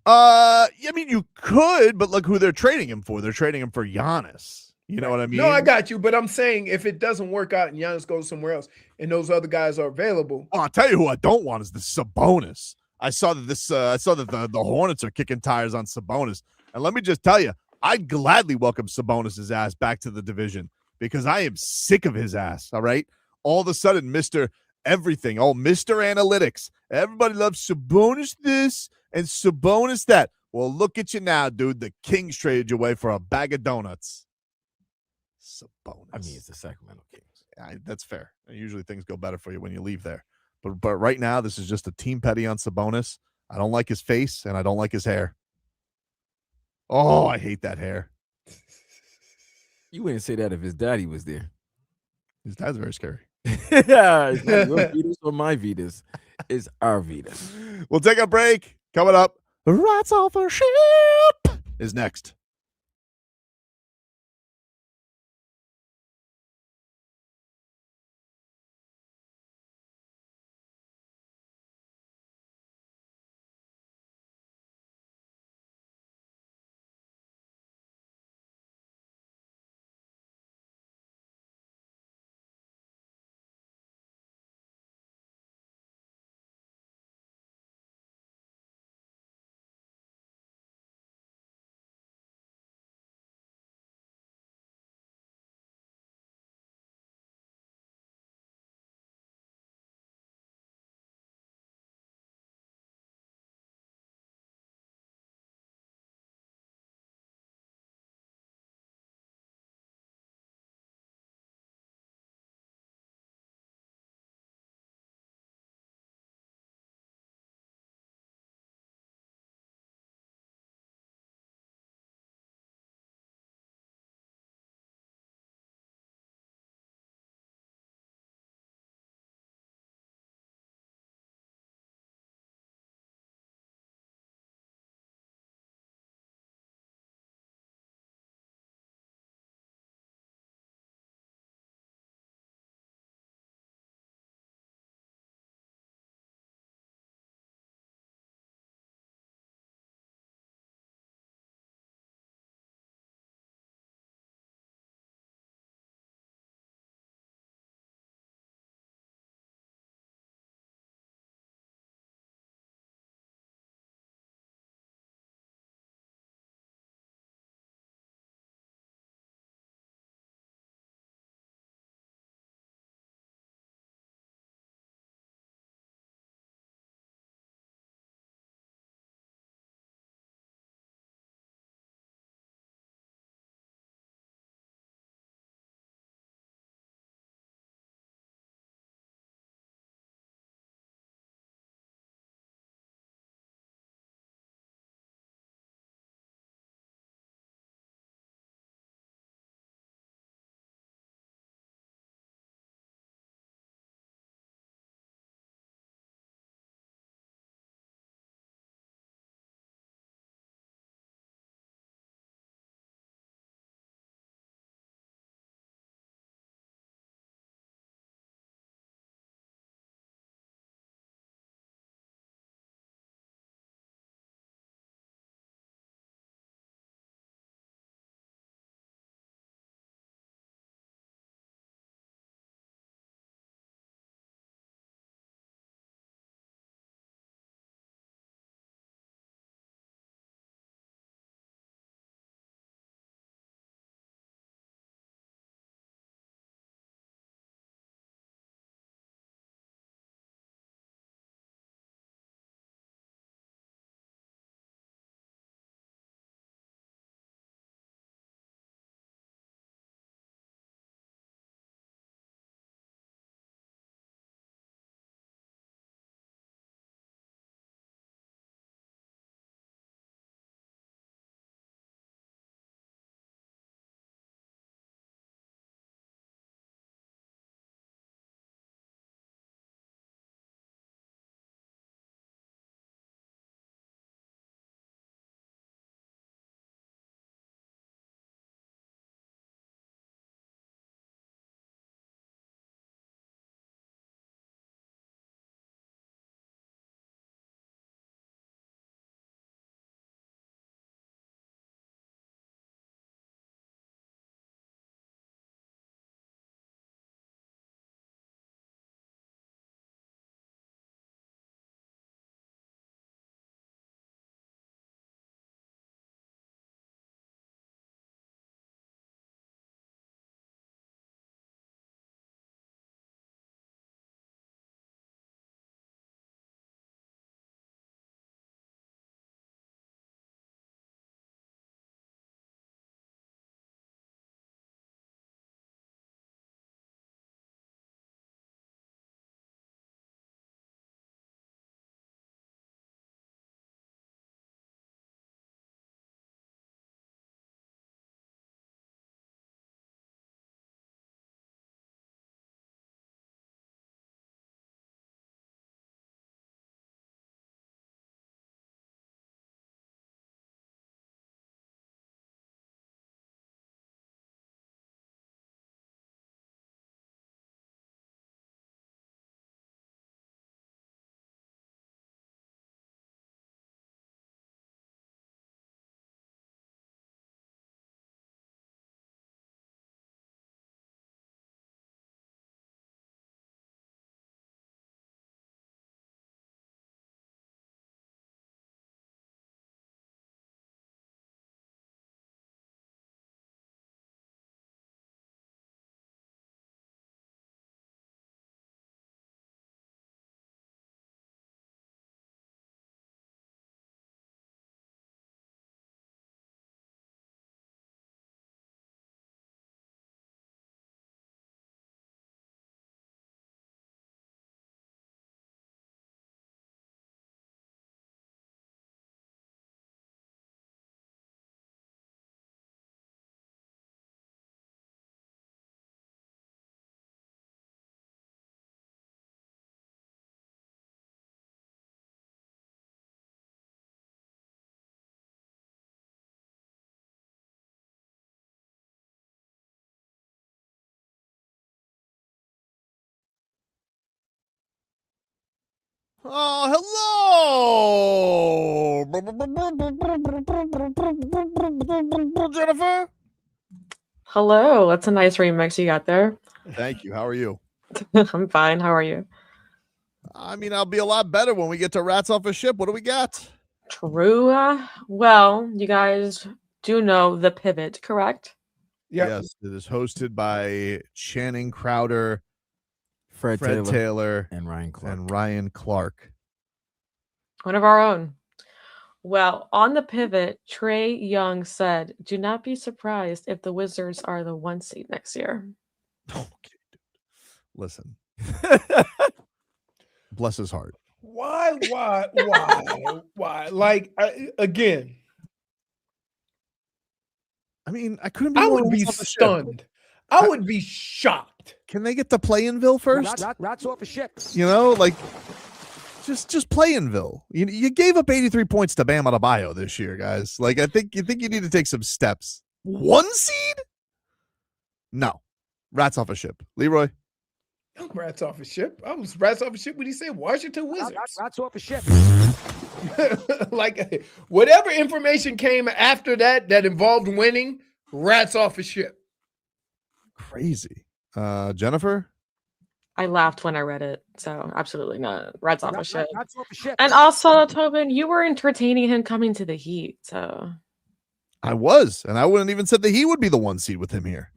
I mean, you could, but look who they're trading him for. They're trading him for Giannis. You know what I mean? No, I got you, but I'm saying if it doesn't work out and Giannis goes somewhere else and those other guys are available. Oh, I'll tell you who I don't want is the Sabonis. I saw that the Hornets are kicking tires on Sabonis. And let me just tell you, I'd gladly welcome Sabonis' ass back to the division because I am sick of his ass, all right? All of a sudden, Mr. Everything, Mr. Analytics. Everybody loves Sabonis this and Sabonis that. Well, look at you now, dude. The Kings traded you away for a bag of donuts. Sabonis. I mean, it's the Sacramento Kings. That's fair. Usually things go better for you when you leave there. But right now, this is just a team petty on Sabonis. I don't like his face, and I don't like his hair. Oh, I hate that hair. You wouldn't say that if his daddy was there. His dad's very scary. Yeah, it's not your Vitas or my Vitas. It's our Vitas. We'll take a break. Coming up, Rats Off a Ship is next. Oh, hello, Jennifer. Hello. That's a nice remix you got there. Thank you. How are you? I'm fine. How are you? I mean, I'll be a lot better when we get to Rats Off a Ship. What do we got? True. Well, you guys do know The Pivot, correct? Yep. Yes, it is hosted by Channing Crowder, Fred Taylor, and Ryan Clark. One of our own. Well, on The Pivot, Trae Young said, "Do not be surprised if the Wizards are the 1 seed next year." Okay, dude. Listen. Bless his heart. Why? Like, again, I mean, I couldn't be I more would be Rats Off a Ship. stunned. I would be shocked. Can they get to Play-in-Ville first? Rats off a ships. You know, like just Play-in-Ville. You gave up 83 points to Bam Adebayo this year, guys. Like, I think you need to take some steps. 1 seed? No. Rats off a ship. Leroy? Rats off a ship. I was rats off a ship when he said Washington Wizards. Rats off a ship. Like, whatever information came after that involved winning, rats off a ship. Crazy. Jennifer? I laughed when I read it, so absolutely not. Rats off a ship. Rats off a ship. And also, Tobin, you were entertaining him coming to the Heat, so I was, and I wouldn't even said that he would be the 1 seed with him here.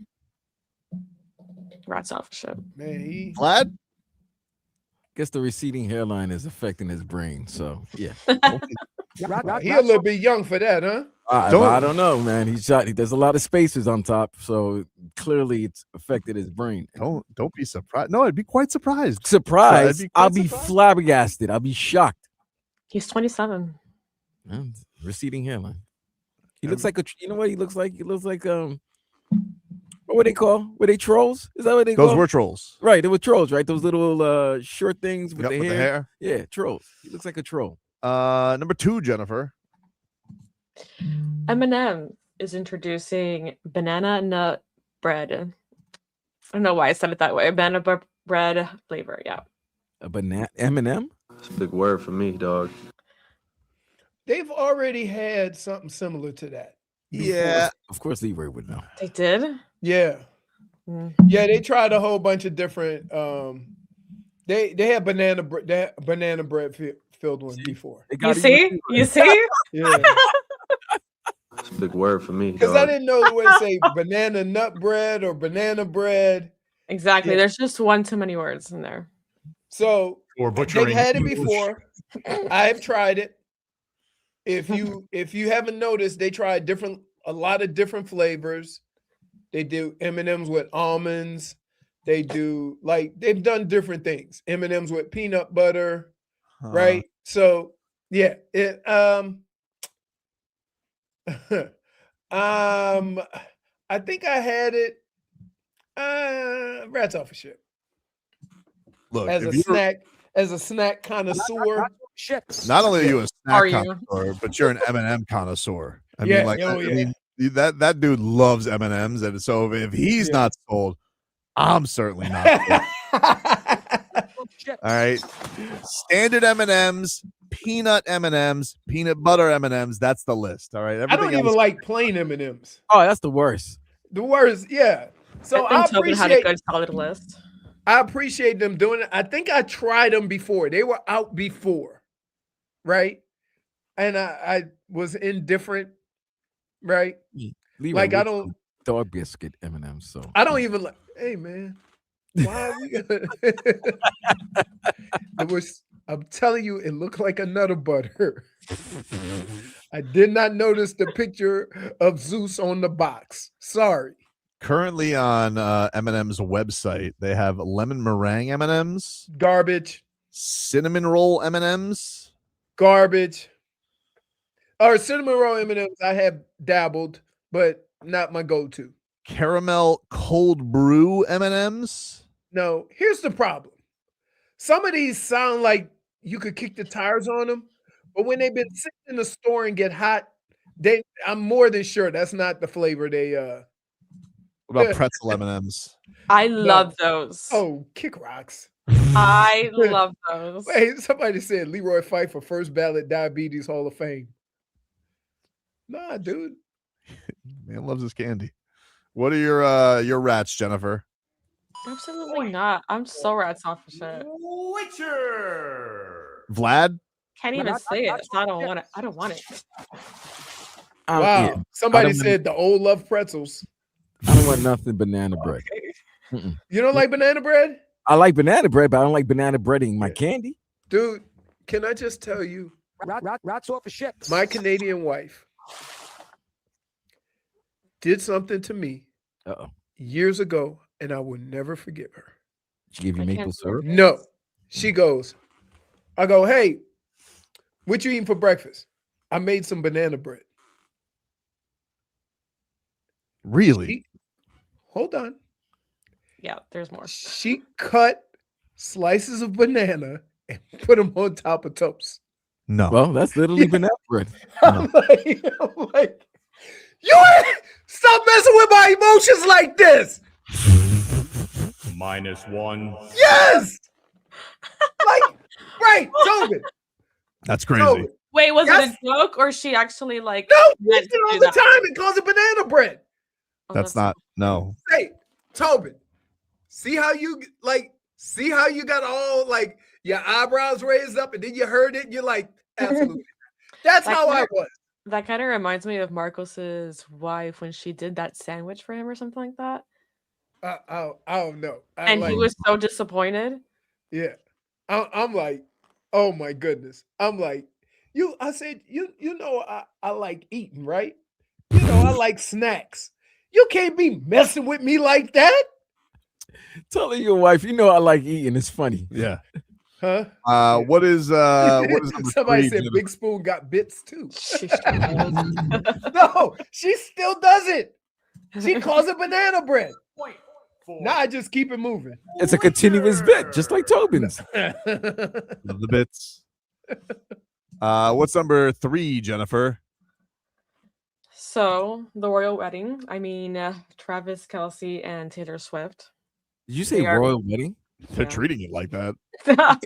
rats off a ship. Man, Vlad? Guess the receding hairline is affecting his brain. So yeah, he a little bit young for that, huh? I don't know, man. There's a lot of spaces on top, so clearly it's affected his brain. Don't be surprised. No, I'd be quite surprised. I'll be flabbergasted. I'll be shocked. He's 27. Receding hairline. He looks like you know what he looks like? He looks like what were they called? Were they trolls? Is that what they called? Those were trolls. Right, they were trolls, right? Those little short things with, the hair. Yeah, trolls. He looks like a troll. Number 2, Jennifer. Eminem is introducing banana nut bread. I don't know why I said it that way. Banana bread flavor, yeah. A banana Eminem? It's a big word for me, dog. They've already had something similar to that. Yeah. Of course Leroy would know. They did? Yeah. Yeah, they tried a whole bunch of different they had banana bread filled one before. You see? Yeah. It's a big word for me. Because I didn't know where to say banana nut bread or banana bread. Exactly. Yeah. There's just one too many words in there. So or butchering. they've had it before. I have tried it. If you haven't noticed, they tried a lot of different flavors. They do M&Ms with almonds. They do they've done different things. M&Ms with peanut butter, right? So yeah, it I think I had it rats off a ship. Look, as a snack connoisseur. Not only are you a snack you? connoisseur, but you're an M&M connoisseur. I Yeah, mean, that dude loves M&Ms, and so if he's not sold, I'm certainly not sold. All right, standard M&Ms, peanut M&Ms, peanut butter M&Ms. That's the list. All right, I don't even like plain M&Ms. Oh, that's the worst. The worst, yeah. So I Tobin had a good solid list. I appreciate them doing it. I think I tried them before. They were out before, right? And I was indifferent, right? Leroy, like I don't dog biscuit M&Ms. So I don't even like. Hey man, why are we gonna? It was. I'm telling you, it looked like a Nutter Butter. I did not notice the picture of Zeus on the box. Sorry. Currently on M&M's website, they have lemon meringue M&Ms, Garbage. cinnamon roll M&Ms, Garbage. Or cinnamon roll M&Ms. I have dabbled, but not my go-to. caramel cold brew M&Ms. No, here's the problem. Some of these sound like you could kick the tires on them, but when they've been sitting in the store and get hot, I'm more than sure that's not the flavor they What about pretzel M&Ms? I love those. Oh, kick rocks. I love those. Wait, somebody said Leroy fight for first ballot Diabetes Hall of Fame. Nah, dude. Man loves his candy. What are your rats, Jennifer? Absolutely not. I'm so rats off for shit. Vlad? Can't even say it. So I don't want it. I don't want it. Wow. Somebody said the old love pretzels. I don't want nothing banana bread. You don't like banana bread? I like banana bread, but I don't like banana bread in my candy. Dude, can I just tell you? Rats off a ship. My Canadian wife did something to me years ago, and I will never forgive her. She gave you maple syrup? No. She goes, I go, hey, what you eating for breakfast? I made some banana bread. Really? Hold on. Yeah, there's more. She cut slices of banana and put them on top of toast. No. Well, that's literally banana bread. I'm like, you ain't stop messing with my emotions like this. -1. Yes. Like, right, Tobin. That's crazy. Tobin. Wait, was it a joke or she actually like? No, we meant eat to it all do the that? time and calls it banana bread. That's not no. Hey, Tobin, see how you got all like your eyebrows raised up and then you heard it and you're like, absolutely. That's how I was. That kind of reminds me of Marcos's wife when she did that sandwich for him or something like that. I don't know. And he was so disappointed. Yeah. I'm like, oh my goodness. I'm like, I said, you know, I like eating, right? You know, I like snacks. You can't be messing with me like that. Telling your wife, you know I like eating. It's funny. Yeah. Huh? What is number Somebody 3, said Jennifer? Big Spoon got bits too. No, she still does it. She calls it banana bread. Now I just keep it moving. It's a continuous bit, just like Tobin's. Love the bits. What's number 3, Jennifer? So the royal wedding. I mean, Travis Kelce and Taylor Swift. Did you say royal wedding? They're treating it like that.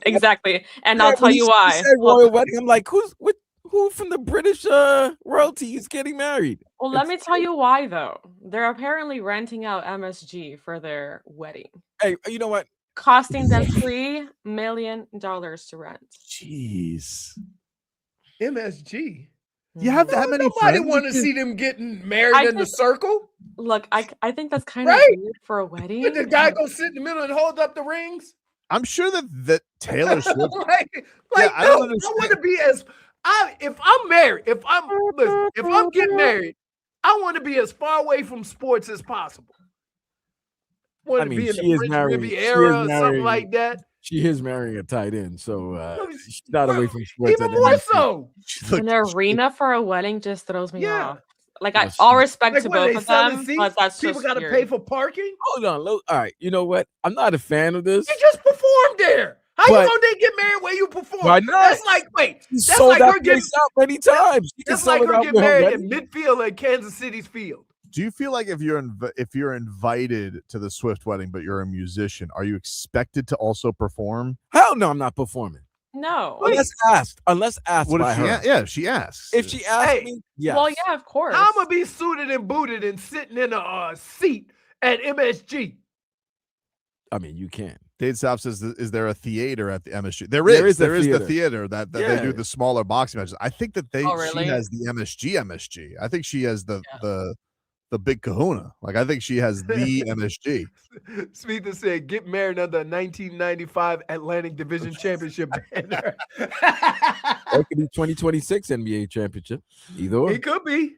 Exactly, and Yeah, I'll tell when you you why. said royal wedding, I'm like, who from the British royalty is getting married? Well, let me tell you why, though. They're apparently renting out MSG for their wedding, Hey, you know what? costing them $3 million to rent. Jeez. MSG. You have that many Nobody friends? want to see them getting married in the circle. Look, I think that's kind Right? of weird for a wedding. Did the guy go sit in the middle and hold up the rings? I'm sure that Taylor Swift. Like, I no, don't I want to be if I'm married, if I'm getting married, I want to be as far away from sports as possible. Want to be in the French Riviera or something like that. She is marrying a tight end, so she's not away from sports. Even more so. An arena for a wedding just throws me off. Like, all respect Like, to what, both they of selling them, seats? but that's People just got to weird. pay for parking. Hold on, all right. You know what? I'm not a fan of this. You just performed there. How But- you gonna get married where you perform? Why not? That's like, wait, She that's sold like that her getting place out many times. She can That's sell like it her out getting with her married wedding. in midfield at Kansas City's field. Do you feel like if you're invited to the Swift wedding, but you're a musician, are you expected to also perform? Hell no, I'm not performing. No. Unless asked What by if she? her. Yeah, she asks. If she asked Hey, me, yes. Well, yeah, of course. How I'm gonna be suited and booted and sitting in a seat at MSG? I mean, you can. Dade South says, "Is there a theater at the MSG?" There There is. is a There is the theater. theater that they Yeah. do the smaller boxing matches. I think that Oh, really? she has the MSG. I think she has the big kahuna. Like, I think she has the MSG. Smeetha said, "Get married under a 1995 Atlantic Division Championship banner." Or it could be 2026 NBA championship. Either or. It could be.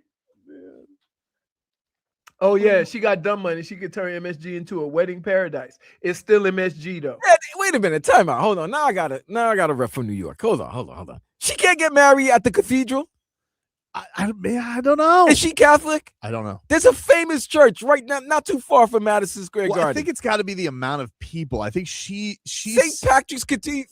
Oh yeah, she got dumb money. She could turn MSG into a wedding paradise. It's still MSG though. Yeah, wait a minute. Time out. Hold on. Now I got a rep from New York. Hold on. She can't get married at the cathedral. I don't know. Is she Catholic? I don't know. There's a famous church right now, not too far from Madison Square Well, Garden. I think it's got to be the amount of people. I think she's St. Patrick's Cathedral.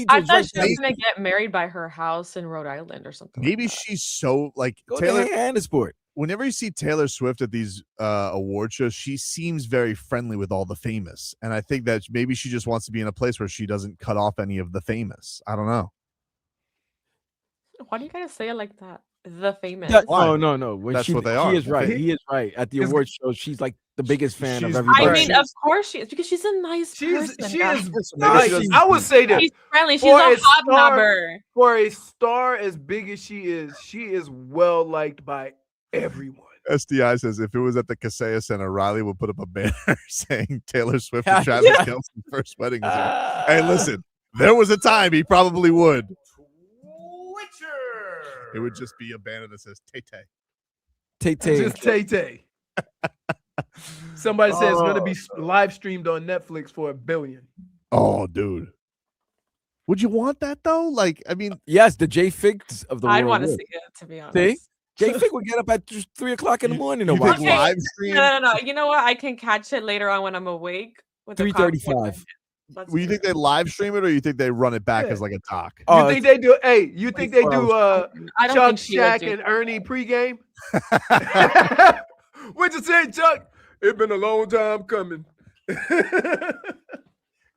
I thought she was going to get married by her house in Rhode Island or something. Maybe like that. she's so like Go Taylor. to Hannahsport. whenever you see Taylor Swift at these award shows, she seems very friendly with all the famous. And I think that maybe she just wants to be in a place where she doesn't cut off any of the famous. I don't know. Why do you gotta say it like that? The famous. No. When That's she, what they she are. is right. He is right. At the award show, she's like the biggest fan of she's- everybody. I mean, of course she is, because she's a nice person. She guys. is maybe nice. she doesn't- I would say that She's friendly. She's for a a star- hobnobber. for a star as big as she is well liked by everyone. SDI says if it was at the Kaseya Center, Riley would put up a banner saying Taylor Swift and Travis Kelce's first wedding was here. Hey, listen, there was a time he probably would. It would just be a banner that says Tay-Tay. Tay-Tay. Just Tay-Tay. Somebody says it's going to be live streamed on Netflix for $1 billion. Oh, dude. Would you want that, though? Like, I mean. Yes, the JFigs of the I'd world. want to would. see it, to be honest. See? JFig would get up at just 3 o'clock in the morning. You watch think it. live stream? No. You know what? I can catch it later on when I'm awake. With 3:35. Well, you think they live stream it, or you think they run it back as like a doc? You think they do? Hey, you think they do? I don't Chuck, think she would Shaq, do and that. Ernie pregame. What'd you say, Chuck? It's been a long time coming. Could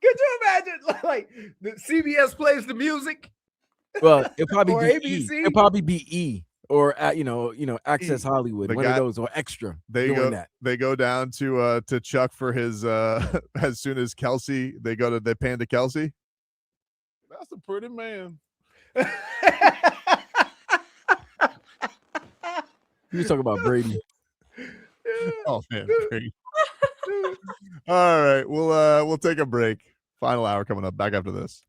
you imagine, like, the CBS plays the music? Well, it'll probably Or be ABC? E. It'll probably be E or Access Hollywood. The One guy- of those or Extra. They doing go. that. They go down to Chuck for his. As soon as Kelce, they pan to Kelce. That's a pretty man. You was talking about Brady. Oh man, Brady. All right, we'll take a break. Final hour coming up. Back after this.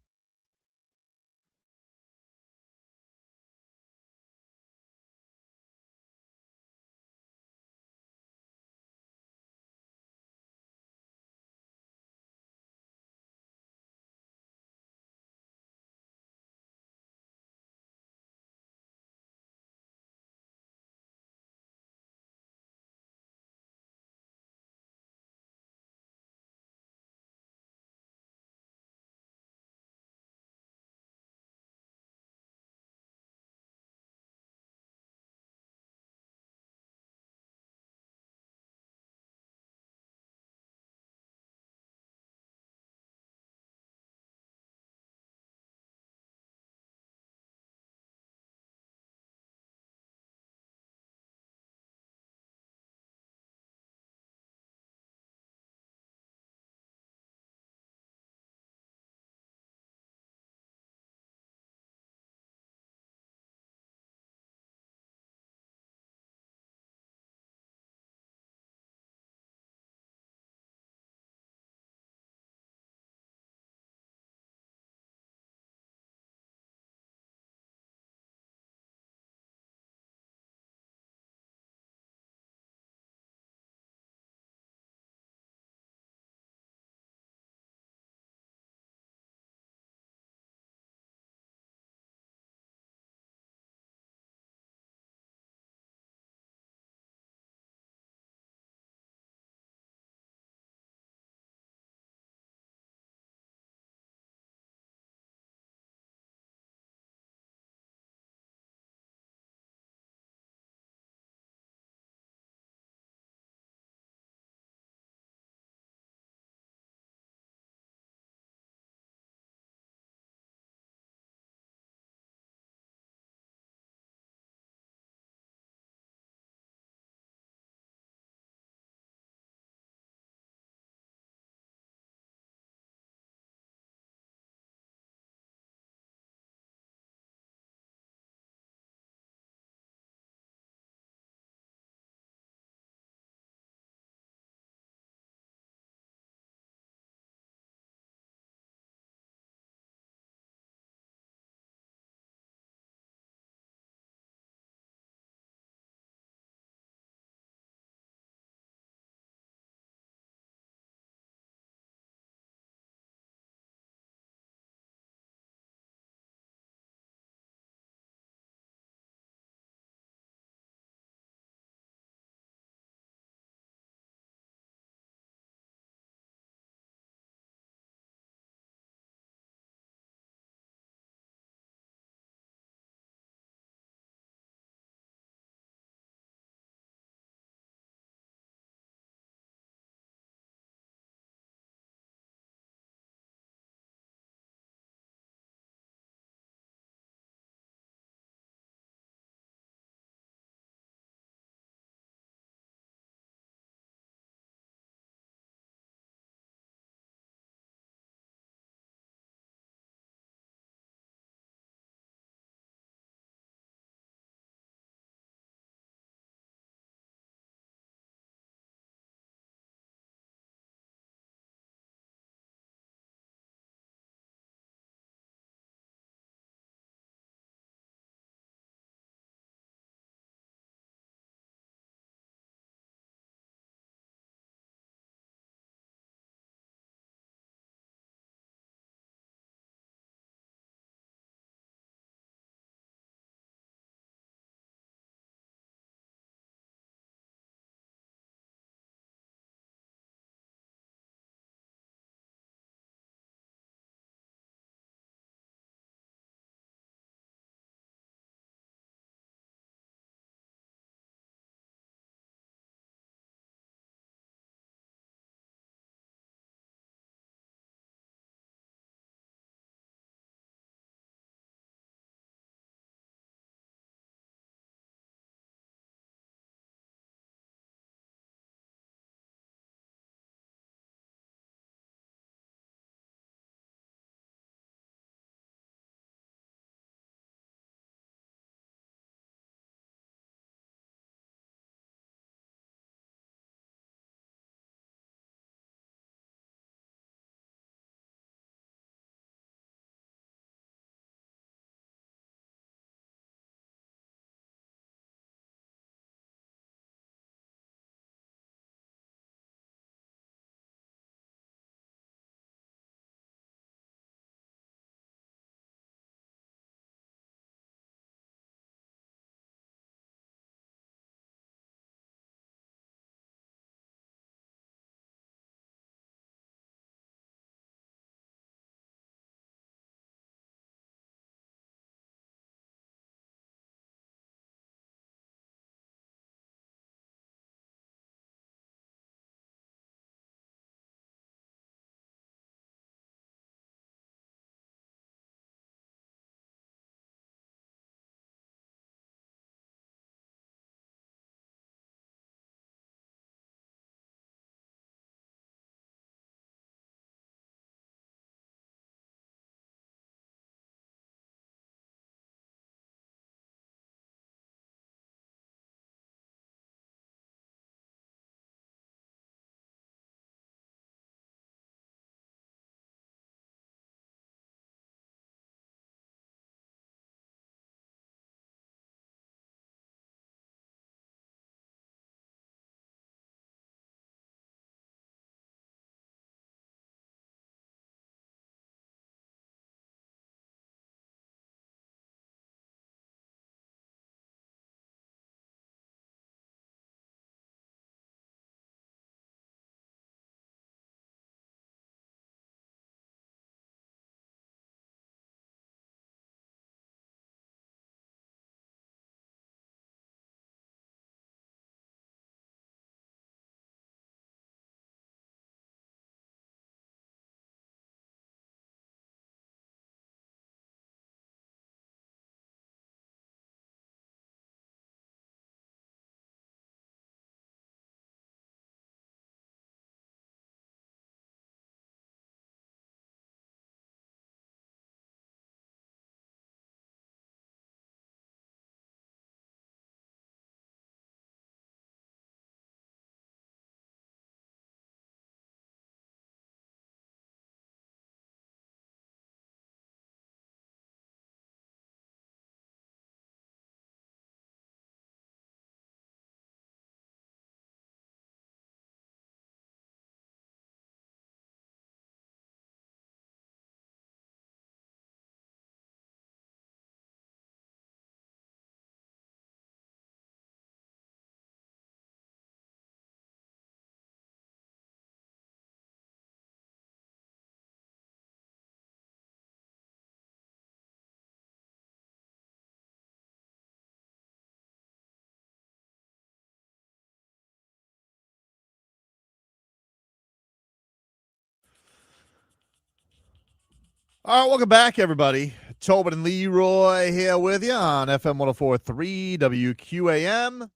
All right, welcome back, everybody. Tobin and Leroy here with you on FM 104.3 WQAM.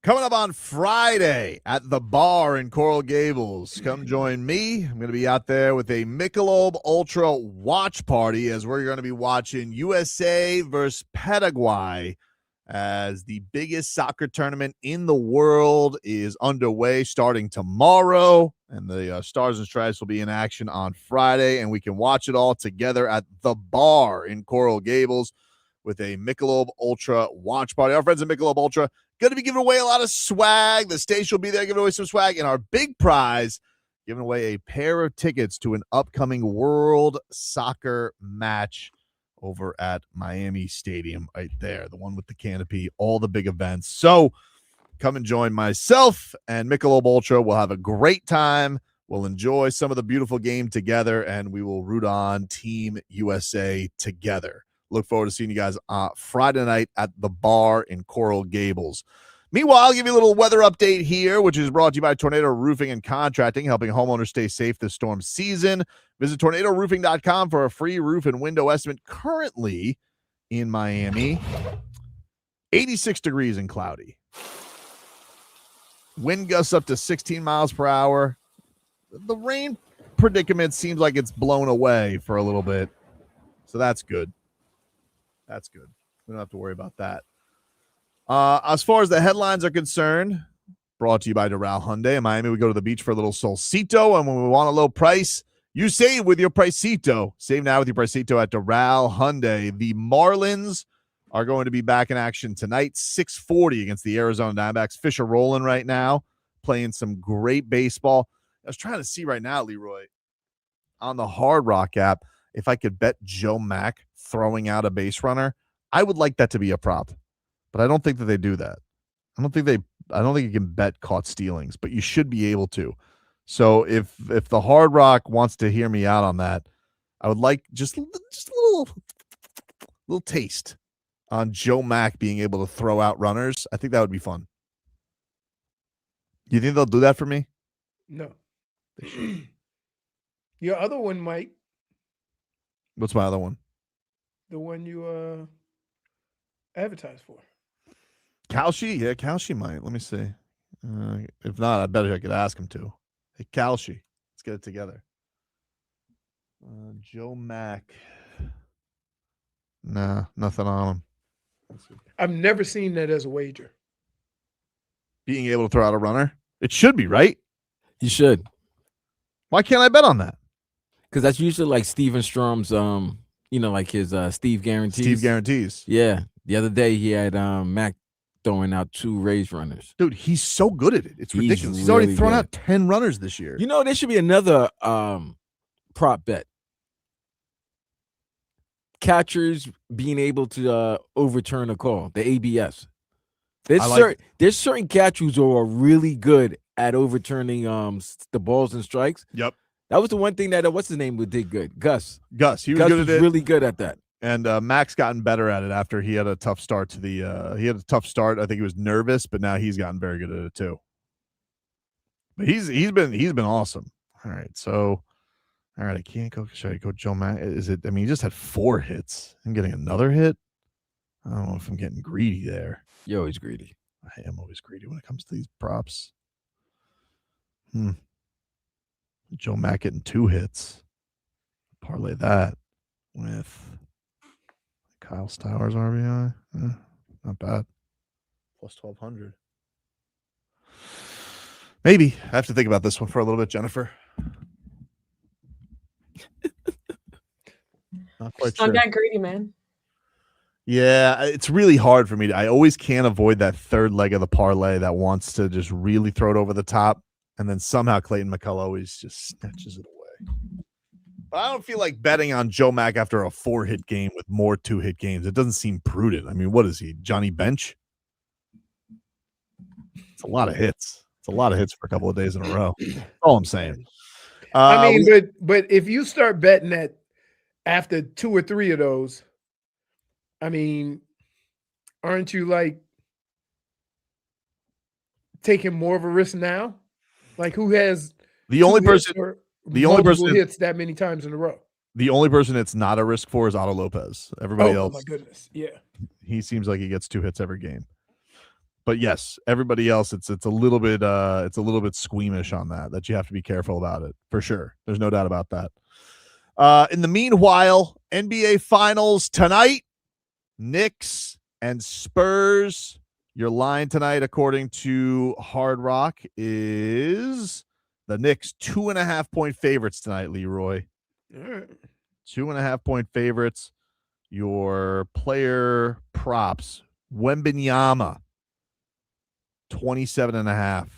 Coming up on Friday at the bar in Coral Gables. Come join me. I'm going to be out there with a Michelob Ultra watch party as we're going to be watching USA versus Paraguay as the biggest soccer tournament in the world is underway starting tomorrow. And the Stars and Stripes will be in action on Friday, and we can watch it all together at the bar in Coral Gables with a Michelob Ultra watch party. Our friends at Michelob Ultra going to be giving away a lot of swag. The station will be there giving away some swag. And our big prize, giving away a pair of tickets to an upcoming World Soccer match over at Miami Stadium right there, the one with the canopy, all the big events. So come and join myself and Michelob Ultra. We'll have a great time. We'll enjoy some of the beautiful game together, and we will root on Team USA together. Look forward to seeing you guys Friday night at the bar in Coral Gables. Meanwhile, I'll give you a little weather update here, which is brought to you by Tornado Roofing and Contracting, helping homeowners stay safe this storm season. Visit tornadoroofing.com for a free roof and window estimate. Currently in Miami, 86 degrees and cloudy. Wind gusts up to 16 miles per hour. The rain predicament seems like it's blown away for a little bit, so that's good. That's good. We don't have to worry about that. As far as the headlines are concerned, brought to you by Doral Hyundai. In Miami, we go to the beach for a little solcito, and when we want a low price, you save with your Pricito. Save now with your Pricito at Doral Hyundai. The Marlins are going to be back in action tonight, 6:40 against the Arizona Diamondbacks. Fish are rolling right now, playing some great baseball. I was trying to see right now, Leroy, on the Hard Rock app, if I could bet Joe Mack throwing out a base runner. I would like that to be a prop, but I don't think that they do that. I don't think you can bet caught stealings, but you should be able to. So if the Hard Rock wants to hear me out on that, I would like just a little taste on Joe Mack being able to throw out runners. I think that would be fun. You think they'll do that for me? No. Your other one might. What's my other one? The one you advertised for. Kelce? Yeah, Kelce might. Let me see. If not, I bet I could ask him to. Hey, Kelce, let's get it together. Joe Mack. Nah, nothing on him. I've never seen that as a wager. Being able to throw out a runner? It should be, right? You should. Why can't I bet on that? Because that's usually like Steven Strom's, like his Steve guarantees. Steve guarantees. Yeah. The other day he had Mac throwing out 2 raised runners. Dude, he's so good at it. It's ridiculous. He's already thrown out 10 runners this year. You know, there should be another prop bet. Catchers being able to overturn a call, the ABS. There's certain catchers who are really good at overturning the balls and strikes. Yep. That was the one thing that what's his name did good. Gus. He was good at it. Really good at that. And Mac's gotten better at it after he had a tough start to the he had a tough start. I think he was nervous, but now he's gotten very good at it too. But he's been awesome. All right. So I can't go. Should I go Joe Mack? He just had 4 hits. I'm getting another hit. I don't know if I'm getting greedy there. You're always greedy. I am always greedy when it comes to these props. Joe Mack getting 2 hits. Parlay that with Kyle Stowers RBI. Not bad. Plus 1,200. Maybe. I have to think about this one for a little bit, Jennifer. Not quite Still sure. got greedy, man. Yeah, it's really hard for me. I always can't avoid that third leg of the parlay that wants to just really throw it over the top. And then somehow Clayton McCullough always just snatches it away. But I don't feel like betting on Joe Mack after a 4-hit game with more 2-hit games. It doesn't seem prudent. I mean, what is he, Johnny Bench? It's a lot of hits. It's a lot of hits for a couple of days in a row. That's all I'm saying. But if you start betting that after 2 or 3 of those, aren't you like taking more of a risk now? Like who has The only Two hits person, or the only multiple person, hits that many times in a row. the only person it's not a risk for is Otto Lopez. Everybody Oh else, my goodness, yeah. he seems like he gets 2 hits every game. But yes, everybody else, it's a little bit squeamish on that you have to be careful about it for sure. There's no doubt about that. In the meanwhile, NBA Finals tonight, Knicks and Spurs. Your line tonight, according to Hard Rock, is the Knicks 2.5-point favorites tonight, Leroy. All right. 2.5-point favorites. Your player props, Wembanyama, 27.5.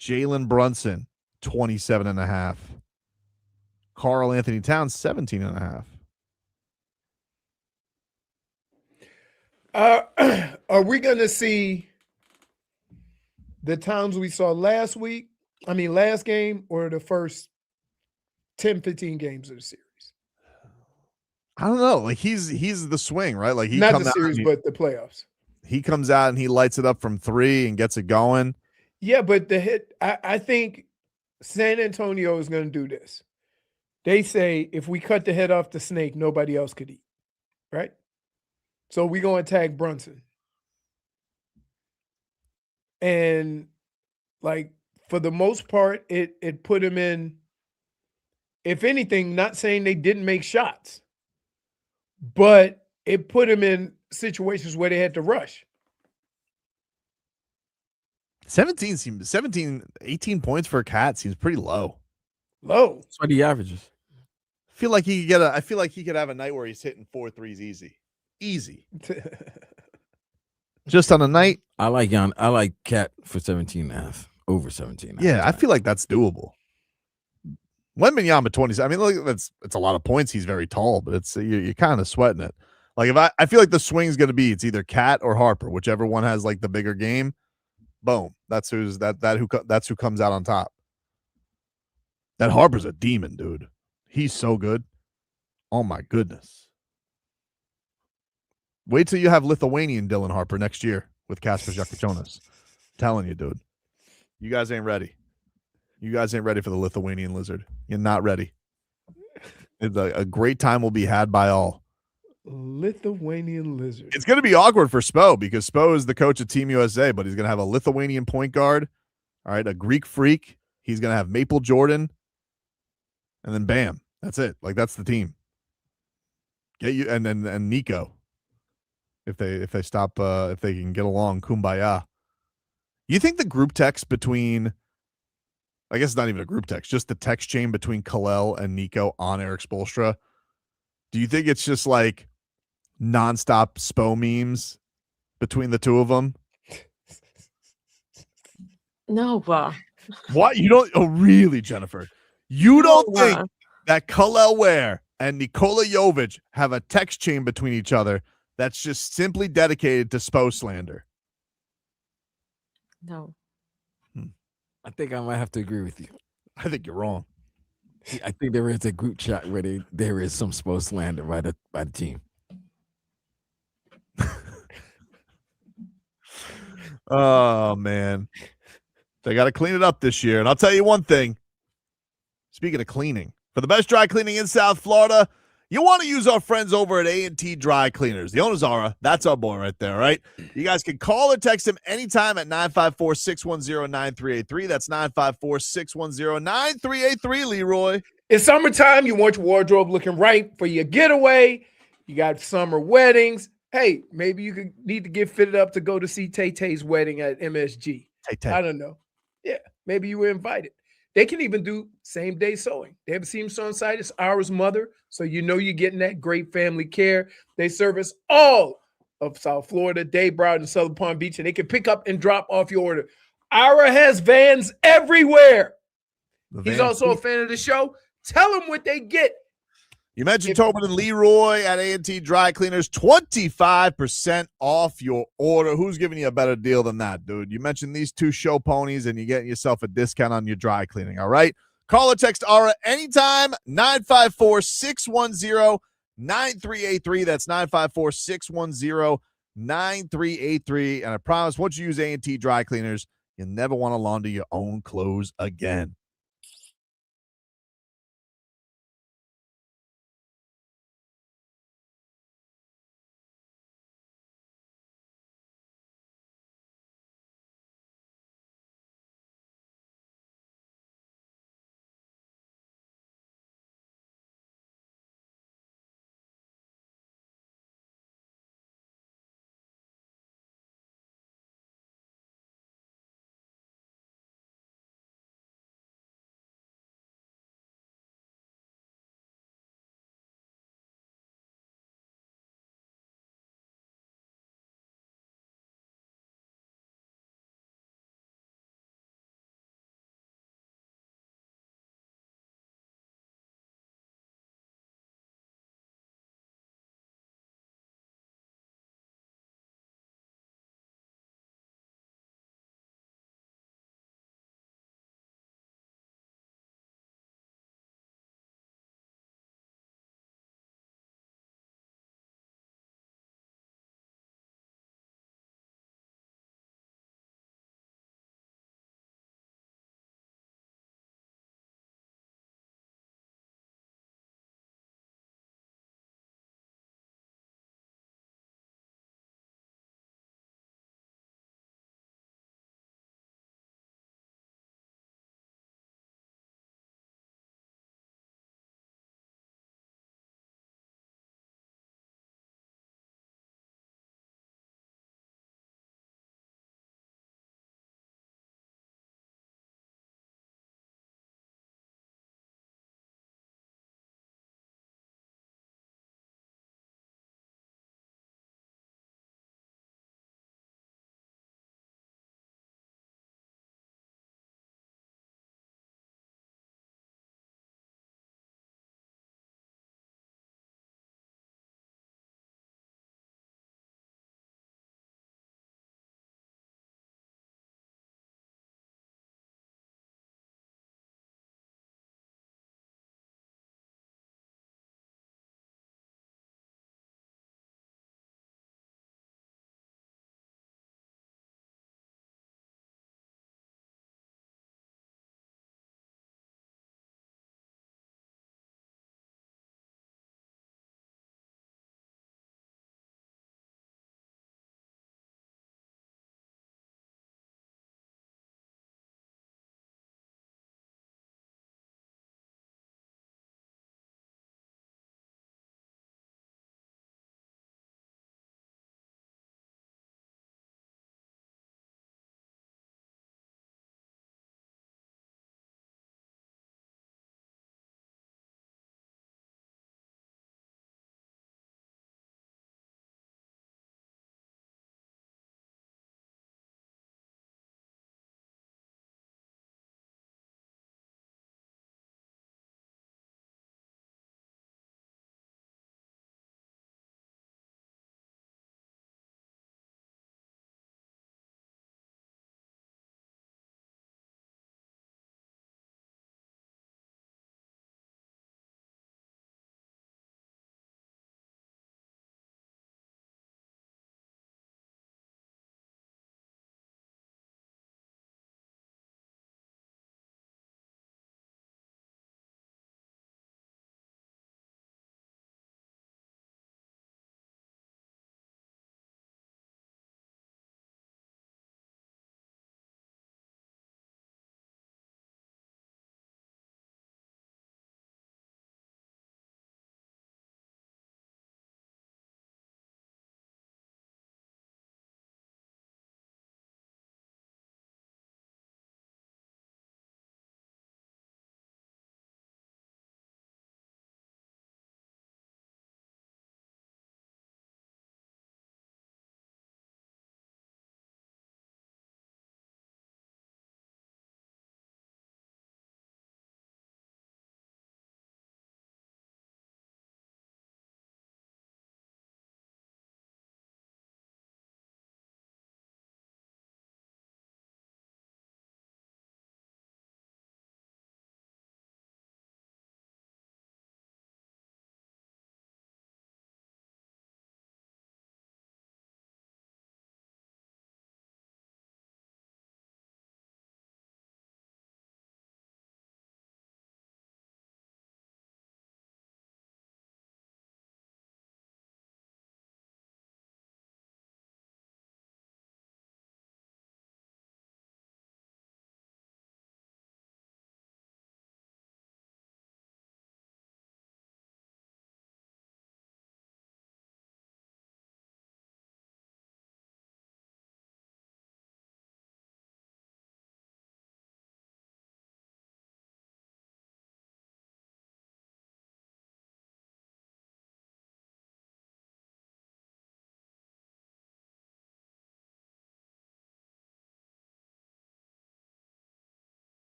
Jalen Brunson, 27.5. Karl Anthony Towns, 17.5. Are we going to see the Towns we saw last game, or the first 10, 15 games of the series? I don't know. Like he's the swing, right? Like Not the series, but the playoffs. He comes out and he lights it up from 3 and gets it going. Yeah, but the hit, I think San Antonio is going to do this. They say if we cut the head off the snake, nobody else could eat, right? So we're going to tag Brunson. And like for the most part, it put him in, if anything, not saying they didn't make shots, but it put him in situations where they had to rush. 18 points for a cat seems pretty low. Low. That's what he averages. I feel like he could have a night where he's hitting 4 threes easy. Just on a night. I like Cat for 17.5, over 17. Yeah, I feel like that's doable. Wembanyama 20. I mean, look, it's a lot of points. He's very tall, but it's you're kind of sweating it. Like I feel like the swing's going to be it's either Cat or Harper, whichever one has like the bigger game. Boom. That's who comes out on top. That Harper's a demon, dude. He's so good. Oh my goodness. Wait till you have Lithuanian Dylan Harper next year with Kasper Jakachonas. Telling you, dude. You guys ain't ready. You guys ain't ready for the Lithuanian lizard. You're not ready. A great time will be had by all. Lithuanian lizard. It's going to be awkward for Spo because Spo is the coach of Team USA, but he's going to have a Lithuanian point guard, all right, a Greek freak. He's going to have Maple Jordan, and then bam, that's it. Like that's the team. Get you and Nico, if they can get along, kumbaya. You think the group text between, I guess it's not even a group text, just the text chain between Kalel and Nico on Eric Spoelstra? Do you think it's just like nonstop Spo memes between the two of them? No. What? You don't? Oh, really, Jennifer? You don't think that Kalel Ware and Nikola Jovic have a text chain between each other that's just simply dedicated to Spo slander? No. I think I might have to agree with you. I think you're wrong. I think there is a group chat where there is some Spo slander by the team. Oh, man. They got to clean it up this year. And I'll tell you one thing. Speaking of cleaning, for the best dry cleaning in South Florida, you want to use our friends over at A&T Dry Cleaners. The owner's Zara. That's our boy right there, right? You guys can call or text him anytime at 954-610-9383. That's 954-610-9383, Leroy. It's summertime. You want your wardrobe looking right for your getaway. You got summer weddings. Hey, maybe you need to get fitted up to go to see Tay-Tay's wedding at MSG. Tay-Tay. I don't know. Yeah, maybe you were invited. They can even do same-day sewing. They have a seamstress on site. It's Ara's mother, so you know you're getting that great family care. They service all of South Florida, Dade, Broward, and Southern Palm Beach, and they can pick up and drop off your order. Ara has vans everywhere. He's also a fan of the show. Tell them what they get. You mentioned Tobin and Leroy at A&T Dry Cleaners, 25% off your order. Who's giving you a better deal than that, dude? You mentioned these two show ponies, and you're getting yourself a discount on your dry cleaning, all right? Call or text Ara anytime, 954-610-9383. That's 954-610-9383. And I promise, once you use A&T Dry Cleaners, you'll never want to launder your own clothes again.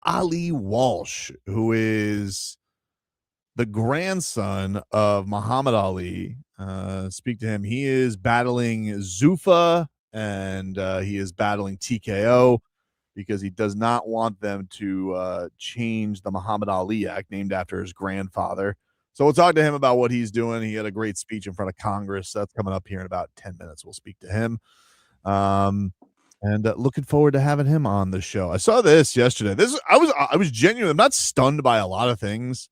Ali Walsh, who is the grandson of Muhammad Ali. Speak to him. He is battling Zuffa, and he is battling TKO because he does not want them to change the Muhammad Ali Act, named after his grandfather. So we'll talk to him about what he's doing. He had a great speech in front of Congress. That's coming up here in about 10 minutes. We'll speak to him. And looking forward to having him on the show. I saw this yesterday. I was genuine. I'm not stunned by a lot of things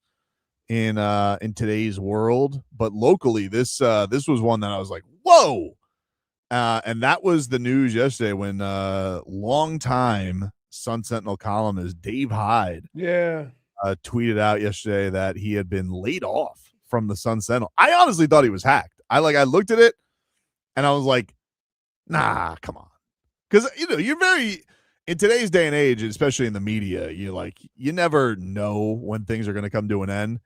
in today's world, but locally, this was one that I was like, whoa. And that was the news yesterday when longtime Sun-Sentinel columnist Dave Hyde tweeted out yesterday that he had been laid off from the Sun-Sentinel. I honestly thought he was hacked. I looked at it and I was like, nah, come on. Because, you're very, in today's day and age, especially in the media, you never know when things are going to come to an end.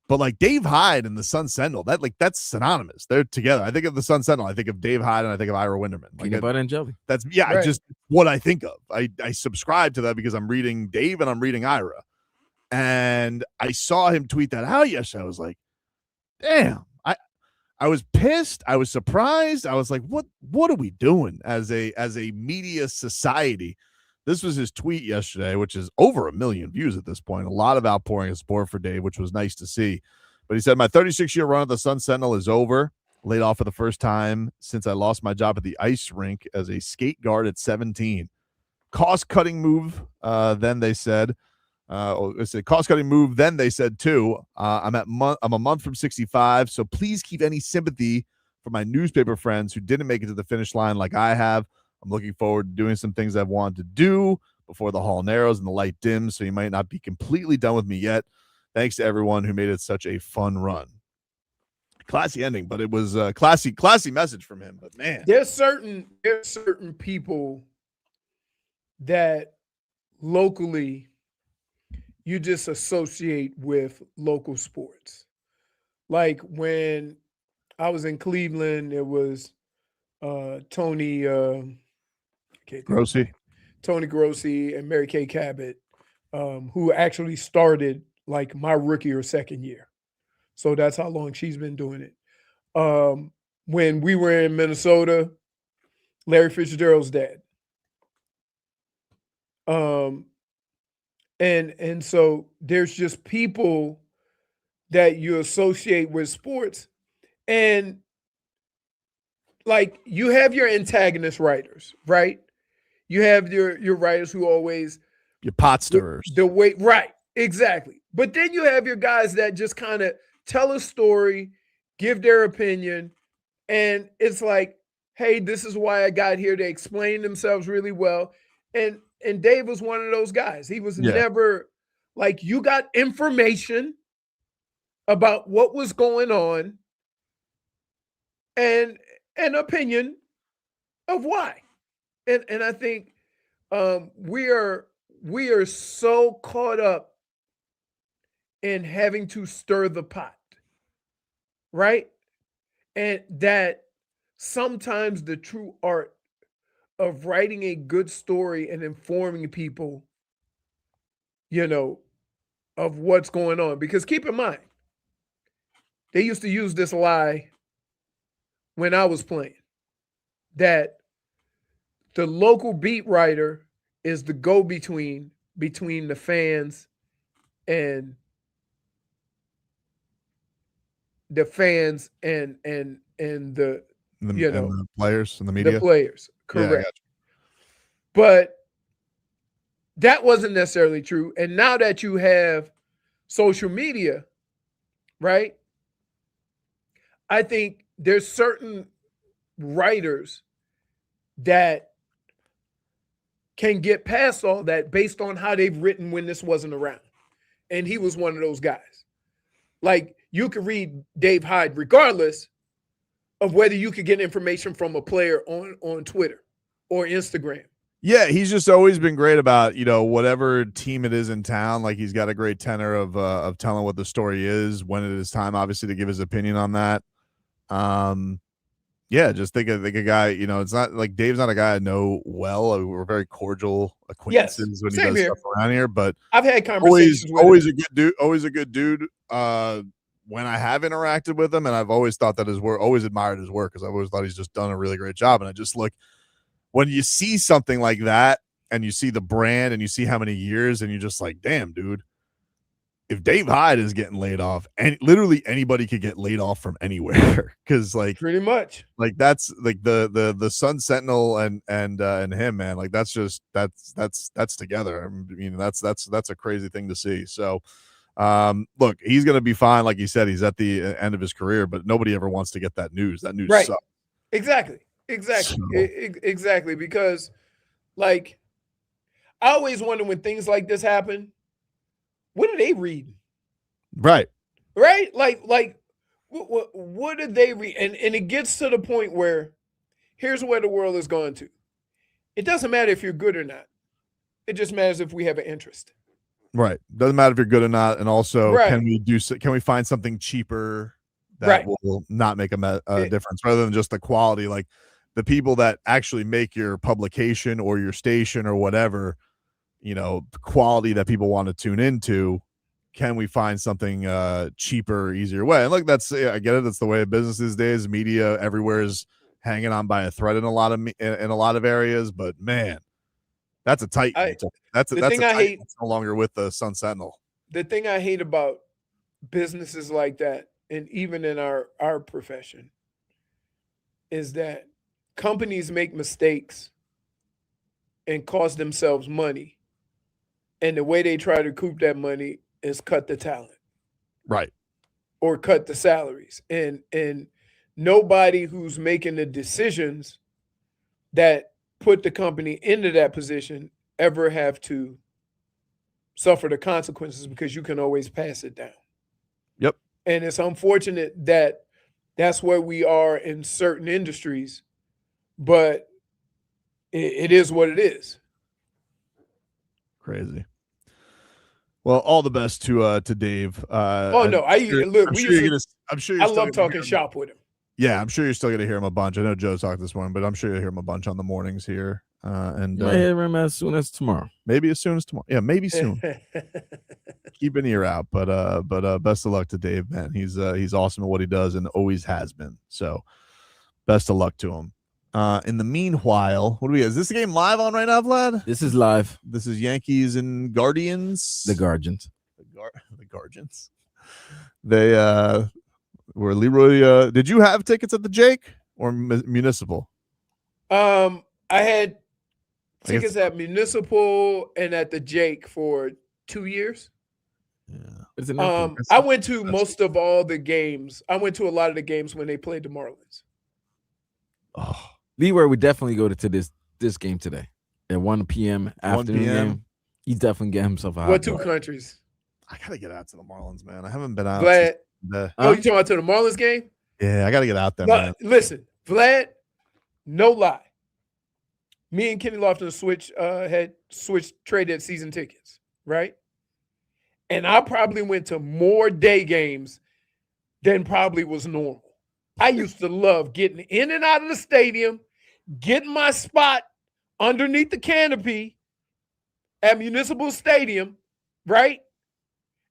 But like Dave Hyde and the Sun-Sentinel, that's synonymous. They're together. I think of the Sun-Sentinel, I think of Dave Hyde, and I think of Ira Winderman. Peanut butter and jelly. That's just what I think of. I subscribe to that because I'm reading Dave and I'm reading Ira. And I saw him tweet that out yesterday. I was like, damn. I was pissed. I was surprised. I was like, what are we doing as a media society? This was his tweet yesterday, which is over 1 million views at this point. A lot of outpouring of support for Dave, which was nice to see. But he said, my 36-year run at the Sun-Sentinel is over. Laid off for the first time since I lost my job at the ice rink as a skate guard at 17. Cost-cutting move, then they said. It's a cost-cutting move, then they said, too. I'm a month from 65, so please keep any sympathy for my newspaper friends who didn't make it to the finish line like I have. I'm looking forward to doing some things I've wanted to do before the hall narrows and the light dims, so you might not be completely done with me yet. Thanks to everyone who made it such a fun run. Classy ending, but it was a classy message from him. But man, there's certain people that locally you just associate with local sports. Like when I was in Cleveland, it was Tony Grossi and Mary Kay Cabot, who actually started like my rookie or second year. So that's how long she's been doing it. When we were in Minnesota, Larry Fitzgerald's dad. And so there's just people that you associate with sports, and like you have your antagonist writers, right? You have your writers who always your pot stirrers. The way, right, exactly. But then you have your guys that just kind of tell a story, give their opinion, and it's like, hey, this is why I got here. They explain themselves really well. And Dave was one of those guys. He was never like, you got information about what was going on and an opinion of why. And I think we are so caught up in having to stir the pot, right? And that sometimes the true art of writing a good story and informing people, of what's going on. Because keep in mind, they used to use this lie when I was playing, that the local beat writer is the go-between between the fans and the players and the media. The players, correct. Yeah, but that wasn't necessarily true. And now that you have social media, right? I think there's certain writers that can get past all that based on how they've written when this wasn't around. And he was one of those guys. Like, you could read Dave Hyde regardless of whether you could get information from a player on Twitter or Instagram. Yeah, he's just always been great about, whatever team it is in town. Like, he's got a great tenor of telling what the story is when it is time, obviously, to give his opinion on that. Yeah, just think of a guy. You know, it's not like Dave's not a guy I know well. We're very cordial acquaintances when he same does here. stuff around here. But I've had conversations with always him. a good dude. Always a good dude. When I have interacted with him, and I've always thought that his work, always admired his work, because I always thought he's just done a really great job. And I just look, when you see something like that, and you see the brand, and you see how many years, and you're just like, damn, dude. If Dave Hyde is getting laid off, and literally anybody could get laid off from anywhere, because like pretty much like that's like the Sun-Sentinel and him, man, like that's together. I mean, that's a crazy thing to see. So look, he's gonna be fine. Like you said, he's at the end of his career, but nobody ever wants to get that news. That news right. sucks. Exactly. Exactly. Because like I always wonder when things like this happen, what are they reading? Right. Like what did they read? And it gets to the point where here's where the world is going to. It doesn't matter if you're good or not. It just matters if we have an interest. Right. Doesn't matter if you're good or not. And also, Right. can we find something cheaper that will not make a difference, rather than just the quality? Like the people that actually make your publication or your station or whatever, you know, quality that people want to tune into. Can we find something cheaper, easier way? And look, I get it. That's the way of business these days. Media everywhere is hanging on by a thread in a lot of areas. But man, that's a tight. That's a tight. It's no longer with the Sun-Sentinel. The thing I hate about businesses like that, and even in our profession, is that companies make mistakes and cost themselves money, and the way they try to recoup that money is cut the talent, right, or cut the salaries, and nobody who's making the decisions that put the company into that position ever have to suffer the consequences, because you can always pass it down. Yep. And it's unfortunate that that's where we are in certain industries, but it is what it is. Crazy. Well, all the best to Dave. I'm sure I love talking shop with him. Yeah, I'm sure you're still going to hear him a bunch. I know Joe talked this morning, but I'm sure you'll hear him a bunch on the mornings here. And you might hear him as soon as tomorrow. Maybe as soon as tomorrow. Yeah, maybe soon. Keep an ear out. But best of luck to Dave, man. He's awesome at what he does and always has been. So best of luck to him. In the meanwhile, what do we have? Is this game live on right now, Vlad? This is live. This is Yankees and Guardians. The Guardians. The Guardians. They were Leroy. Did you have tickets at the Jake or Municipal? I had tickets at Municipal and at the Jake for 2 years. Yeah. I went to most of all the games. I went to a lot of the games when they played the Marlins. Oh, Leroy would definitely go to this game today at 1 p.m. afternoon game. He's definitely get himself a What two countries? I gotta get out to the Marlins, man. I haven't been out. Vlad. You talking about to the Marlins game? Yeah, I gotta get out there, man. Listen, Vlad, no lie. Me and Kenny Lofton had traded season tickets, right? And I probably went to more day games than probably was normal. I used to love getting in and out of the stadium, getting my spot underneath the canopy at Municipal Stadium, right?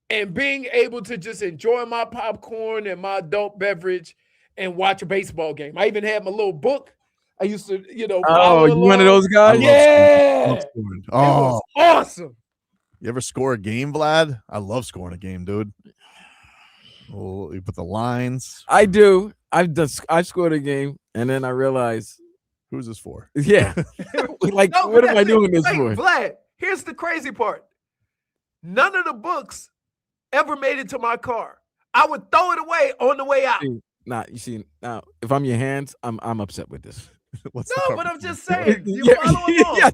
And being able to just enjoy my popcorn and my adult beverage and watch a baseball game. I even had my little book. I used to, Oh, you one of those guys? Yeah. It was awesome. You ever score a game, Vlad? I love scoring a game, dude. Oh, you put the lines. I do. I scored a game, and then I realized, who's this for? Yeah. What am I doing this for? Vlad, here's the crazy part. None of the books ever made it to my car. I would throw it away on the way out. Now, if I'm your hands, I'm upset with this. But I'm just saying. You follow along. Yeah.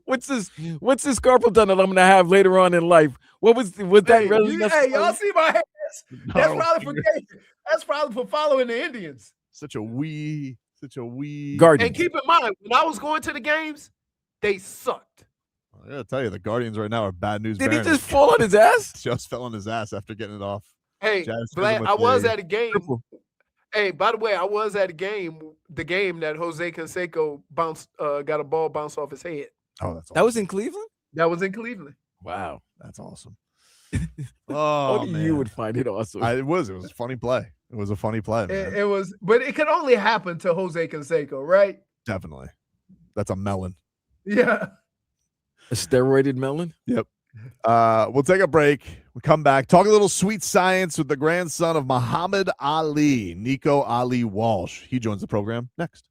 What's this carpal tunnel I'm gonna have later on in life? Was that really? Hey, y'all see my hands? That's probably for following the Indians. Such a wee Guardians. And keep in mind, when I was going to the games, they sucked. I gotta tell you, the Guardians right now are bad news. Did he just fall on his ass? Just fell on his ass after getting it off. Hey, Vlad, I was at a game. Hey, by the way, I was at the game that Jose Canseco got a ball bounce off his head. Oh, that's awesome. That was in Cleveland? That was in Cleveland. Wow. That's awesome. Oh, Only man. you would find it awesome. It was a funny play. It was a funny play, man. It was, but it could only happen to Jose Canseco, right? Definitely. That's a melon. Yeah. A steroided melon? Yep. We'll take a break. We come back, talk a little sweet science with the grandson of Muhammad Ali, Nico Ali Walsh. He joins the program next.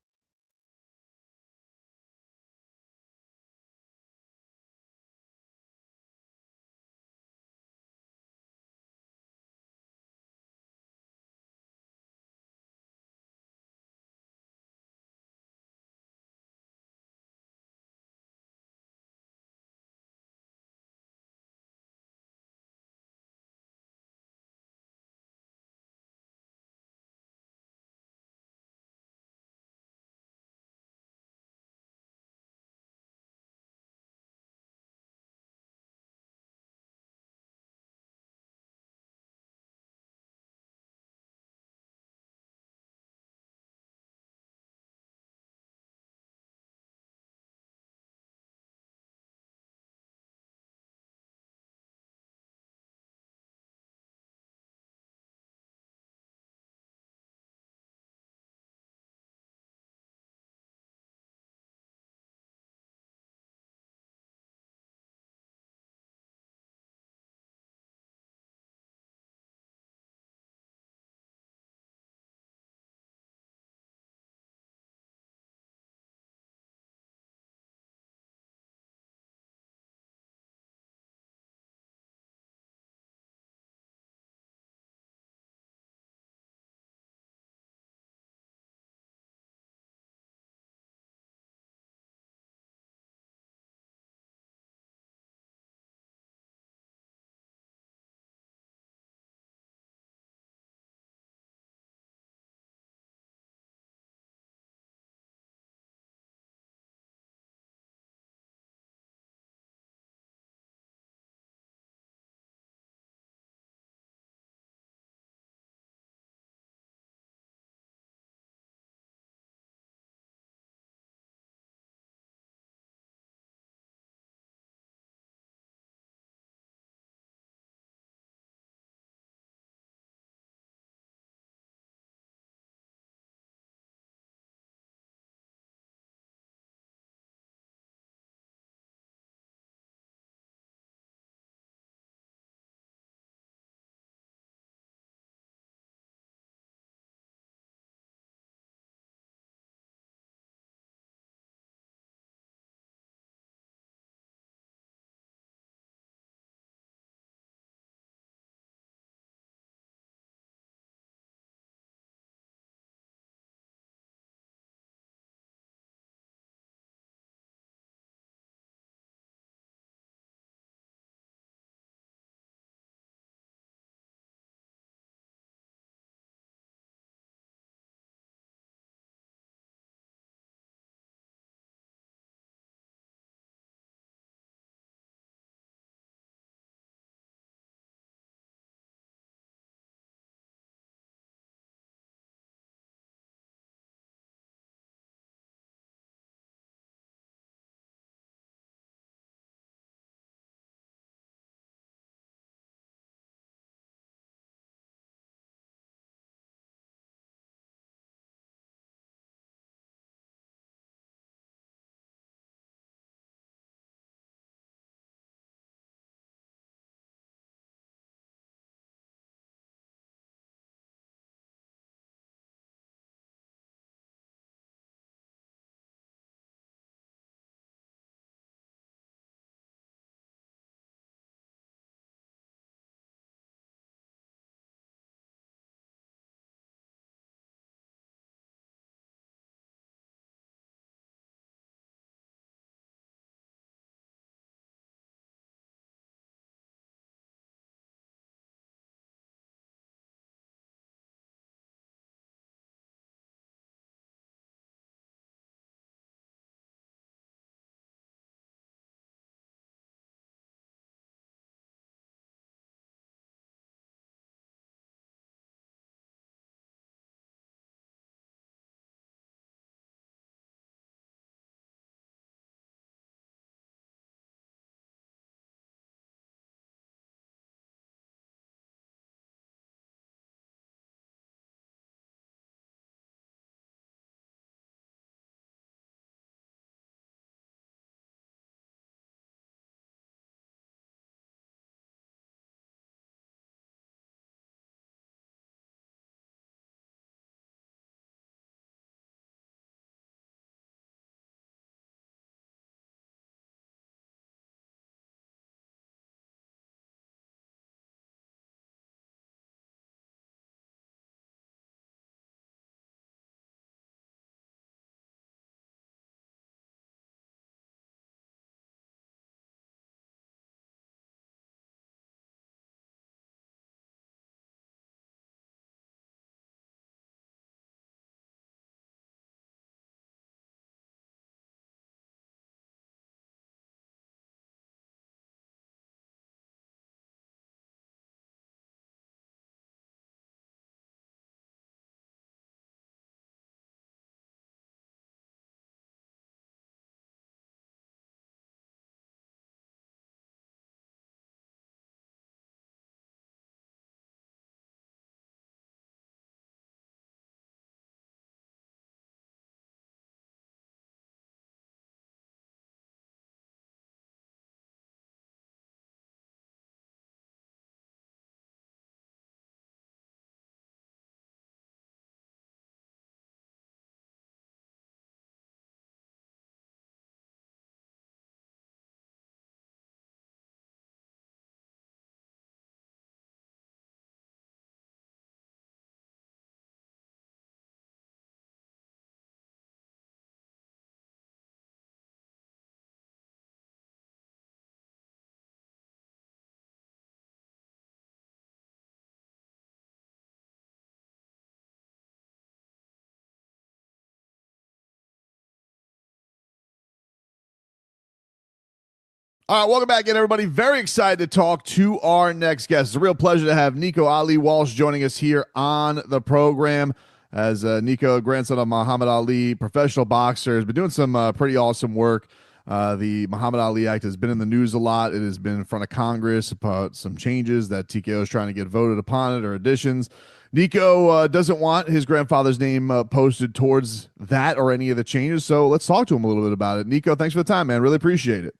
All right, welcome back in, everybody. Very excited to talk to our next guest. It's a real pleasure to have Nico Ali Walsh joining us here on the program. As Nico, grandson of Muhammad Ali, professional boxer, has been doing some pretty awesome work. The Muhammad Ali Act has been in the news a lot. It has been in front of Congress about some changes that TKO is trying to get voted upon it or additions. Nico doesn't want his grandfather's name posted towards that or any of the changes, so let's talk to him a little bit about it. Nico, thanks for the time, man. Really appreciate it.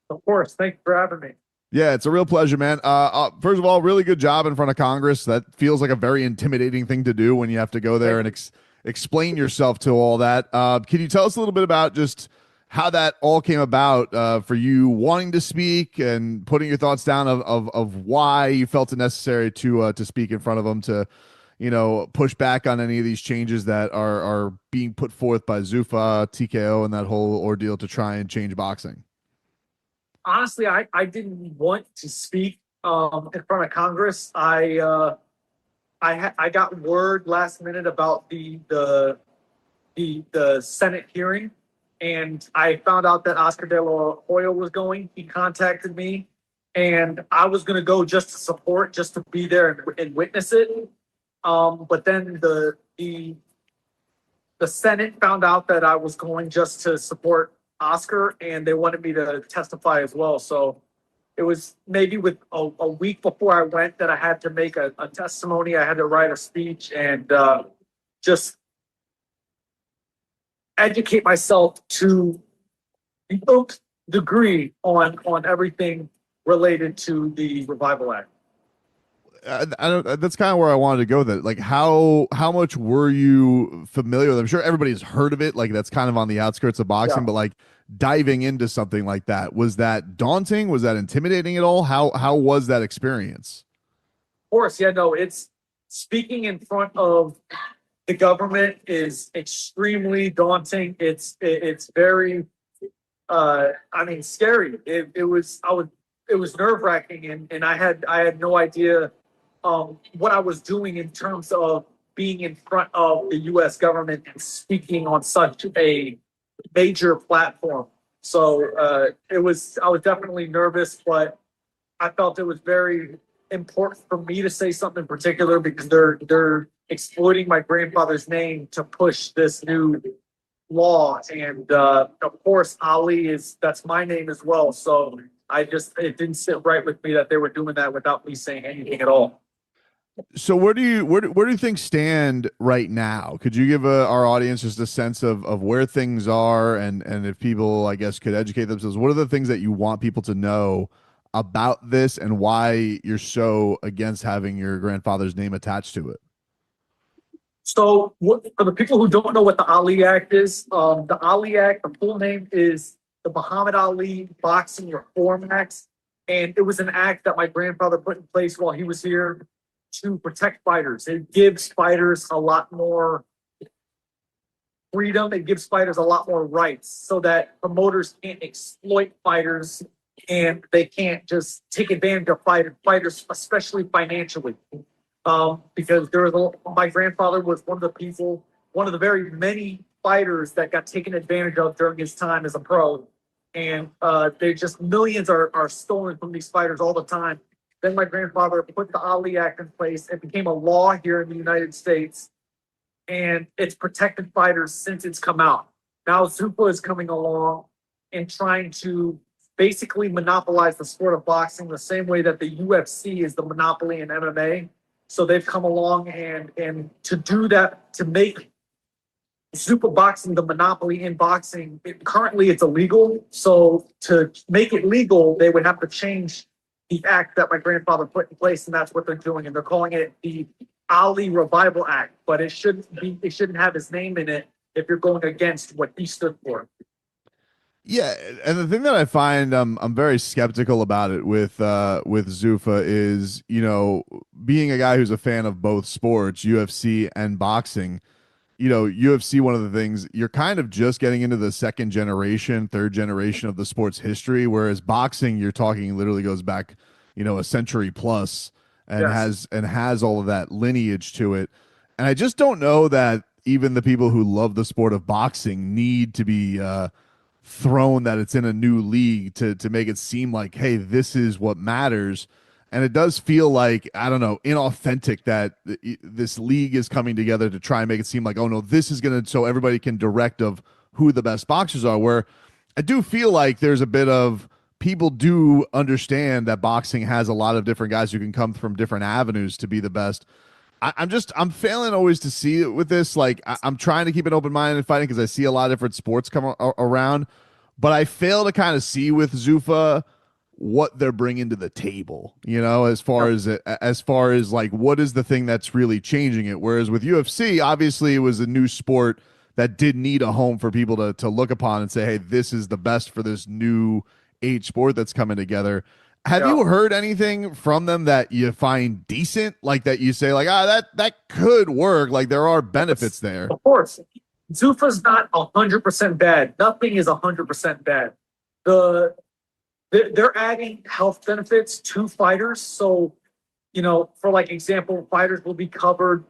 Of course. Thank you for having me. Yeah, it's a real pleasure, man. First of all, really good job in front of Congress. That feels like a very intimidating thing to do when you have to go there and explain yourself to all that. Can you tell us a little bit about just how that all came about for you wanting to speak and putting your thoughts down of why you felt it necessary to speak in front of them to, push back on any of these changes that are being put forth by Zuffa, TKO, and that whole ordeal to try and change boxing? Honestly, I didn't want to speak in front of Congress. I got word last minute about the Senate hearing, and I found out that Oscar De La Hoya was going. He contacted me, and I was going to go just to support, just to be there and witness it. But then the Senate found out that I was going just to support Oscar, and they wanted me to testify as well. So it was maybe with a week before I went that I had to make a testimony. I had to write a speech and just educate myself to the nth degree on everything related to the Revival Act. That's kind of where I wanted to go. That like how much were you familiar with? I'm sure everybody's heard of it. Like that's kind of on the outskirts of boxing, but like diving into something like that, was that daunting? Was that intimidating at all? How was that experience? Of course, yeah, no. It's speaking in front of the government is extremely daunting. It's very, scary. It was nerve wracking, and I had no idea what I was doing in terms of being in front of the U.S. government and speaking on such a major platform. So I was definitely nervous, but I felt it was very important for me to say something in particular because they're exploiting my grandfather's name to push this new law. And of course, Ali that's my name as well. So it didn't sit right with me that they were doing that without me saying anything at all. So where do you think stand right now? Could you give our audience just a sense of where things are and if people, I guess, could educate themselves? What are the things that you want people to know about this and why you're so against having your grandfather's name attached to it? So for the people who don't know what the Ali Act is, the Ali Act, the full name is the Muhammad Ali Boxing Reform Act. And it was an act that my grandfather put in place while he was here to protect fighters. It gives fighters a lot more freedom. It gives fighters a lot more rights so that promoters can't exploit fighters and they can't just take advantage of fighters, especially financially. Because my grandfather was one of the very many fighters that got taken advantage of during his time as a pro. And they just millions are stolen from these fighters all the time. Then my grandfather put the Ali Act in place. It became a law here in the United States, and it's protected fighters since it's come out. Now Zuffa is coming along and trying to basically monopolize the sport of boxing the same way that the UFC is the monopoly in MMA. So they've come along and to do that, to make Zuffa Boxing the monopoly in boxing, currently it's illegal. So to make it legal, they would have to change the act that my grandfather put in place, and that's what they're doing. And they're calling it the Ali Revival Act, but it shouldn't have his name in it if you're going against what he stood for. Yeah, and the thing that I find I'm very skeptical about it with Zuffa is, being a guy who's a fan of both sports, UFC and boxing. UFC, one of the things, you're kind of just getting into the second generation, third generation of the sport's history, whereas boxing, you're talking literally goes back, a century plus and has all of that lineage to it. And I just don't know that even the people who love the sport of boxing need to be thrown that it's in a new league to make it seem like, hey, this is what matters. And it does feel like, I don't know, inauthentic that this league is coming together to try and make it seem like, oh no, this is going to, so everybody can direct of who the best boxers are, where I do feel like there's a bit of, people do understand that boxing has a lot of different guys who can come from different avenues to be the best. I'm failing always to see it with this. Like I'm trying to keep an open mind in fighting because I see a lot of different sports come around, but I fail to kind of see with Zuffa what they're bringing to the table, you know, as far as like, what is the thing that's really changing it? Whereas with UFC, obviously it was a new sport that did need a home for people to look upon and say, hey, this is the best for this new age sport that's coming together. Have you heard anything from them that you find decent, like that you say like, that could work, like there are benefits there? Of course, Zuffa's not 100% bad. Nothing is 100% bad. They're adding health benefits to fighters. So, you know, for like example, fighters will be covered,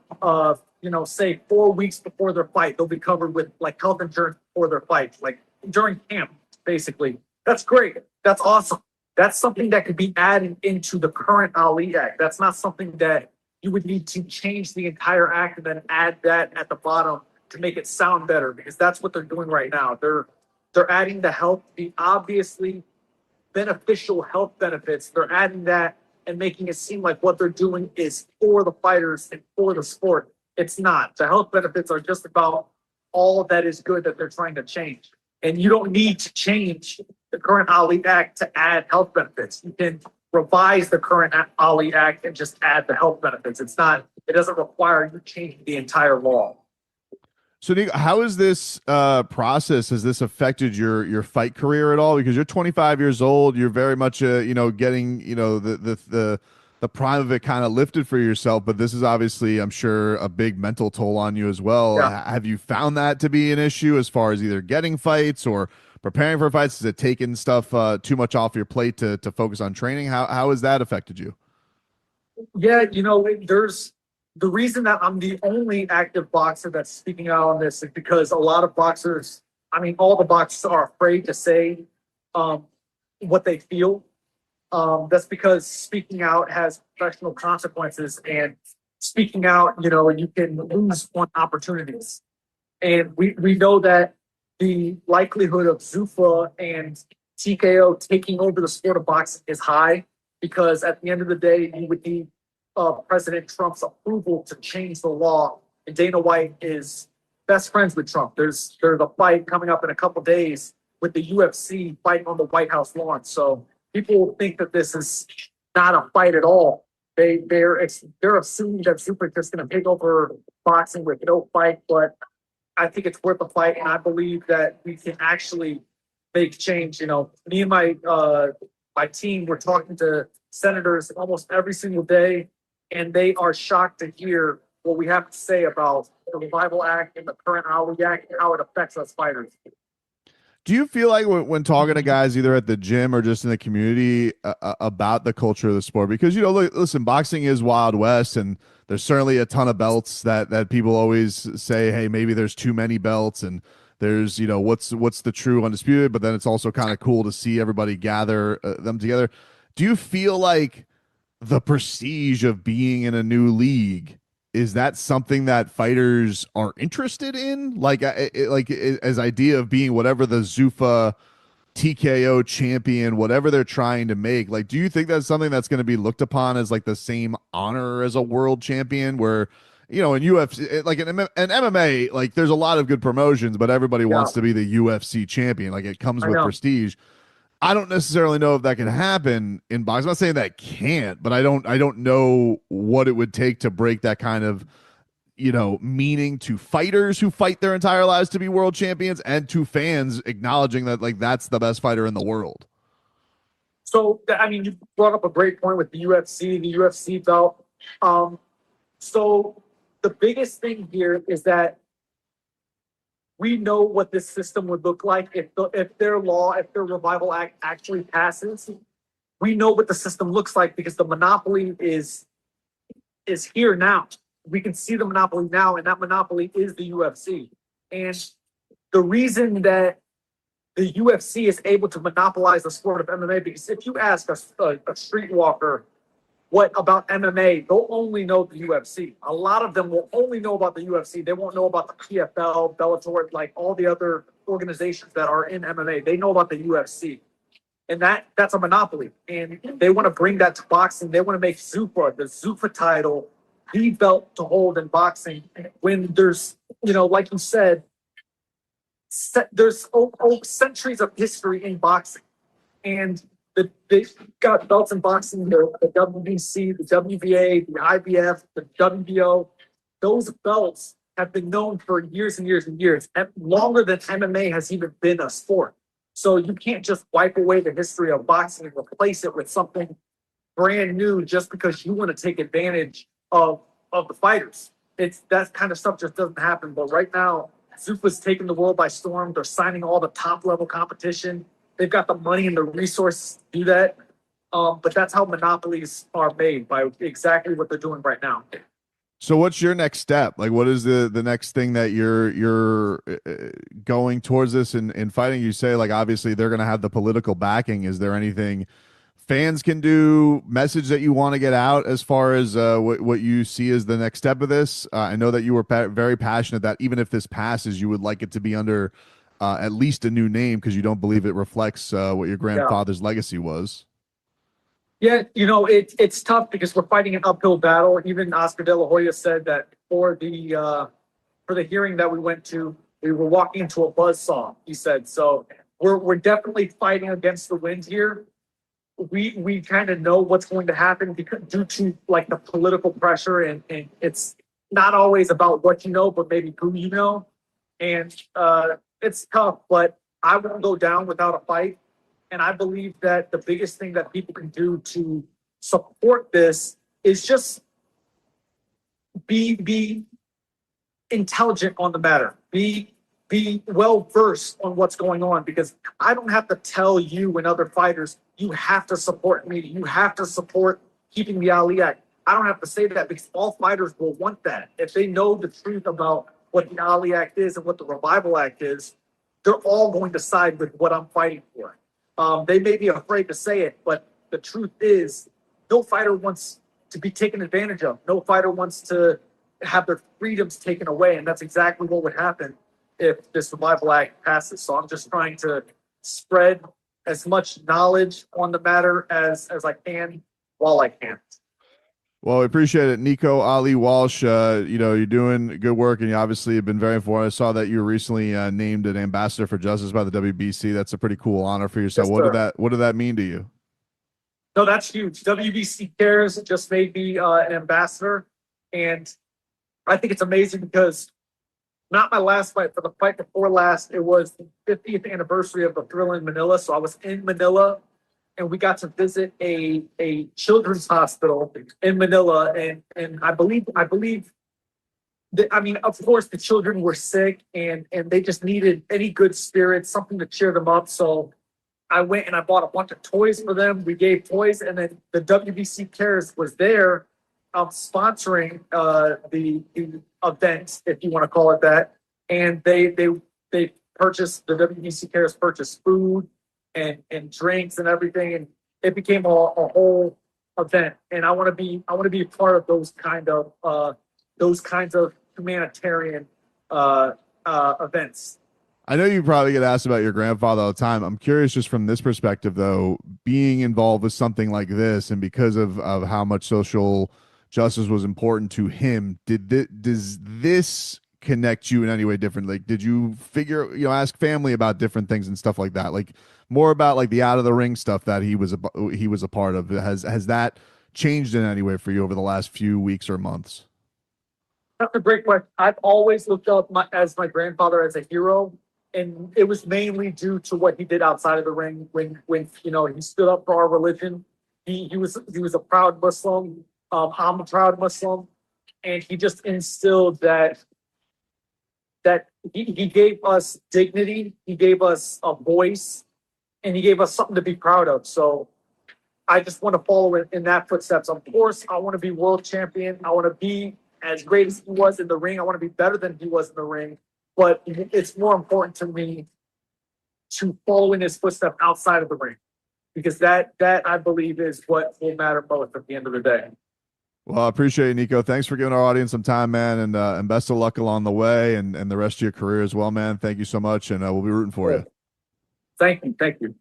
say 4 weeks before their fight, they'll be covered with like health insurance for their fight, like during camp, basically. That's great. That's awesome. That's something that could be added into the current Ali Act. That's not something that you would need to change the entire act and then add that at the bottom to make it sound better, because that's what they're doing right now. They're adding the obviously beneficial health benefits. They're adding that and making it seem like what they're doing is for the fighters and for the sport. It's not. The health benefits are just about all that is good that they're trying to change. And you don't need to change the current Ali Act to add health benefits. You can revise the current Ali Act and just add the health benefits. It doesn't require you changing the entire law. So Nico, how is this process, has this affected your fight career at all? Because you're 25 years old, you're very much getting the prime of it kind of lifted for yourself, but this is obviously, I'm sure, a big mental toll on you as well. Yeah. Have you found that to be an issue as far as either getting fights or preparing for fights? Has it taken stuff too much off your plate to focus on training? How has that affected you? Yeah, there's the reason that I'm the only active boxer that's speaking out on this is because a lot of boxers, all the boxers are afraid to say what they feel. That's because speaking out has professional consequences, and speaking out, you can lose on opportunities. And we know that the likelihood of Zuffa and TKO taking over the sport of boxing is high, because at the end of the day, you would need President Trump's approval to change the law. And Dana White is best friends with Trump. There's a fight coming up in a couple days with the UFC fighting on the White House lawn. So people think that this is not a fight at all. They're assuming that Zuffa is just going to take over boxing with no fight, but I think it's worth a fight, and I believe that we can actually make change. Me and my team, we're talking to senators almost every single day, and they are shocked to hear what we have to say about the Revival Act and the current Ali Act and how it affects us fighters. Do you feel like when talking to guys either at the gym or just in the community about the culture of the sport? Because, listen, boxing is Wild West, and there's certainly a ton of belts that people always say, hey, maybe there's too many belts, and there's, what's the true undisputed, but then it's also kind of cool to see everybody gather them together. Do you feel like the prestige of being in a new league, is that something that fighters are interested in? Like as idea of being whatever the Zuffa TKO champion, whatever they're trying to make, like, do you think that's something that's going to be looked upon as like the same honor as a world champion, where, in UFC, like in MMA, like there's a lot of good promotions, but everybody wants to be the UFC champion. Like it comes with prestige. I don't necessarily know if that can happen in boxing. I'm not saying that can't, but I don't know what it would take to break that kind of, meaning to fighters who fight their entire lives to be world champions, and to fans acknowledging that like that's the best fighter in the world. So, you brought up a great point with the UFC belt. So the biggest thing here is that we know what this system would look like if their Revival Act actually passes. We know what the system looks like because the monopoly is here now. We can see the monopoly now, and that monopoly is the UFC. And the reason that the UFC is able to monopolize the sport of MMA, because if you ask a streetwalker what about MMA, they'll only know the UFC. A lot of them will only know about the UFC. They won't know about the PFL, Bellator, like all the other organizations that are in MMA. They know about the UFC. And that's a monopoly. And they want to bring that to boxing. They want to make Zuffa, the Zuffa title, the belt to hold in boxing. When there's, like you said, there's centuries of history in boxing. And they got belts in boxing, the WBC, the WBA, the IBF, the WBO. Those belts have been known for years and years and years, and longer than MMA has even been a sport. So you can't just wipe away the history of boxing and replace it with something brand new just because you want to take advantage of the fighters. That kind of stuff just doesn't happen. But right now, Zuffa's taking the world by storm. They're signing all the top level competition. They've got the money and the resources to do that. But that's how monopolies are made, by exactly what they're doing right now. So what's your next step? Like, what is the next thing that you're going towards this in fighting? You say, like, obviously they're going to have the political backing. Is there anything fans can do, message that you want to get out as far as what you see as the next step of this? I know that you were very passionate that even if this passes, you would like it to be under at least a new name, because you don't believe it reflects what your grandfather's legacy was. Yeah, it's tough because we're fighting an uphill battle. Even Oscar De La Hoya said that for the hearing that we went to, we were walking into a buzzsaw. He said, so we're definitely fighting against the wind here. We kind of know what's going to happen due to like the political pressure, and it's not always about what you know, but maybe who you know. And it's tough, but I won't go down without a fight. And I believe that the biggest thing that people can do to support this is just be intelligent on the matter. Be well versed on what's going on, because I don't have to tell you and other fighters, you have to support me. You have to support keeping the Ali Act. I don't have to say that, because all fighters will want that. If they know the truth about what the Ali Act is and what the Revival Act is, they're all going to side with what I'm fighting for. They may be afraid to say it, but the truth is no fighter wants to be taken advantage of. No fighter wants to have their freedoms taken away. And that's exactly what would happen if this Revival Act passes. So I'm just trying to spread as much knowledge on the matter as I can while I can. Well, we appreciate it. Nico Ali Walsh, you're doing good work, and you obviously have been very informed. I saw that you were recently named an ambassador for justice by the WBC. That's a pretty cool honor for yourself. Yes, what did that mean to you? No, that's huge. WBC Cares just made me an ambassador, and I think it's amazing because not my last fight, but the fight before last, it was the 50th anniversary of the Thrill in Manila. So I was in Manila, and we got to visit a children's hospital in Manila, and I believe that, of course the children were sick and they just needed any good spirits, something to cheer them up. So I went and I bought a bunch of toys for them. We gave toys, and then the WBC Cares was there sponsoring the event, if you want to call it that. And they purchased, the WBC Cares purchased food and drinks and everything, and it became a whole event. And I want to be a part of those kinds of humanitarian events. I know you probably get asked about your grandfather all the time. I'm curious, just from this perspective, though, being involved with something like this, and because of how much social justice was important to him, does this connect you in any way different? Like, did you ask family about different things and stuff like that? Like, more about like the out of the ring stuff that he was a part of. Has that changed in any way for you over the last few weeks or months? That's a great question. I've always looked up my grandfather as a hero, and it was mainly due to what he did outside of the ring when he stood up for our religion. He was a proud Muslim. I'm a proud Muslim, and he just instilled that he gave us dignity, he gave us a voice, and he gave us something to be proud of. So I just want to follow in that footsteps. Of course, I want to be world champion. I want to be as great as he was in the ring. I want to be better than he was in the ring. But it's more important to me to follow in his footsteps outside of the ring, because that I believe is what will matter most at the end of the day. Well, I appreciate it, Nico. Thanks for giving our audience some time, man, and best of luck along the way and the rest of your career as well, man. Thank you so much, and we'll be rooting for you. Thank you.